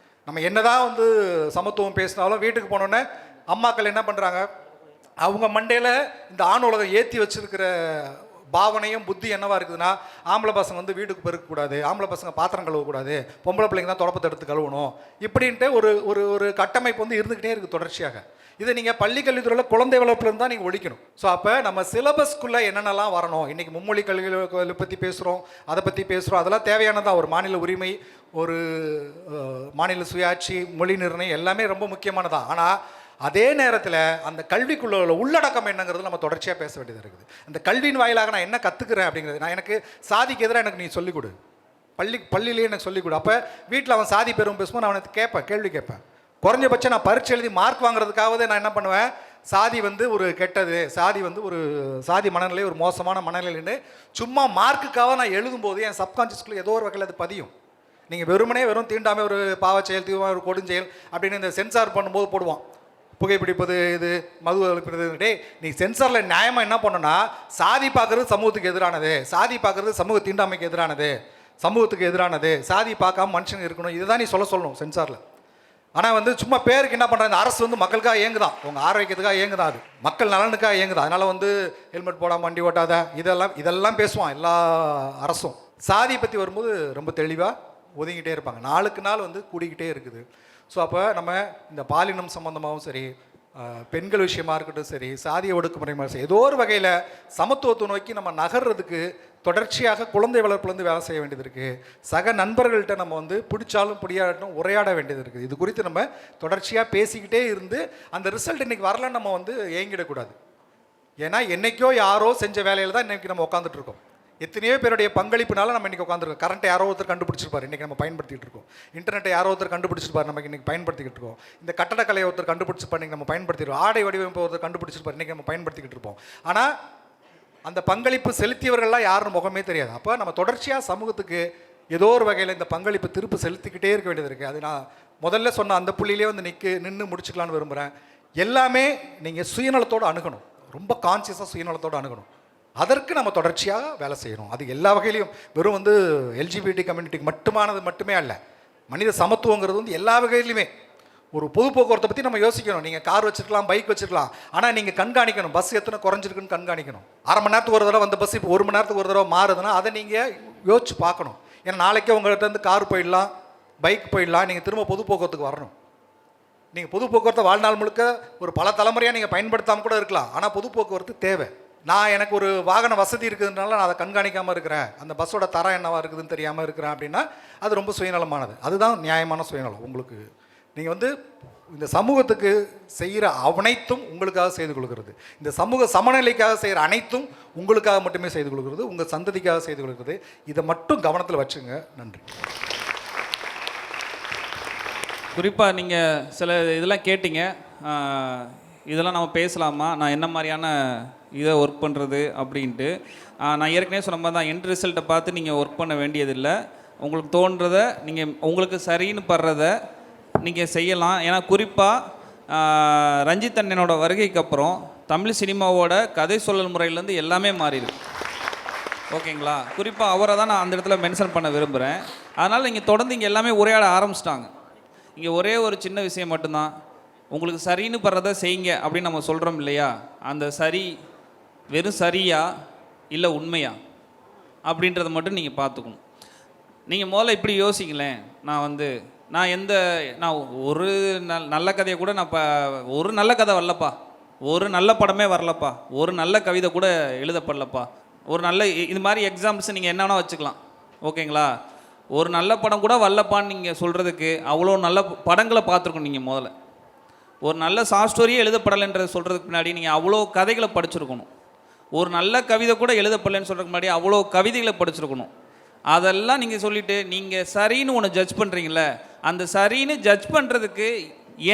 நம்ம என்னதான் வந்து சமத்துவம் பேசினாலும் வீட்டுக்கு போனோன்னே அம்மாக்கள் என்ன பண்ணுறாங்க, அவங்க மண்டையில் இந்த ஆண் உலகம் ஏற்றி வச்சிருக்கிற பாவனையும் புத்தி என்னவா இருக்குதுன்னா, ஆம்பளை பசங்க வந்து வீட்டுக்கு பெருக்கக்கூடாது, ஆம்பளை பசங்க பாத்திரம் கழுவக்கூடாது, பொம்பளை பிள்ளைங்க தான் தொடப்பத்தை எடுத்து கழுவணும், இப்படின்ட்டு ஒரு ஒரு ஒரு கட்டமைப்பு வந்து இருந்துக்கிட்டே இருக்குது தொடர்ச்சியாக. இதை நீங்கள் பள்ளி கல்வித்துறையில் குழந்தை வளர்ப்புலேருந்து தான் நீங்கள் ஒழிக்கணும். ஸோ அப்போ நம்ம சிலபஸ்க்குள்ளே என்னென்னலாம் வரணும், இன்றைக்கி மும்மொழி கல்விகளை பற்றி பேசுகிறோம், அதை பற்றி பேசுகிறோம், அதெல்லாம் தேவையானதான். ஒரு மாநில உரிமை, ஒரு மாநில சுயாட்சி, மொழி நிர்ணயம் எல்லாமே ரொம்ப முக்கியமானதான். ஆனால் அதே நேரத்தில் அந்த கல்விக்குள்ள உள்ளடக்கம் என்னங்கிறது நம்ம தொடர்ச்சியாக பேச வேண்டியது இருக்குது. அந்த கல்வியின் வாயிலாக நான் என்ன கற்றுக்கிறேன் அப்படிங்கிறது, நான் எனக்கு சாதிக்கு எதிராக எனக்கு நீ சொல்லிக் கொடு, பள்ளியிலேயே எனக்கு சொல்லிக் கொடு. அப்போ வீட்டில் அவன் சாதி பெரும் பேசும்போது நான் அவனுக்கு கேட்பேன், கேள்வி கேட்பேன். குறைஞ்சபட்சம் நான் பரீட்சை எழுதி மார்க் வாங்குறதுக்காகவே நான் என்ன பண்ணுவேன், சாதி வந்து ஒரு கெட்டது, சாதி வந்து ஒரு சாதி மனநிலை ஒரு மோசமான மனநிலைன்னு சும்மா மார்க்குக்காக நான் எழுதும்போது என் சப்கான்ஷியஸ்குள்ளே ஏதோ ஒரு வகையில் அது பதியும். நீங்கள் வெறும் தீண்டாமல் ஒரு பாவச்செயல், தீவிர ஒரு கொடுஞ்செயல் அப்படின்னு இந்த சென்சார் பண்ணும்போது போடுவான், புகைப்பிடிப்பது, இது மது அளிப்பது. டே, நீ சென்சாரில் நியாயமாக என்ன பண்ணணும்னா, சாதி பார்க்குறது சமூகத்துக்கு எதிரானது, சாதி பார்க்குறது சமூக தீண்டாமைக்கு எதிரானது, சமூகத்துக்கு எதிரானது, சாதி பார்க்காம மனுஷங்க இருக்கணும், இதுதான் நீ சொல்லணும் சென்சாரில். ஆனால் வந்து சும்மா பேருக்கு என்ன பண்ணுறாங்க, இந்த அரசு வந்து மக்களுக்காக இயங்குதான், உங்கள் ஆரோக்கியத்துக்காக இயங்குதான், அது மக்கள் நலனுக்காக இயங்குதான். அதனால் வந்து ஹெல்மெட் போடாமல் வண்டி ஓட்டாத, இதெல்லாம் பேசுவான் எல்லா அரசும். சாதியை பற்றி வரும்போது ரொம்ப தெளிவாக ஒதுங்கிட்டே இருப்பாங்க. நாளுக்கு நாள் வந்து கூடிக்கிட்டே இருக்குது. ஸோ அப்போ நம்ம இந்த பாலினம் சம்மந்தமாகவும் சரி, பெண்கள் விஷயமா இருக்கட்டும் சரி, சாதிய ஒடுக்குமுறை மாதிரி சரி, ஏதோ ஒரு வகையில் சமத்துவத்தை நோக்கி நம்ம நகர்றதுக்கு தொடர்ச்சியாக குழந்தை வளர்ப்புலேருந்து வேலை செய்ய வேண்டியது இருக்குது. சக நண்பர்கள்ட்ட நம்ம வந்து பிடிச்சாலும் பிடியாட்டும் உரையாட வேண்டியது இருக்குது. இது குறித்து நம்ம தொடர்ச்சியாக பேசிக்கிட்டே இருந்து அந்த ரிசல்ட் இன்றைக்கி வரலன்னு நம்ம வந்து ஏங்கிடக்கூடாது. ஏன்னா என்றைக்கோ யாரோ செஞ்ச வேலையில் தான் இன்றைக்கி நம்ம உட்காந்துட்டு இருக்கோம். எத்தனையோ பேருடைய பங்களிப்புனால நம்ம இன்றைக்கி உட்காந்துருக்கோம். கரண்ட்டை யாரோ ஒருத்தர் கண்டுபிடிச்சிருப்பார், இன்றைக்கி நம்ம பயன்படுத்திகிட்டு இருக்கோம். இன்டர்நெட்டை யாரோ ஒருத்தர் கண்டுபிடிச்சிருப்பார், நமக்கு இன்றைக்கி பயன்படுத்திக்கிட்டு இருக்கோம். இந்த கட்டடக்கலையை ஒருத்தர் கண்டுபிடிச்சிருப்பார், இன்றைக்கி நம்ம பயன்படுத்திடுவோம். ஆடை வடிவமைப்பு ஒருத்தர் கண்டுபிடிச்சிருப்பார், இன்றைக்கி நம்ம பயன்படுத்திக்கிட்டு இருப்போம். ஆனால் அந்த பங்களிப்பு செலுத்தியவர்கள்லாம் யாரும் முகமே தெரியாது. அப்போ நம்ம தொடர்ச்சியாக சமூகத்துக்கு ஏதோ ஒரு வகையில் இந்த பங்களிப்பு திருப்பு செலுத்திக்கிட்டே இருக்க வேண்டியது இருக்குது. அது நான் முதல்ல சொன்ன அந்த புள்ளியிலே வந்து நின்று முடிச்சுக்கலான்னு விரும்புகிறேன். எல்லாமே நீங்கள் சுயநலத்தோடு அணுகணும், ரொம்ப கான்சியஸாக சுயநலத்தோடு அணுகணும். அதற்கு நம்ம தொடர்ச்சியாக வேலை செய்யணும். அது எல்லா வகையிலையும் வெறும் வந்து எல்ஜிபிடி கம்யூனிட்டிக்கு மட்டுமே அல்ல, மனித சமத்துவங்கிறது வந்து எல்லா வகையிலுமே. ஒரு பொது போக்குவரத்தை பற்றி நம்ம யோசிக்கணும். நீங்கள் கார் வச்சுருக்கலாம், பைக் வச்சுருக்கலாம், ஆனால் நீங்கள் கண்காணிக்கணும், பஸ் எத்தனை குறைஞ்சிருக்குன்னு கண்காணிக்கணும். அரை மணி நேரத்துக்கு ஒரு தடவை அந்த பஸ் இப்போ 1 மணி நேரத்துக்கு ஒரு தடவை மாறுதுன்னா அதை நீங்கள் யோசிச்சு பார்க்கணும். ஏன்னா நாளைக்கே உங்கள்கிட்ட இருந்து கார் போயிடலாம், பைக் போயிடலாம், நீங்கள் திரும்ப பொது போக்குவரத்துக்கு வரணும். நீங்கள் பொது போக்குவரத்தை வாழ்நாள் முழுக்க ஒரு பல தலைமுறையாக நீங்கள் பயன்படுத்தாமல் கூட இருக்கலாம், ஆனால் பொது போக்குவரத்து தேவை. நான் எனக்கு ஒரு வாகன வசதி இருக்குதுனால நான் அதை கண்காணிக்காமல் இருக்கிறேன், அந்த பஸ்ஸோட தரம் என்னவா இருக்குதுன்னு தெரியாமல் இருக்கிறேன் அப்படின்னா அது ரொம்ப சுயநலமானது. அதுதான் நியாயமான சுயநலம். உங்களுக்கு நீங்கள் வந்து இந்த சமூகத்துக்கு செய்கிற அனைத்தும் உங்களுக்காக செய்து கொள்கிறது, இந்த சமூக சமநிலைக்காக செய்கிற அனைத்தும் உங்களுக்காக மட்டுமே செய்து கொள்கிறது, உங்கள் சந்ததிக்காக செய்து கொள்கிறது. இதை மட்டும் கவனத்தில் வச்சுங்க. நன்றி. குறிப்பாக நீங்கள் சில இதெல்லாம் கேட்டீங்க, இதெல்லாம் நம்ம பேசலாமா, நான் என்ன மாதிரியான இதை ஒர்க் பண்ணுறது அப்படின்ட்டு. நான் ஏற்கனவே சொன்ன மாதிரி தான், எண்ட் ரிசல்ட்டை பார்த்து நீங்கள் ஒர்க் பண்ண வேண்டியதில்லை. உங்களுக்கு தோன்றதை நீங்கள் உங்களுக்கு சரின்னு படுறதை நீங்கள் செய்யலாம். ஏன்னா குறிப்பாக ரஞ்சித் அண்ணனோட வருகைக்கு அப்புறம் தமிழ் சினிமாவோட கதை சொல்லல் முறையிலேருந்து எல்லாமே மாறிடுது. ஓகேங்களா? குறிப்பாக அவரை தான் நான் அந்த இடத்துல மென்ஷன் பண்ண விரும்புகிறேன். அதனால் நீங்கள் தொடர்ந்து இங்கே எல்லாமே உரையாட ஆரம்பிச்சிட்டாங்க. இங்கே ஒரே ஒரு சின்ன விஷயம் மட்டும்தான், உங்களுக்கு சரின்னு படுறதை செய்யுங்க அப்படின்னு நம்ம சொல்கிறோம் இல்லையா? அந்த சரி வெறும் சரியா இல்லை உண்மையா அப்படின்றத மட்டும் நீங்கள் பார்த்துக்கணும். நீங்கள் முதல்ல இப்படி யோசிங்களேன், நான் ஒரு நல்ல கதையை கூட ஒரு நல்ல கதை வரலப்பா, ஒரு நல்ல படமே வரலப்பா, ஒரு நல்ல கவிதை கூட எழுதப்படலப்பா, ஒரு நல்ல இது மாதிரி எக்ஸாம்பிள்ஸ் நீங்கள் என்ன வேணால் வச்சுக்கலாம். ஓகேங்களா? ஒரு நல்ல படம் கூட வரலப்பான்னு நீங்கள் சொல்கிறதுக்கு அவ்வளோ நல்ல படங்களை பார்த்துருக்கணும். நீங்கள் முதல்ல ஒரு நல்ல ஷார்ட் ஸ்டோரியே எழுதப்படலைன்றதை சொல்கிறதுக்கு பின்னாடி நீங்கள் அவ்வளோ கதைகளை படிச்சிருக்கணும். ஒரு நல்ல கவிதை கூட எழுதப்படலைன்னு சொல்கிறதுக்கு முன்னாடி அவ்வளோ கவிதைகளை படிச்சிருக்கணும். அதெல்லாம் நீங்கள் சொல்லிவிட்டு நீங்கள் சரின்னு ஒன்று ஜட்ஜ் பண்ணுறீங்கள, அந்த சரின்னு ஜட்ஜ் பண்ணுறதுக்கு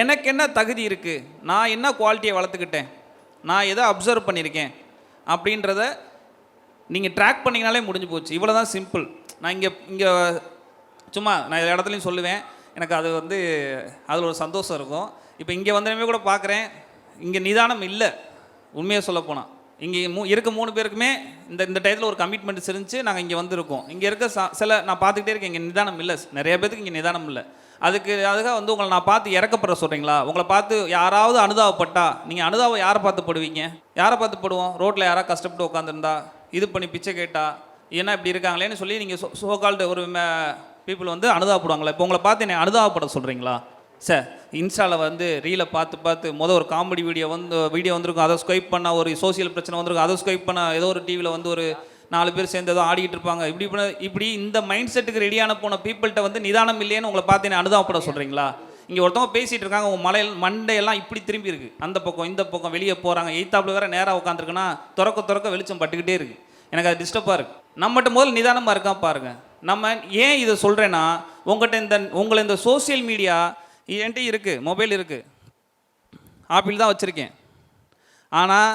எனக்கு என்ன தகுதி இருக்குது, நான் என்ன குவாலிட்டியை வளர்த்துக்கிட்டேன், நான் எதை அப்சர்வ் பண்ணியிருக்கேன் அப்படின்றத நீங்கள் ட்ராக் பண்ணிங்கனாலே முடிஞ்சு போச்சு. இவ்வளோ தான் சிம்பிள். நான் இங்கே சும்மா நான் எல்லா இடத்துலையும் சொல்லுவேன், எனக்கு அது வந்து அதில் ஒரு சந்தோஷம் இருக்கும். இப்போ இங்கே வந்தனமே கூட பார்க்குறேன், இங்கே நிதானம் இல்லை. உண்மையாக சொல்ல போனால் இங்கே இருக்க 3 பேருக்குமே இந்த டயத்தில் ஒரு கமிட்மெண்ட்ஸ் இருந்துச்சு. நாங்கள் இங்கே வந்திருக்கோம். இங்கே இருக்க சில நான் பார்த்துக்கிட்டே இருக்கேன், இங்கே நிதானம் இல்லை. நிறைய பேருக்கு இங்கே நிதானம் இல்லை. அதுக்காக வந்து உங்களை நான் பார்த்து இறக்கப்பட சொல்கிறீங்களா? உங்களை பார்த்து யாராவது அனுதாபப்பட்டா நீங்கள் அனுதாபம் யாரை பார்த்து படுவீங்க? யாரை பார்த்து படுவோம்? ரோட்டில் யாராவது கஷ்டப்பட்டு உட்காந்துருந்தா, இது பண்ணி பிச்சை கேட்டா, ஏன்னா இப்படி இருக்காங்களேன்னு சொல்லி நீங்கள் சோகால்டு ஒரு பீப்புள் வந்து அனுதாபப்படுவாங்களா? இப்போ உங்களை பார்த்து என்னை அனுதாபப்பட சொல்கிறீங்களா? சார் இன்ஸ்டாவில் வந்து ரீலை பார்த்து ஒரு காமெடி வீடியோ வந்திருக்கும், அதை ஸ்வைப் பண்ணால் ஒரு சோசியல் பிரச்சனை வந்திருக்கும், அதை ஸ்வைப் பண்ணால் ஏதோ ஒரு டிவியில் வந்து ஒரு 4 பேர் சேர்ந்து ஏதோ ஆடிக்கிட்டு இருப்பாங்க. இப்படி இந்த மைண்ட் செட்டுக்கு ரெடியான போன பீப்புள்கிட்ட வந்து நிதானம் இல்லைன்னு உங்களை பார்த்து என்ன அனுதாபப்பட சொல்கிறீங்களா? இங்கே ஒருத்தவங்க பேசிகிட்டு இருக்காங்க, உங்கள் மண்டையெல்லாம் இப்படி திரும்பி இருக்குது, அந்த பக்கம் இந்த பக்கம் வெளியே போகிறாங்க, எய்த்தாப்பில் வேறு நேராக உட்காந்துருக்குன்னா திறக்க வெளிச்சம் பட்டுக்கிட்டே இருக்குது. எனக்கு அது டிஸ்டர்பாக இருக்குது. நம்மகிட்ட முதல்ல நிதானமாக இருக்கா பாருங்கள். நம்ம ஏன் இதை சொல்கிறேன்னா, உங்களை இந்த சோசியல் மீடியா என்கிட்ட இருக்குது, மொபைல் இருக்குது, ஆப்பிள் தான் வச்சுருக்கேன். ஆனால்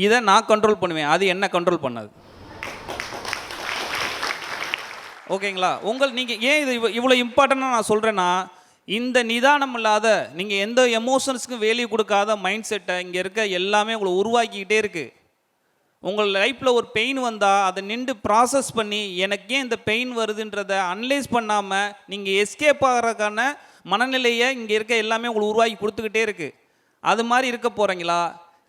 இதை நான் கண்ட்ரோல் பண்ணுவேன், அது என்ன கண்ட்ரோல் பண்ணாது. ஓகேங்களா? நீங்கள் ஏன் இது இவ்வளோ இம்பார்ட்டண்ட்டாக நான் சொல்கிறேன்னா, இந்த நிதானம் இல்லாத, நீங்கள் எந்த எமோஷன்ஸுக்கும் வேல்யூ கொடுக்காத மைண்ட் செட்டை இங்கே இருக்க எல்லாமே உங்களை உருவாக்கிக்கிட்டே இருக்குது. உங்கள் லைஃப்பில் ஒரு பெயின் வந்தால் அதை நின்று ப்ராசஸ் பண்ணி எனக்கு ஏன் இந்த பெயின் வருதுன்றதை அனலைஸ் பண்ணாமல் நீங்கள் எஸ்கேப் ஆகிறதுக்கான மனநிலையை இங்கே இருக்க எல்லாமே உங்களுக்கு உருவாக்கி கொடுத்துக்கிட்டே இருக்குது. அது மாதிரி இருக்க போகிறீங்களா?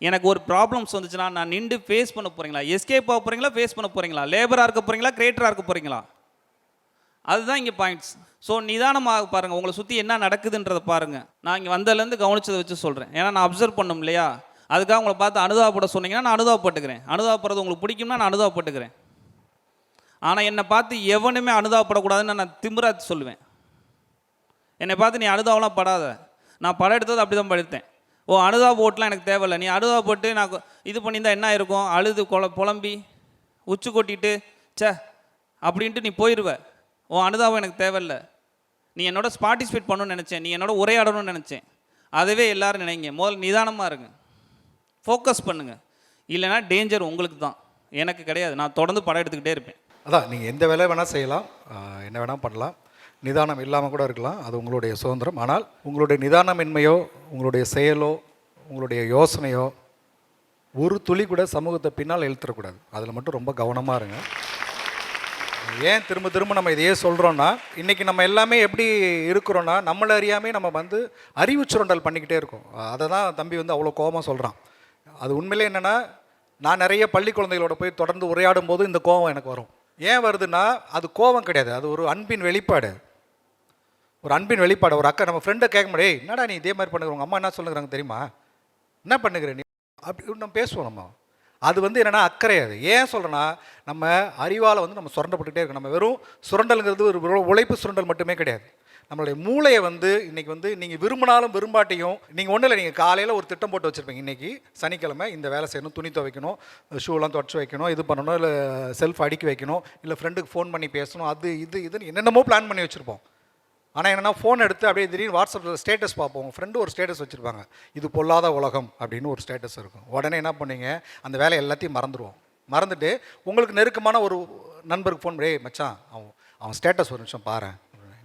எனக்கு ஒரு ப்ராப்ளம்ஸ் வந்துச்சுன்னா நான் நின்று ஃபேஸ் பண்ண போகிறீங்களா? எஸ்கேப் ஆக போகிறீங்களா? ஃபேஸ் பண்ண போகிறீங்களா? லேபராக இருக்க போகிறீங்களா? கிரியேட்டராக இருக்க போகிறீங்களா? அதுதான் இங்கே பாயிண்ட்ஸ். ஸோ நிதானமாக பாருங்கள், உங்களை சுற்றி என்ன நடக்குதுன்றதை பாருங்கள். நான் இங்கே வந்ததுலேருந்து கவனிச்சதை வச்சு சொல்கிறேன். ஏன்னா நான் அப்சர்வ் பண்ணணும் இல்லையா? அதுக்காக உங்களை பார்த்து அனுதாபப்பட சொன்னீங்கன்னா நான் அனுதாபப்பட்டுக்கிறேன். அனுதாபப்படுறது உங்களுக்கு பிடிக்கும்னா நான் அனுதாபப்பட்டுக்கிறேன். ஆனால் என்னை பார்த்து எவனுமே அனுதாபப்படக்கூடாதுன்னு நான் திமிராத்து சொல்லுவேன். என்னை பார்த்து நீ அனுதாபம்லாம் படாத, நான் படம் எடுத்தது அப்படி தான் படித்தேன். அனுதாப ஓட்டெலாம் எனக்கு தேவையில்லை. நீ அனுதாபப்பட்டு நான் இது பண்ணியிருந்தால் என்ன இருக்கும்? அழுது புலம்பி உச்சி கொட்டிட்டு சே அப்படின்ட்டு நீ போயிடுவ. அனுதாபம் எனக்கு தேவையில்லை. நீ என்னோட பார்ட்டிசிபேட் பண்ணணும்னு நினச்சேன், நீ என்னோட உரையாடணும்னு நினச்சேன். அதுவே எல்லோரும் நினைங்க. முதல்ல நிதானமாக இருங்க, ஃபோக்கஸ் பண்ணுங்கள். இல்லைனா டேஞ்சர் உங்களுக்கு தான், எனக்கு கிடையாது. நான் தொடர்ந்து படம் எடுத்துக்கிட்டே இருப்பேன். அதான் நீங்கள் எந்த வேலை வேணால் செய்யலாம், என்ன வேணால் பண்ணலாம், நிதானம் இல்லாமல் கூட இருக்கலாம், அது உங்களுடைய சுதந்திரம். ஆனால் உங்களுடைய நிதானமின்மையோ உங்களுடைய செயலோ உங்களுடைய யோசனையோ ஒரு துளி கூட சமூகத்தை பின்னால் இழுத்துடக்கூடாது. அதில் மட்டும் ரொம்ப கவனமாக இருங்க. ஏன் திரும்ப நம்ம இதையே சொல்கிறோன்னா, இன்றைக்கி நம்ம எல்லாமே எப்படி இருக்கிறோன்னா, நம்மளை அறியாமே நம்ம வந்து அறிவு சுரண்டல் பண்ணிக்கிட்டே இருக்கோம். அதை தான் தம்பி வந்து அவ்வளோ கோபமாக சொல்கிறான். அது உண்மையிலே என்னென்னா, நான் நிறைய பள்ளி குழந்தைகளோட போய் தொடர்ந்து உரையாடும் போது இந்த கோபம் எனக்கு வரும். ஏன் வருதுன்னா, அது கோபம் கிடையாது, அது ஒரு அன்பின் வெளிப்பாடு. ஒரு அன்பின் வெளிப்பாடு. ஒரு அக்கா நம்ம ஃப்ரெண்டை கேட்க முடியாது, என்னடா நீ இதே மாதிரி பண்ணுற, உங்கள் அம்மா என்ன சொல்லுங்கிறாங்க தெரியுமா, என்ன பண்ணுகிற நீ, அப்படி நம்ம பேசுவோம். நம்ம அது வந்து என்னென்னா அக்கறை. அது ஏன் சொல்கிறேன்னா, நம்ம அறிவால் வந்து நம்ம சுரண்டப்பட்டுகிட்டே இருக்கோம். நம்ம வெறும் சுரண்டலுங்கிறது ஒரு உழைப்பு சுரண்டல் மட்டுமே கிடையாது. நம்மளுடைய மூளையை வந்து இன்றைக்கி வந்து நீங்கள் விரும்பினாலும் விரும்பாட்டியும், நீங்கள் ஒன்றும் இல்லை, நீங்கள் காலையில் ஒரு திட்டம் போட்டு வச்சுருப்பீங்க, இன்றைக்கி சனிக்கிழமை இந்த வேலை செய்யணும், துணி துவைக்கணும், ஷூலாம் துவைச்சி வைக்கணும், இது பண்ணணும், இல்லை செல்ஃப் அடுக்கி வைக்கணும், இல்லை ஃப்ரெண்டுக்கு ஃபோன் பண்ணி பேசணும், அது இதுன்னு என்னென்னமோ பிளான் பண்ணி வச்சுருப்போம். ஆனால் என்னென்னா ஃபோன் எடுத்து அப்படியே திடீர்னு வாட்ஸ்அப்பில் ஸ்டேட்டஸ் பார்ப்போம். உங்கள் ஃப்ரெண்டு ஒரு ஸ்டேட்டஸ் வச்சுருப்பாங்க, இது பொல்லாத உலகம் அப்படின்னு ஒரு ஸ்டேட்டஸ் இருக்கும். உடனே என்ன பண்ணீங்க, அந்த வேலை எல்லாத்தையும் மறந்துட்டு உங்களுக்கு நெருக்கமான ஒரு நண்பருக்கு ஃபோன் பண்ணி, மச்சான் அவன் ஸ்டேட்டஸ் ஒரு நிமிஷம் பாரு,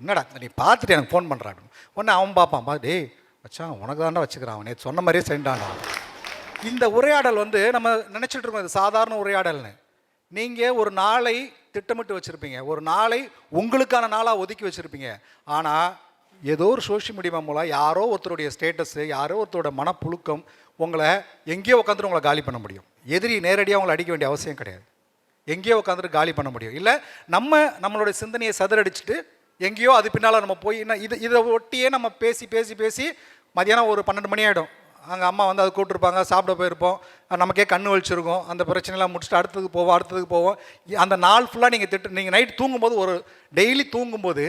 என்னடா நீ பார்த்துட்டு எனக்கு ஃபோன் பண்ணுறான். உடனே அவன் பார்ப்பான், டேய் மச்சான் உனக்கு தாண்டா வச்சுக்கிறான், அவன் நேற்று சொன்ன மாதிரியே செஞ்சான்டா. இந்த உரையாடல் வந்து நம்ம நினச்சிட்டு இருக்கோம் இது சாதாரண உரையாடல்னு. நீங்கள் ஒரு நாளை திட்டமிட்டு வச்சுருப்பீங்க, ஒரு நாளை உங்களுக்கான நாளாக ஒதுக்கி வச்சுருப்பீங்க. ஆனால் ஏதோ ஒரு சோஷியல் மீடியா மூலம் யாரோ ஒருத்தருடைய ஸ்டேட்டஸு, யாரோ ஒருத்தரோட மனப்புழுக்கம் உங்களை எங்கேயோ உட்காந்துட்டு உங்களை காலி பண்ண முடியும். எதிரி நேரடியாக உங்களை அடிக்க வேண்டிய அவசியம் கிடையாது, எங்கேயோ உட்காந்துட்டு காலி பண்ண முடியும். இல்லை நம்மளுடைய சிந்தனையை சதுரடிச்சுட்டு எங்கேயோ அது பின்னால் நம்ம போய் இதை ஒட்டியே நம்ம பேசி மதியானம் ஒரு 12 மணி ஆகிடும். அங்கே அம்மா வந்து அதை கூப்பிட்டுருப்பாங்க, சாப்பிட போயிருப்போம், நமக்கே கண்ணு வலிச்சிருக்கும். அந்த பிரச்சனைலாம் முடிச்சுட்டு அடுத்ததுக்கு போவோம். அந்த நாள் ஃபுல்லாக நீங்கள் நைட் தூங்கும்போது, ஒரு டெய்லி தூங்கும்போது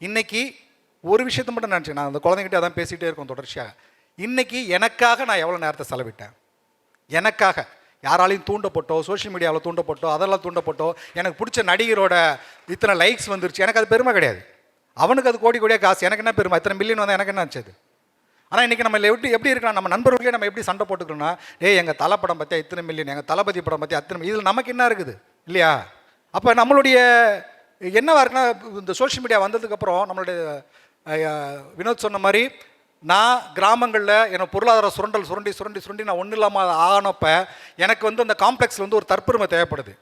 இன்றைக்கி ஒரு விஷயத்த மட்டும் நினச்சேன். நான் அந்த குழந்தைகிட்ட அதான் பேசிகிட்டே இருக்கோம் தொடர்ச்சியாக. இன்றைக்கி எனக்காக நான் எவ்வளோ நேரத்தை செலவிட்டேன், எனக்காக யாராலையும் தூண்டப்பட்டோ, சோஷியல் மீடியாவில் தூண்டப்பட்டோ, அதெல்லாம் தூண்டப்பட்டோ, எனக்கு பிடிச்ச நடிகரோட இத்தனை லைக்ஸ் வந்துருச்சு, எனக்கு அது பெருமை கிடையாது. அவனுக்கு அது கோடி கோடியாக காசு, எனக்கு என்ன பெருமை, இத்தனை மில்லியன் வந்தால் எனக்கு என்ன ஆச்சு? ஆனால் இன்றைக்கி நம்ம எப்படி இருக்கலாம், நம்ம நண்பர்களுக்கே நம்ம எப்படி சண்டை போட்டுக்கணும்னா, எங்கள் தலை படம் பற்றி இத்தனை மில்லியன், எங்கள் தளபதி படம் பற்றி அத்தனை, இதில் நமக்கு என்ன இருக்குது இல்லையா? அப்போ நம்மளுடைய என்னவா இருக்குன்னா, இந்த சோஷியல் மீடியா வந்ததுக்கப்புறம் நம்மளுடைய வினோத் சொன்ன மாதிரி, நான் கிராமங்களில் எனக்கு பொருளாதார சுரண்டி நான் ஒன்றும் இல்லாமல் ஆனப்போ எனக்கு வந்து அந்த காம்ப்ளெக்ஸில் வந்து ஒரு தற்பெருமை தேவைப்படுது.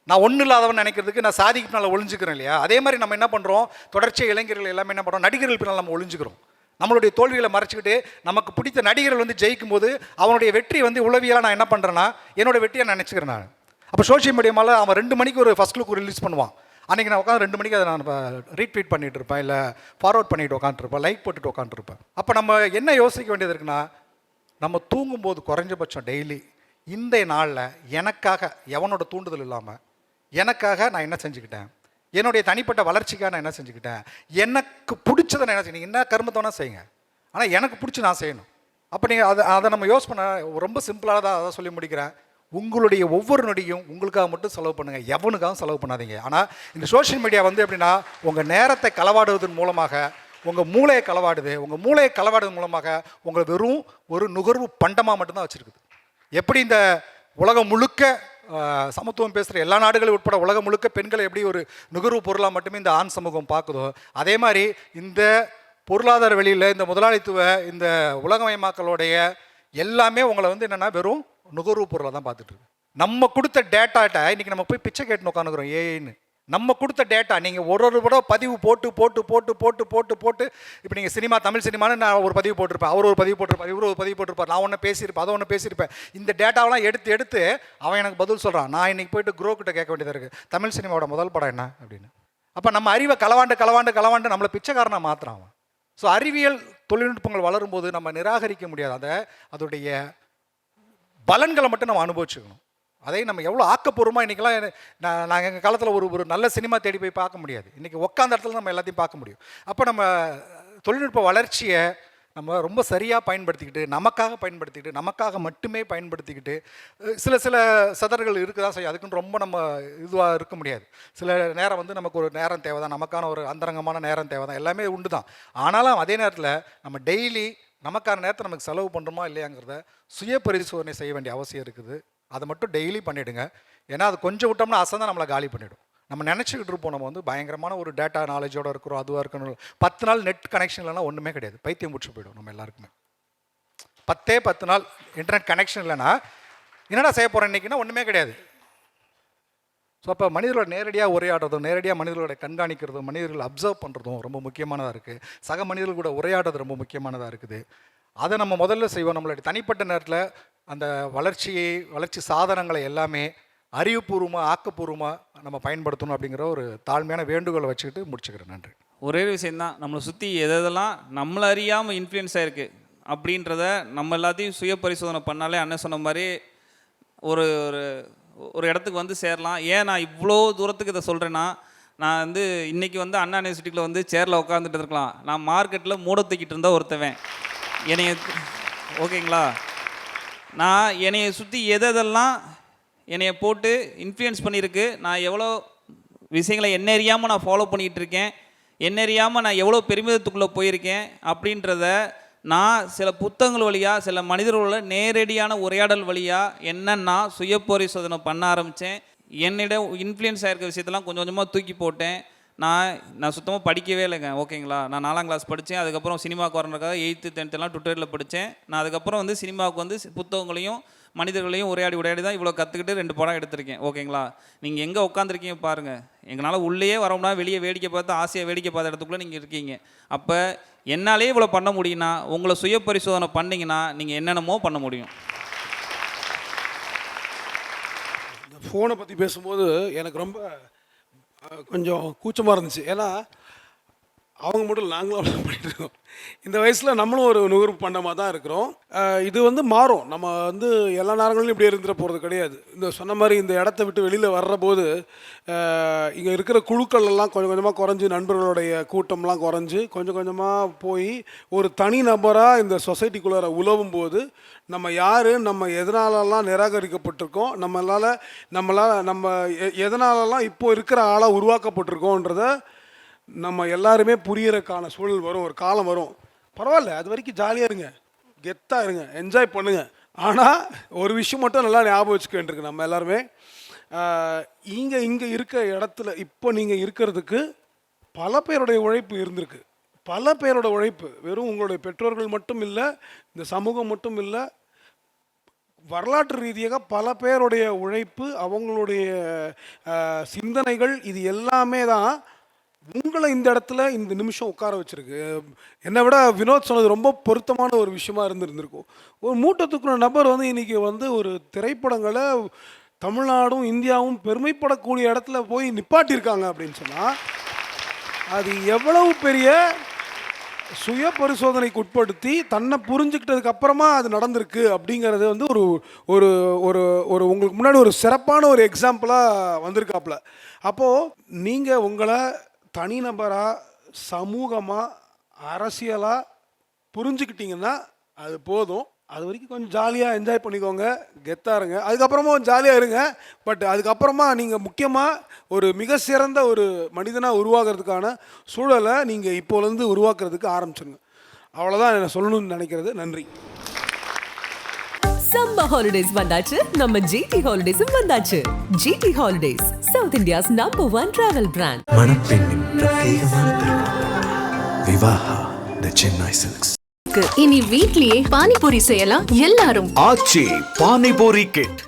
நான் ஒன்றும் இல்லாதவன் நினைக்கிறதுக்கு நான் சாதிக்கினால ஒளிஞ்சுக்கிறேன் இல்லையா? அதே மாதிரி நம்ம என்ன பண்ணுறோம், தொடர்ச்சியாக இளைஞர்கள் எல்லாமே என்ன பண்ணுறோம், நடிகர்கள் பின்னால் நம்ம ஒளிஞ்சுக்கிறோம். நம்மளுடைய தோல்விகளை மறைச்சிக்கிட்டு நமக்கு பிடித்த நடிகர்கள் வந்து ஜெயிக்கும் போது அவனுடைய வெற்றி வந்து உளவியலாக நான் என்ன பண்ணுறேன்னா என்னோட வெற்றியை நினச்சிக்கிறேன் நான். அப்போ சோஷியல் மீடியாவில் அவன் 2 மணிக்கு ஒரு ஃபஸ்ட் லுக் ரிலீஸ் பண்ணுவான். அன்றைக்கி நான் உட்காந்து 2 மணிக்கு அதை நான் ரீட்வீட் பண்ணிகிட்டு இருப்பேன், இல்லை ஃபார்வர்ட் பண்ணிட்டு உட்காந்துருப்பேன், லைக் போட்டுட்டு உட்காந்துருப்பேன். அப்போ நம்ம என்ன யோசிக்க வேண்டியது இருக்குன்னா, நம்ம தூங்கும்போது குறைஞ்சபட்சம் டெய்லி இந்த நாளில் எனக்காக எவனோட தூண்டுதல் இல்லாமல் எனக்காக நான் என்ன செஞ்சுக்கிட்டேன், என்னுடைய தனிப்பட்ட வளர்ச்சிக்காக நான் என்ன செஞ்சுக்கிட்டேன், எனக்கு பிடிச்சதை நான் என்ன செய்யணும். என்ன கர்மத்தை வேணால் செய்யுங்க, ஆனால் எனக்கு பிடிச்சி நான் செய்யணும். அப்போ நீங்கள் அதை நம்ம யோஸ் பண்ண ரொம்ப சிம்பிளாக தான் அதை சொல்லி முடிக்கிறேன். உங்களுடைய ஒவ்வொரு நொடியும் உங்களுக்காக மட்டும் செலவு பண்ணுங்கள், எவனுக்காகவும் செலவு பண்ணாதீங்க. ஆனால் இந்த சோஷியல் மீடியா வந்து எப்படின்னா, உங்கள் நேரத்தை களவாடுவதன் மூலமாக உங்கள் மூளையை களவாடுது. உங்கள் மூளையை களவாடுவதன் மூலமாக உங்களை வெறும் ஒரு நுகர்வு பண்டமாக மட்டும்தான் வச்சுருக்குது. எப்படி இந்த உலகம் முழுக்க சமத்துவம் பேசுகிற எல்லா நாடுகளும் உட்பட உலகம் முழுக்க பெண்களை எப்படி ஒரு நுகர்வு பொருளாக மட்டுமே இந்த ஆண் சமூகம் பார்க்குதோ, அதே மாதிரி இந்த பொருளாதார வெளியில் இந்த முதலாளித்துவ இந்த உலகமயமாக்கலுடைய எல்லாமே உங்களை வந்து என்னென்னா வெறும் நுகர்வு பொருளாக தான் பார்த்துட்டு இருக்கு. நம்ம கொடுத்த டேட்டாட்ட இன்றைக்கி நம்ம போய் பிச்சை கேட்டு உட்காந்துக்கிறோம் ஏன்னு. நம்ம கொடுத்த டேட்டா நீங்கள் ஒரு படம் பதிவு போட்டு போட்டு போட்டு போட்டு போட்டு போட்டு இப்போ நீங்கள் சினிமா, தமிழ் சினிமான்னு நான் ஒரு பதிவு போட்டிருப்பேன், அவர் ஒரு பதிவு போட்டிருப்பார், இவர் ஒரு பதிவு போட்டிருப்பார், நான் ஒன்று பேசியிருப்பேன், அதை ஒன்று பேசியிருப்பேன். இந்த டேட்டாவெலாம் எடுத்து அவன் எனக்கு பதில் சொல்கிறான். நான் இன்றைக்கி போயிட்டு க்ரோ கிட்ட கேட்க வேண்டியதாக இருக்குது, தமிழ் சினிமாவோட முதல் படம் என்ன அப்படின்னு. அப்போ நம்ம அறிவை களவாண்டு நம்மளை பிச்சைக்காரனாக மாற்றுறான் அவன். ஸோ அறிவியல் தொழில்நுட்பங்கள் வளரும்போது நம்ம நிராகரிக்க முடியாது. அதோடைய பலன்களை மட்டும் நம்ம அனுபவிச்சுக்கணும். அதை நம்ம எவ்வளோ ஆக்கப்பூர்வமாக இன்றைக்கெல்லாம் நாங்கள் எங்கள் காலத்தில் ஒரு நல்ல சினிமா தேடி போய் பார்க்க முடியாது. இன்றைக்கி உட்காந்த இடத்துல நம்ம எல்லாத்தையும் பார்க்க முடியும். அப்போ நம்ம தொழில்நுட்ப வளர்ச்சியை நம்ம ரொம்ப சரியாக பயன்படுத்திக்கிட்டு, நமக்காக மட்டுமே பயன்படுத்திக்கிட்டு, சில சதர்கள் இருக்க தான் செய்யும். அதுக்குன்னு ரொம்ப நம்ம இதுவாக இருக்க முடியாது. சில நேரம் வந்து நமக்கு ஒரு நேரம் தேவை தான், நமக்கான ஒரு அந்தரங்கமான நேரம் தேவை தான், எல்லாமே உண்டு தான். ஆனாலும் அதே நேரத்தில் நம்ம டெய்லி நமக்கான நேரத்தை நமக்கு செலவு பண்ணுறோமா இல்லையாங்கிறத சுய பரிசோதனை செய்ய வேண்டிய அவசியம் இருக்குது. அதை மட்டும் டெய்லி பண்ணிவிடுங்க. ஏன்னா அது கொஞ்சம் விட்டோம்னா அசந்தான் நம்மளை காலி பண்ணிவிடும். நம்ம நினச்சிக்கிட்டு இருப்போம் நம்ம வந்து பயங்கரமான ஒரு டேட்டா நாலேஜோடு இருக்கிறோம், அதுவாக இருக்கணும். 10 நாள் நெட் கனெக்ஷன் இல்லைனா ஒன்றுமே கிடையாது, பைத்தியம் முடிச்சு போயிடும் நம்ம எல்லாருக்குமே. 10 நாள் இன்டர்நெட் கனெக்ஷன் இல்லைன்னா என்னடா செய்ய போகிறேன் இன்றைக்கினா ஒன்றுமே கிடையாது. ஸோ அப்போ மனிதர்களோட நேரடியாக உரையாடுறதும், நேரடியாக மனிதர்களோட கண்காணிக்கிறதும், மனிதர்களை அப்சர்வ் பண்ணுறதும் ரொம்ப முக்கியமானதாக இருக்குது. சக மனிதர்கள் கூட உரையாடுறது ரொம்ப முக்கியமானதாக இருக்குது. அதை நம்ம முதல்ல செய்வோம். நம்மளுடைய தனிப்பட்ட நேரத்தில் அந்த வளர்ச்சி சாதனங்களை எல்லாமே அறிவுபூர்வமாக ஆக்கப்பூர்வமாக நம்ம பயன்படுத்தணும் அப்படிங்கிற ஒரு தாழ்மையான வேண்டுகோளை வச்சுக்கிட்டு முடிச்சுக்கிறேன். நன்றி. ஒரே விஷயந்தான், நம்மளை சுற்றி எதெல்லாம் நம்மளை அறியாமல் இன்ஃப்ளூயன்ஸ் ஆகிருக்கு அப்படின்றத நம்ம எல்லாத்தையும் சுய பரிசோதனை பண்ணாலே அண்ணன் சொன்ன மாதிரி ஒரு ஒரு இடத்துக்கு வந்து சேரலாம். ஏன் நான் இவ்வளோ தூரத்துக்கு இதை சொல்கிறேன்னா, நான் வந்து இன்றைக்கி வந்து அண்ணா யூனிவர்சிட்டியில் வந்து சேரில் உட்காந்துட்டு இருக்கலாம், நான் மார்க்கெட்டில் மூட தூக்கிட்டு இருந்தால் ஒருத்தவன் என்னைய, ஓகேங்களா, நான் என்னையை சுற்றி எதெல்லாம் என்னைய போட்டு இன்ஃப்ளூயன்ஸ் பண்ணியிருக்கு, நான் எவ்வளோ விஷயங்களை என்ன அறியாமல் நான் ஃபாலோ பண்ணிகிட்டு இருக்கேன், என்ன அறியாமல் நான் எவ்வளோ பெருமிதத்துக்குள்ளே போயிருக்கேன் அப்படின்றத நான் சில புத்தகங்கள் வழியாக, சில மனிதர்களோட நேரடியான உரையாடல் வழியாக என்னன்னா சுய பரிசோதனை பண்ண ஆரம்பித்தேன். என்னிடம் இன்ஃப்ளூயன்ஸ் ஆகிருக்க விஷயத்தெல்லாம் கொஞ்சம் கொஞ்சமாக தூக்கி போட்டேன். நான் சுத்தமாக படிக்கவே இல்லைங்க, ஓகேங்களா. நான் 4ஆம் கிளாஸ் படித்தேன். அதுக்கப்புறம் சினிமாவுக்கு வரணுக்காக 8th 10th ட்விட்டரில் படித்தேன். நான் அதுக்கப்புறம் வந்து சினிமாவுக்கு வந்து புத்தகங்களையும் மனிதர்களையும் உரையாடி தான் இவ்வளோ கற்றுக்கிட்டு 2 படம் எடுத்திருக்கேன், ஓகேங்களா. நீங்கள் எங்கே உட்காந்துருக்கீங்க பாருங்கள். எங்களால் உள்ளேயே வரோம்னா வெளியே வேடிக்கை பார்த்து ஆசையாக வேடிக்கை பார்த்த இடத்துக்குள்ளே நீங்கள் இருக்கீங்க. அப்போ என்னாலே இவ்வளோ பண்ண முடியும்னா உங்களை சுய பரிசோதனை பண்ணிங்கன்னா நீங்கள் என்னென்னமோ பண்ண முடியும். இந்த ஃபோனை பற்றி பேசும்போது எனக்கு ரொம்ப கொஞ்சம் கூச்சமாக இருந்துச்சு. ஏன்னா அவங்க மட்டும் இல்லை, நாங்களும் அவ்வளோ பண்ணிட்டு இருக்கோம். இந்த வயசில் நம்மளும் ஒரு நுகர்வு பண்ணமாக தான் இருக்கிறோம். இது வந்து மாறும். நம்ம வந்து எல்லா நேரங்களிலும் இப்படி இருந்துட போகிறது கிடையாது. இந்த சொன்ன மாதிரி இந்த இடத்த விட்டு வெளியில் வர்ற போது இங்கே இருக்கிற குழுக்கள் எல்லாம் கொஞ்சம் கொஞ்சமாக குறைஞ்சி, நண்பர்களுடைய கூட்டம்லாம் குறைஞ்சி கொஞ்சம் கொஞ்சமாக போய் ஒரு தனி நபராக இந்த சொசைட்டிக்குள்ளார உலவும் போது நம்ம யார், நம்ம எதனாலலாம் நிராகரிக்கப்பட்டிருக்கோம், நம்ம எதனாலலாம் இப்போ இருக்கிற ஆளாக உருவாக்கப்பட்டிருக்கோன்றத நம்ம எல்லாருமே புரியறதுக்கான சூழல் வரும், ஒரு காலம் வரும். பரவாயில்ல, அது வரைக்கும் ஜாலியாக இருங்க, கெத்தாக இருங்க, என்ஜாய் பண்ணுங்கள். ஆனால் ஒரு விஷயம் மட்டும் நல்லா ஞாபகம் வச்சுக்க வேண்டியிருக்கு. நம்ம எல்லாருமே இங்கே இருக்க இடத்துல இப்போ நீங்கள் இருக்கிறதுக்கு பல பேருடைய உழைப்பு இருந்திருக்கு. பல பேரோட உழைப்பு, வெறும் உங்களுடைய பெற்றோர்கள் மட்டும் இல்லை, இந்த சமூகம் மட்டும் இல்லை, வரலாற்று ரீதியாக பல பேருடைய உழைப்பு, அவங்களுடைய சிந்தனைகள், இது எல்லாமே தான் உங்களை இந்த இடத்துல இந்த நிமிஷம் உட்கார வச்சிருக்கு. என்னை விட வினோத் சொன்னது ரொம்ப பொருத்தமான ஒரு விஷயமா இருந்திருக்கும். ஒரு மூட்டை தூக்குன நபர் வந்து இன்றைக்கி வந்து ஒரு திரைப்படங்களை தமிழ்நாடும் இந்தியாவும் பெருமைப்படக்கூடிய இடத்துல போய் நிப்பாட்டியிருக்காங்க அப்படின்னு சொன்னால் அது எவ்வளவு பெரிய சுய பரிசோதனைக்கு உட்படுத்தி தன்னை புரிஞ்சுக்கிட்டதுக்கு அப்புறமா அது நடந்திருக்கு அப்படிங்கிறது வந்து ஒரு ஒரு ஒரு ஒரு உங்களுக்கு முன்னாடி ஒரு சிறப்பான ஒரு எக்ஸாம்பிளாக வந்திருக்காப்புல. அப்போது நீங்கள் உங்களை தனிநபராக, சமூகமாக, அரசியலாக புரிஞ்சுக்கிட்டீங்கன்னா அது போதும். அது வரைக்கும் கொஞ்சம் ஜாலியாக என்ஜாய் பண்ணிக்கோங்க, கெத்தாக இருங்க. அதுக்கப்புறமா ஜாலியாக இருங்க. பட் அதுக்கப்புறமா நீங்கள் முக்கியமாக ஒரு மிக சிறந்த ஒரு மனிதனாக உருவாகிறதுக்கான சூழலை நீங்கள் இப்போலேருந்து உருவாக்குறதுக்கு ஆரம்பிச்சிருங்க. அவ்வளோதான் என்ன சொல்லணும்னு நினைக்கிறது. நன்றி. சம்மர் ஹாலிடேஸ் வந்தாச்சு, நம்ம ஜிடி ஹாலிடேஸும் வந்தாச்சு. GT holidays, south India's #1 travel brand. மணப்பெண்ணின் பிரத்யேகமான திருமணம் விவாஹா தி சென்னை சில்க்ஸ். இனி வீட்லயே பானிபூரி செய்யலாம் எல்லாரும். ஆச்சி பானிபூரி கிட்.